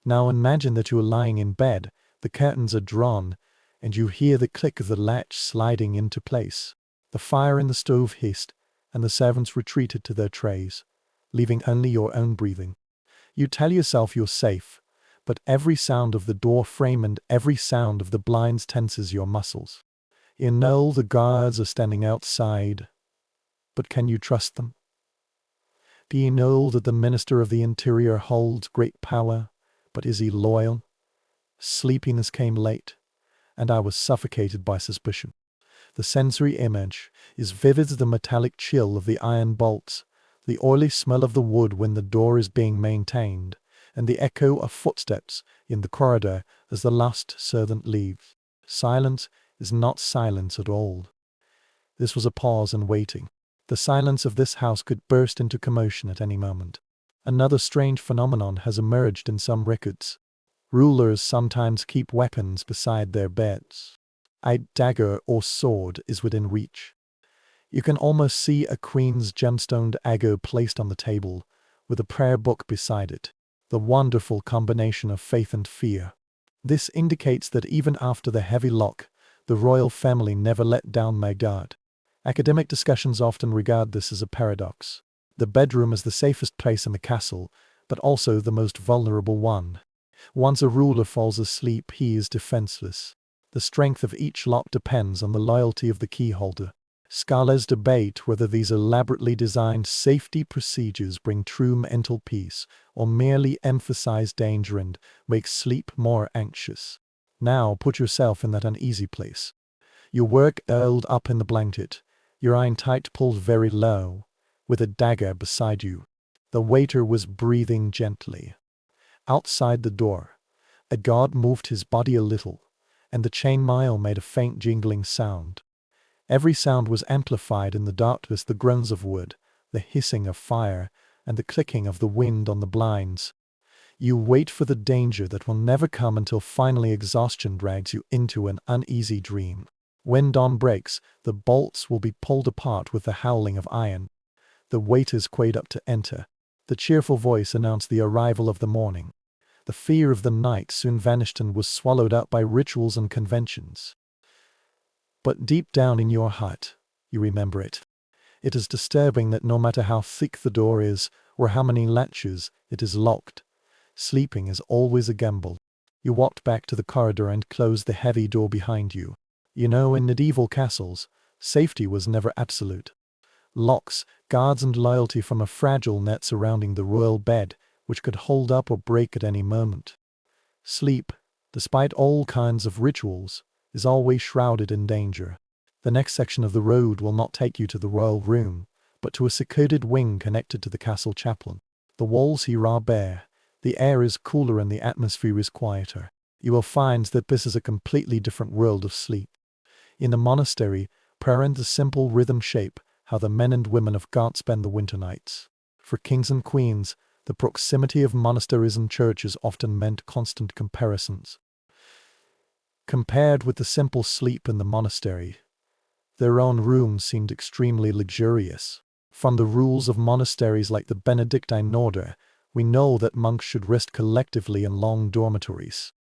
Now imagine that you are lying in bed, the curtains are drawn, and you hear the click of the latch sliding into place. The fire in the stove hissed, and the servants retreated to their trays, leaving only your own breathing. You tell yourself you're safe, but every sound of the door frame and every sound of the blinds tenses your muscles. You know the guards are standing outside, but can you trust them? Do you know that the Minister of the Interior holds great power, but is he loyal? Sleepiness came late, and I was suffocated by suspicion. The sensory image is vivid as the metallic chill of the iron bolts, the oily smell of the wood when the door is being maintained, and the echo of footsteps in the corridor as the last servant leaves. Silence is not silence at all. This was a pause and waiting. The silence of this house could burst into commotion at any moment. Another strange phenomenon has emerged in some records. Rulers sometimes keep weapons beside their beds. A dagger or sword is within reach. You can almost see a queen's gemstoned dagger placed on the table, with a prayer book beside it. The wonderful combination of faith and fear. This indicates that even after the heavy lock, the royal family never let down their guard. Academic discussions often regard this as a paradox. The bedroom is the safest place in the castle, but also the most vulnerable one. Once a ruler falls asleep, he is defenseless. The strength of each lock depends on the loyalty of the keyholder. Scholars debate whether these elaborately designed safety procedures bring true mental peace or merely emphasize danger and make sleep more anxious. Now put yourself in that uneasy place. You work curled up in the blanket, your eye tight pulled very low, with a dagger beside you. The waiter was breathing gently. Outside the door, a guard moved his body a little, and the chainmail made a faint jingling sound. Every sound was amplified in the darkness: the groans of wood, the hissing of fire, and the clicking of the wind on the blinds. You wait for the danger that will never come until finally exhaustion drags you into an uneasy dream. When dawn breaks, the bolts will be pulled apart with the howling of iron. The waiters queued up to enter. The cheerful voice announced the arrival of the morning. The fear of the night soon vanished and was swallowed up by rituals and conventions. But deep down in your heart, you remember it. It is disturbing that no matter how thick the door is, or how many latches it is locked, sleeping is always a gamble. You walked back to the corridor and closed the heavy door behind you. You know, in medieval castles, safety was never absolute. Locks, guards, and loyalty from a fragile net surrounding the royal bed, which could hold up or break at any moment. Sleep, despite all kinds of rituals, is always shrouded in danger. The next section of the road will not take you to the royal room, but to a secluded wing connected to the castle chaplain. The walls here are bare, the air is cooler and the atmosphere is quieter. You will find that this is a completely different world of sleep. In the monastery, prayer in the simple rhythm shape how the men and women of God spend the winter nights. For kings and queens, the proximity of monasteries and churches often meant constant comparisons. Compared with the simple sleep in the monastery, their own rooms seemed extremely luxurious. From the rules of monasteries like the Benedictine order, we know that monks should rest collectively in long dormitories.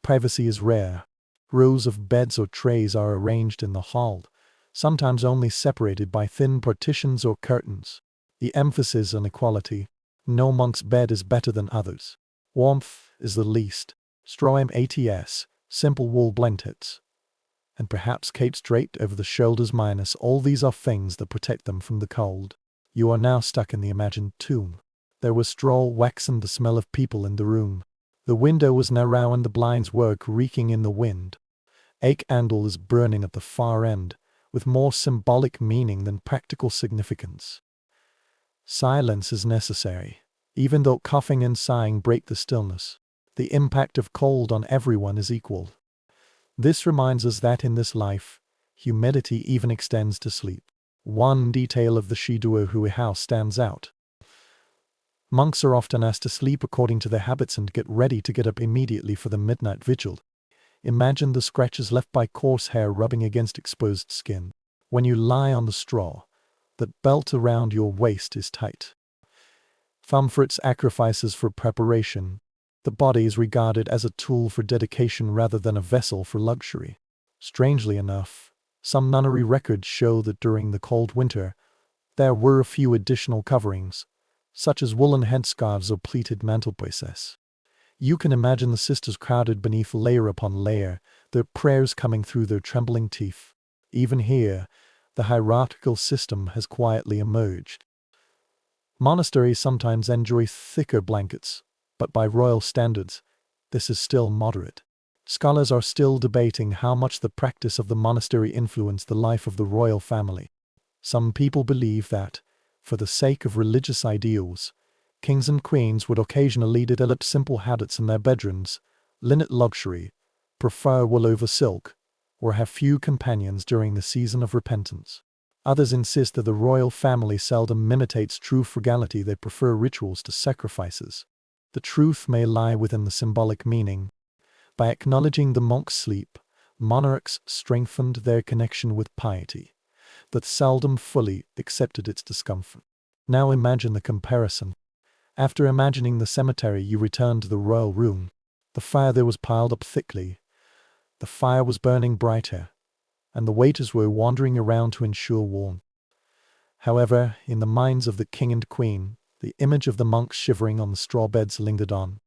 Privacy is rare. Rows of beds or trays are arranged in the hall, sometimes only separated by thin partitions or curtains. The emphasis on equality. No monk's bed is better than others. Warmth is the least. Straw mats, simple wool blankets, and perhaps capes draped over the shoulders minus all these are things that protect them from the cold. You are now stuck in the imagined tomb. There was straw, wax, and the smell of people in the room. The window was narrow and the blinds were creaking in the wind. A candle is burning at the far end, with more symbolic meaning than practical significance. Silence is necessary, even though coughing and sighing break the stillness. The impact of cold on everyone is equal. This reminds us that in this life, humidity even extends to sleep. One detail of the Shiduohui house stands out. Monks are often asked to sleep according to their habits and get ready to get up immediately for the midnight vigil. Imagine the scratches left by coarse hair rubbing against exposed skin. When you lie on the straw, that belt around your waist is tight. Thumb for its sacrifices for preparation. The body is regarded as a tool for dedication rather than a vessel for luxury. Strangely enough, some nunnery records show that during the cold winter, there were a few additional coverings, such as woolen headscarves or pleated mantelpieces. You can imagine the sisters crowded beneath layer upon layer, their prayers coming through their trembling teeth. Even here, the hierarchical system has quietly emerged. Monasteries sometimes enjoy thicker blankets, but by royal standards, this is still moderate. Scholars are still debating how much the practice of the monastery influenced the life of the royal family. Some people believe that, for the sake of religious ideals, kings and queens would occasionally develop simple habits in their bedrooms, limit luxury, prefer wool over silk, or have few companions during the season of repentance. Others insist that the royal family seldom imitates true frugality, they prefer rituals to sacrifices. The truth may lie within the symbolic meaning. By acknowledging the monk's sleep, monarchs strengthened their connection with piety, that seldom fully accepted its discomfort. Now imagine the comparison. After imagining the cemetery, you return to the royal room. The fire there was piled up thickly. The fire was burning brighter, and the waiters were wandering around to ensure warmth. However, in the minds of the king and queen, the image of the monks shivering on the straw beds lingered on.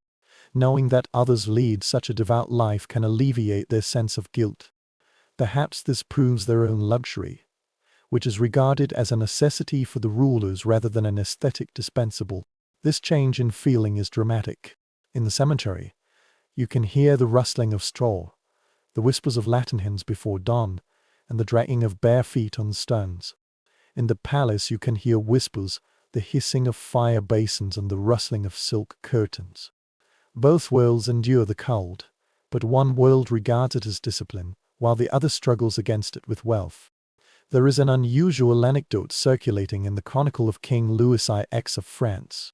Knowing that others lead such a devout life can alleviate their sense of guilt. Perhaps this proves their own luxury, which is regarded as a necessity for the rulers rather than an aesthetic dispensable. This change in feeling is dramatic. In the cemetery, you can hear the rustling of straw, the whispers of Latin hymns before dawn, and the dragging of bare feet on stones. In the palace you can hear whispers, the hissing of fire basins and the rustling of silk curtains. Both worlds endure the cold, but one world regards it as discipline, while the other struggles against it with wealth. There is an unusual anecdote circulating in the chronicle of King Louis X of France.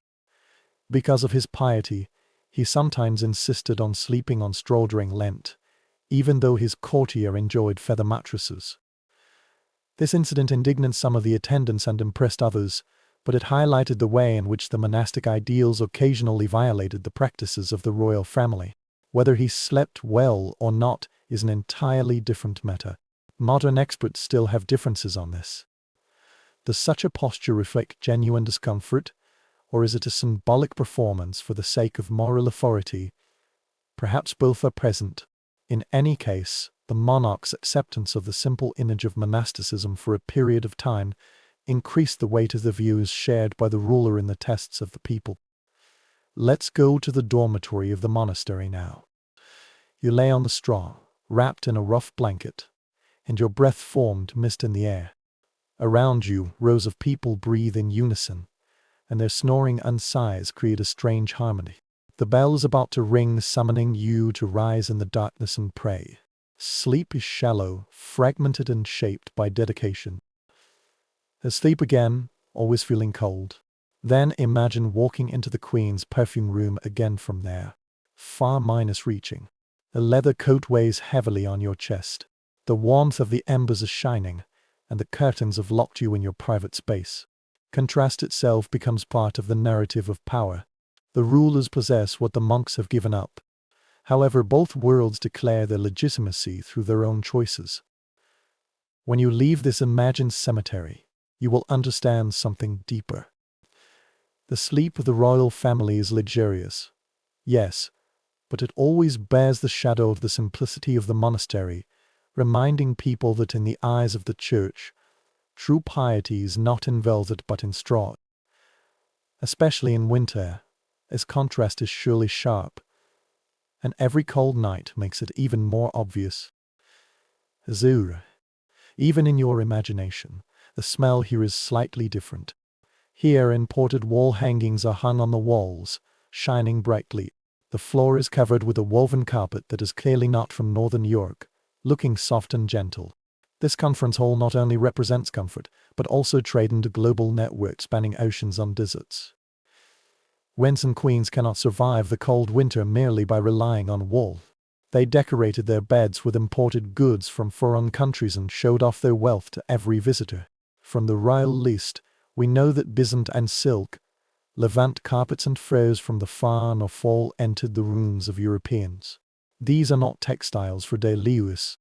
Because of his piety, he sometimes insisted on sleeping on straw during Lent, even though his courtier enjoyed feather mattresses. This incident indignant some of the attendants and impressed others, but it highlighted the way in which the monastic ideals occasionally violated the practices of the royal family. Whether he slept well or not is an entirely different matter. Modern experts still have differences on this. Does such a posture reflect genuine discomfort, or is it a symbolic performance for the sake of moral authority? Perhaps both are present. In any case, the monarch's acceptance of the simple image of monasticism for a period of time increased the weight of the views shared by the ruler in the tests of the people. Let's go to the dormitory of the monastery now. You lay on the straw, wrapped in a rough blanket, and your breath formed mist in the air. Around you, rows of people breathe in unison, and their snoring and sighs create a strange harmony. The bell is about to ring, summoning you to rise in the darkness and pray. Sleep is shallow, fragmented and shaped by dedication. Asleep again, always feeling cold. Then imagine walking into the Queen's perfume room again from there. Far minus reaching. A leather coat weighs heavily on your chest. The warmth of the embers is shining, and the curtains have locked you in your private space. Contrast itself becomes part of the narrative of power. The rulers possess what the monks have given up. However, both worlds declare their legitimacy through their own choices. When you leave this imagined cemetery, you will understand something deeper. The sleep of the royal family is luxurious, yes, but it always bears the shadow of the simplicity of the monastery, reminding people that in the eyes of the church, true piety is not in velvet but in straw. Especially in winter, as contrast is surely sharp, and every cold night makes it even more obvious. Azure. Even in your imagination, the smell here is slightly different. Here, imported wall hangings are hung on the walls, shining brightly. The floor is covered with a woven carpet that is clearly not from northern Europe, looking soft and gentle. This conference hall not only represents comfort, but also trade and a global network spanning oceans and deserts. Whence and queens cannot survive the cold winter merely by relying on wool. They decorated their beds with imported goods from foreign countries and showed off their wealth to every visitor. From the royal list, we know that Byzant and silk, Levant carpets and furs from the far north fall entered the rooms of Europeans. These are not textiles for daily use.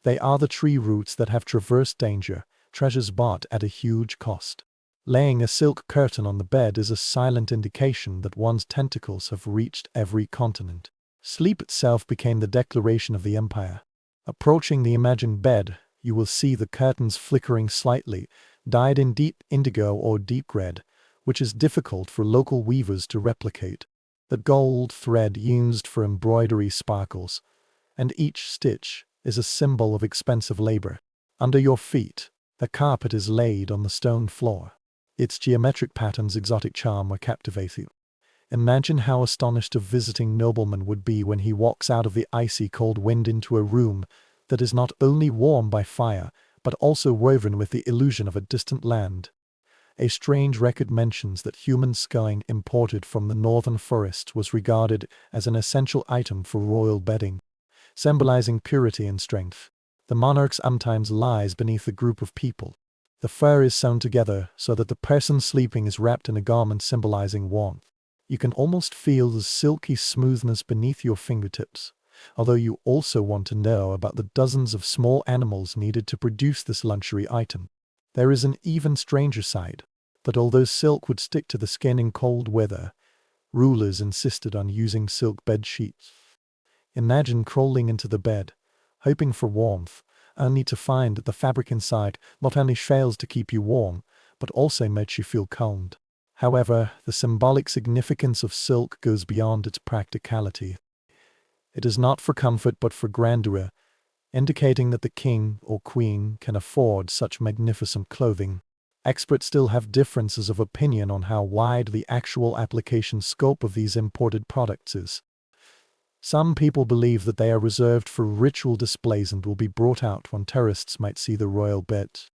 They are the tree roots that have traversed danger, treasures bought at a huge cost. Laying a silk curtain on the bed is a silent indication that one's tentacles have reached every continent. Sleep itself became the declaration of the empire. Approaching the imagined bed, you will see the curtains flickering slightly, dyed in deep indigo or deep red, which is difficult for local weavers to replicate. The gold thread used for embroidery sparkles, and each stitch is a symbol of expensive labor. Under your feet, the carpet is laid on the stone floor. Its geometric patterns' exotic charm were captivating. Imagine how astonished a visiting nobleman would be when he walks out of the icy cold wind into a room that is not only warm by fire, but also woven with the illusion of a distant land. A strange record mentions that human sculling imported from the northern forests was regarded as an essential item for royal bedding, symbolizing purity and strength. The monarch sometimes lies beneath a group of people. The fur is sewn together so that the person sleeping is wrapped in a garment symbolizing warmth. You can almost feel the silky smoothness beneath your fingertips, although you also want to know about the dozens of small animals needed to produce this luxury item. There is an even stranger side, that although silk would stick to the skin in cold weather, rulers insisted on using silk bed sheets. Imagine crawling into the bed, hoping for warmth, only to find that the fabric inside not only fails to keep you warm, but also makes you feel cold. However, the symbolic significance of silk goes beyond its practicality. It is not for comfort but for grandeur, indicating that the king or queen can afford such magnificent clothing. Experts still have differences of opinion on how wide the actual application scope of these imported products is. Some people believe that they are reserved for ritual displays and will be brought out when tourists might see the royal beds.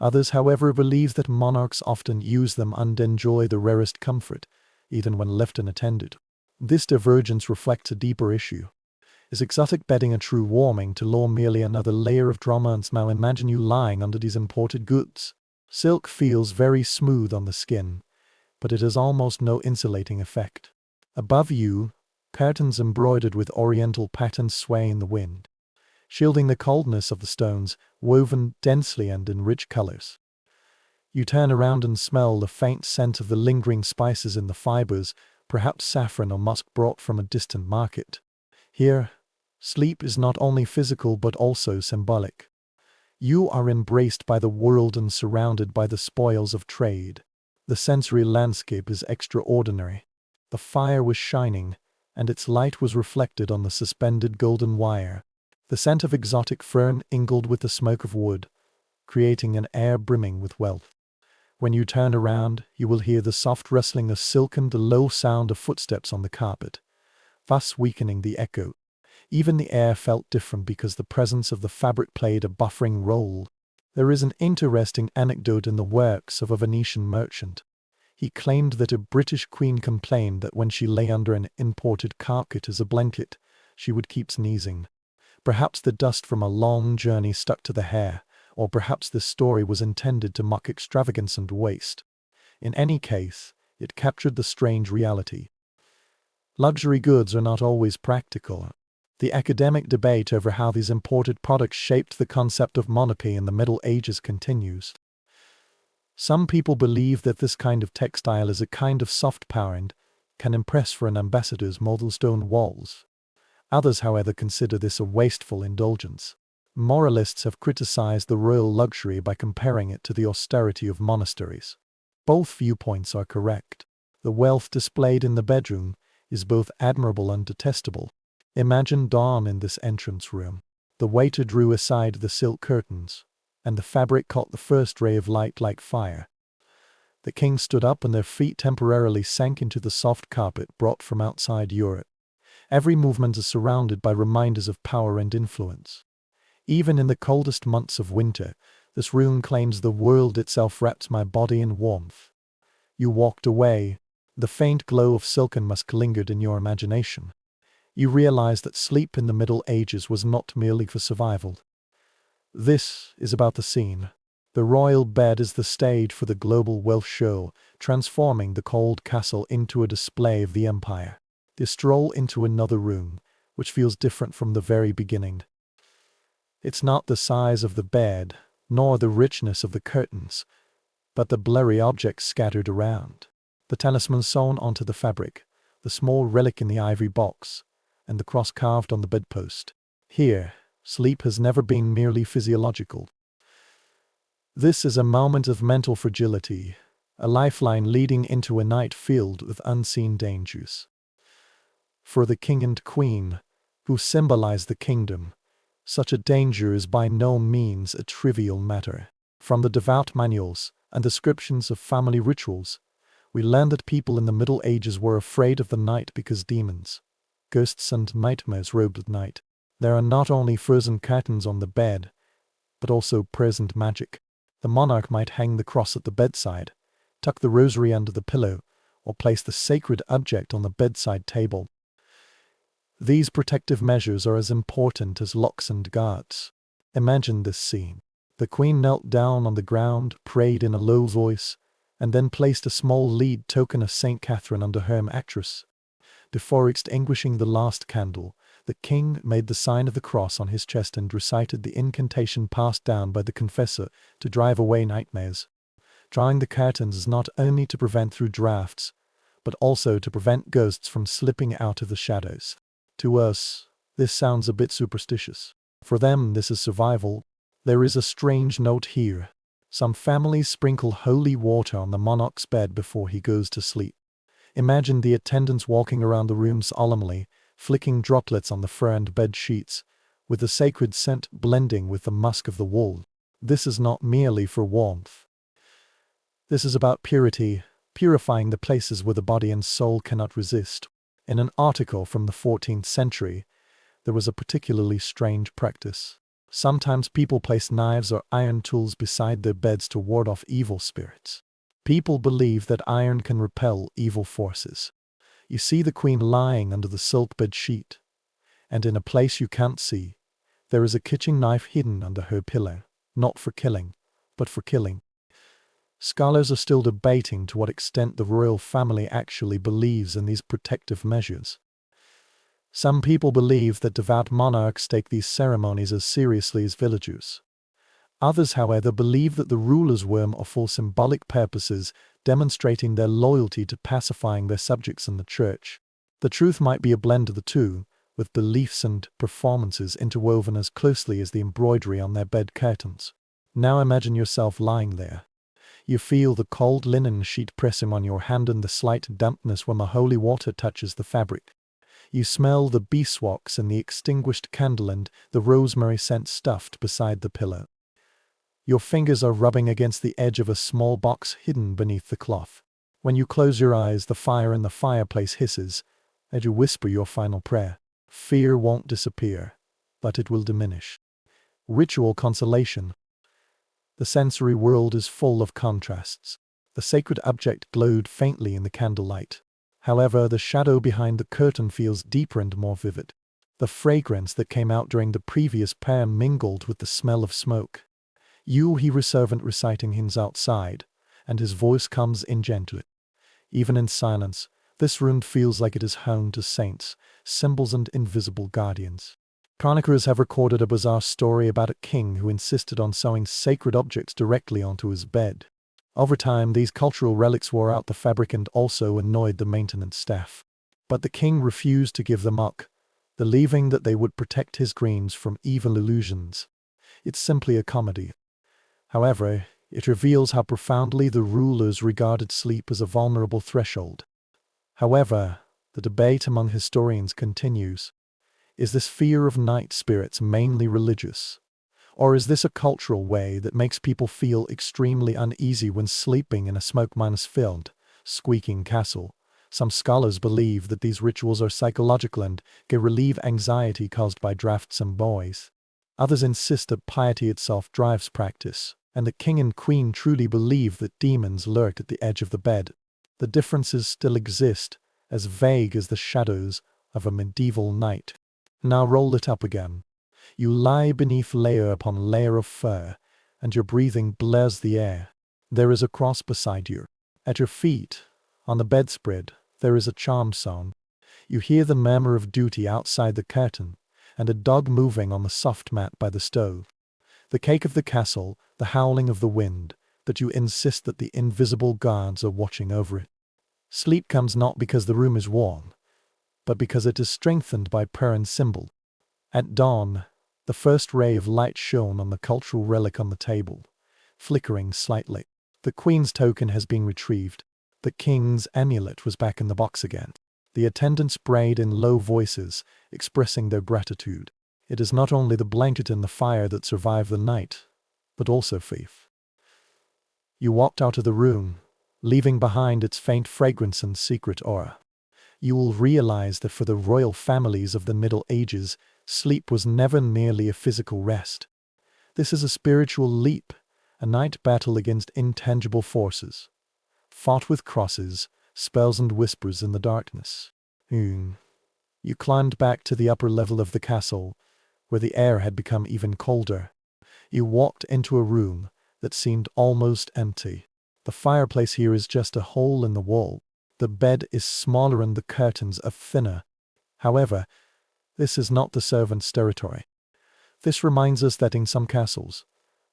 Others, however, believe that monarchs often use them and enjoy the rarest comfort, even when left unattended. This divergence reflects a deeper issue. Is exotic bedding a true warming to lure merely another layer of drama? And now imagine you lying under these imported goods. Silk feels very smooth on the skin, but it has almost no insulating effect. Above you, curtains embroidered with oriental patterns sway in the wind, shielding the coldness of the stones, woven densely and in rich colors. You turn around and smell the faint scent of the lingering spices in the fibers, perhaps saffron or musk brought from a distant market. Here, sleep is not only physical but also symbolic. You are embraced by the world and surrounded by the spoils of trade. The sensory landscape is extraordinary. The fire was shining, and its light was reflected on the suspended golden wire. The scent of exotic fern mingled with the smoke of wood, creating an air brimming with wealth. When you turn around, you will hear the soft rustling of silk and the low sound of footsteps on the carpet, thus weakening the echo. Even the air felt different because the presence of the fabric played a buffering role. There is an interesting anecdote in the works of a Venetian merchant. He claimed that a British queen complained that when she lay under an imported carpet as a blanket, she would keep sneezing. Perhaps the dust from a long journey stuck to the hair, or perhaps this story was intended to mock extravagance and waste. In any case, it captured the strange reality. Luxury goods are not always practical. The academic debate over how these imported products shaped the concept of monarchy in the Middle Ages continues. Some people believe that this kind of textile is a kind of soft power and can impress for an ambassador's model stone walls. Others, however, consider this a wasteful indulgence. Moralists have criticized the royal luxury by comparing it to the austerity of monasteries. Both viewpoints are correct. The wealth displayed in the bedroom is both admirable and detestable. Imagine dawn in this entrance room. The waiter drew aside the silk curtains, and the fabric caught the first ray of light like fire. The king stood up and their feet temporarily sank into the soft carpet brought from outside Europe. Every movement is surrounded by reminders of power and influence. Even in the coldest months of winter, this room claims the world itself wraps my body in warmth. You walked away. The faint glow of silken musk lingered in your imagination. You realized that sleep in the Middle Ages was not merely for survival. This is about the scene. The royal bed is the stage for the global wealth show, transforming the cold castle into a display of the empire. You stroll into another room, which feels different from the very beginning. It's not the size of the bed, nor the richness of the curtains, but the blurry objects scattered around. The talisman sewn onto the fabric, the small relic in the ivory box, and the cross carved on the bedpost. Here, sleep has never been merely physiological. This is a moment of mental fragility, a lifeline leading into a night filled with unseen dangers. For the king and queen, who symbolize the kingdom, such a danger is by no means a trivial matter. From the devout manuals and descriptions of family rituals, we learn that people in the Middle Ages were afraid of the night because demons, ghosts and nightmares roamed at night. There are not only frozen curtains on the bed, but also present magic. The monarch might hang the cross at the bedside, tuck the rosary under the pillow, or place the sacred object on the bedside table. These protective measures are as important as locks and guards. Imagine this scene. The queen knelt down on the ground, prayed in a low voice, and then placed a small lead token of St. Catherine under her mattress. Before extinguishing the last candle, the king made the sign of the cross on his chest and recited the incantation passed down by the confessor to drive away nightmares. Drawing the curtains is not only to prevent through drafts, but also to prevent ghosts from slipping out of the shadows. To us, this sounds a bit superstitious. For them, this is survival. There is a strange note here. Some families sprinkle holy water on the monarch's bed before he goes to sleep. Imagine the attendants walking around the room solemnly, flicking droplets on the fur and bed sheets, with the sacred scent blending with the musk of the wool. This is not merely for warmth. This is about purity, purifying the places where the body and soul cannot resist. In an article from the 14th century, there was a particularly strange practice. Sometimes people placed knives or iron tools beside their beds to ward off evil spirits. People believe that iron can repel evil forces. You see the queen lying under the silk bed sheet, and in a place you can't see, there is a kitchen knife hidden under her pillow, not for killing, but for killing. Scholars are still debating to what extent the royal family actually believes in these protective measures. Some people believe that devout monarchs take these ceremonies as seriously as villagers. Others, however, believe that the rulers were for symbolic purposes, demonstrating their loyalty to pacifying their subjects in the church. The truth might be a blend of the two, with beliefs and performances interwoven as closely as the embroidery on their bed curtains. Now imagine yourself lying there. You feel the cold linen sheet pressing on your hand and the slight dampness when the holy water touches the fabric. You smell the beeswax in the extinguished candle and the rosemary scent stuffed beside the pillow. Your fingers are rubbing against the edge of a small box hidden beneath the cloth. When you close your eyes, the fire in the fireplace hisses, and you whisper your final prayer. Fear won't disappear, but it will diminish. Ritual consolation. The sensory world is full of contrasts. The sacred object glowed faintly in the candlelight. However, the shadow behind the curtain feels deeper and more vivid. The fragrance that came out during the previous prayer mingled with the smell of smoke. You hear a servant reciting hymns outside, and his voice comes in gently. Even in silence, this room feels like it is home to saints, symbols and invisible guardians. Chroniclers have recorded a bizarre story about a king who insisted on sewing sacred objects directly onto his bed. Over time, these cultural relics wore out the fabric and also annoyed the maintenance staff. But the king refused to give them up, believing that they would protect his dreams from evil illusions. It's simply a comedy. However, it reveals how profoundly the rulers regarded sleep as a vulnerable threshold. However, the debate among historians continues. Is this fear of night spirits mainly religious? Or is this a cultural way that makes people feel extremely uneasy when sleeping in a smoke-filled, squeaking castle? Some scholars believe that these rituals are psychological and can relieve anxiety caused by drafts and boys. Others insist that piety itself drives practice, and the king and queen truly believe that demons lurked at the edge of the bed. The differences still exist, as vague as the shadows of a medieval night. Now roll it up again. You lie beneath layer upon layer of fur, and your breathing blurs the air. There is a cross beside you. At your feet, on the bedspread, there is a charm song. You hear the murmur of duty outside the curtain, and a dog moving on the soft mat by the stove. The cake of the castle, the howling of the wind, that you insist that the invisible guards are watching over it. Sleep comes not because the room is warm, but because it is strengthened by prayer and symbol. At dawn, the first ray of light shone on the cultural relic on the table, flickering slightly. The queen's token has been retrieved. The king's amulet was back in the box again. The attendants brayed in low voices, expressing their gratitude. It is not only the blanket and the fire that survived the night, but also faith. You walked out of the room, leaving behind its faint fragrance and secret aura. You will realize that for the royal families of the Middle Ages, sleep was never merely a physical rest. This is a spiritual leap, a night battle against intangible forces, fought with crosses, spells and whispers in the darkness. You climbed back to the upper level of the castle, where the air had become even colder. You walked into a room that seemed almost empty. The fireplace here is just a hole in the wall. The bed is smaller and the curtains are thinner. However, this is not the servants' territory. This reminds us that in some castles,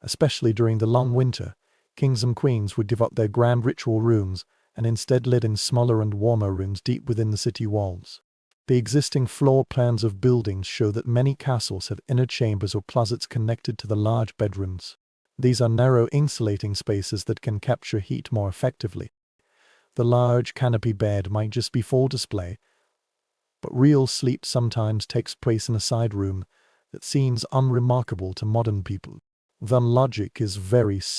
especially during the long winter, kings and queens would give up their grand ritual rooms and instead live in smaller and warmer rooms deep within the city walls. The existing floor plans of buildings show that many castles have inner chambers or closets connected to the large bedrooms. These are narrow insulating spaces that can capture heat more effectively. The large canopy bed might just be for display, but real sleep sometimes takes place in a side room that seems unremarkable to modern people. The logic is very simple.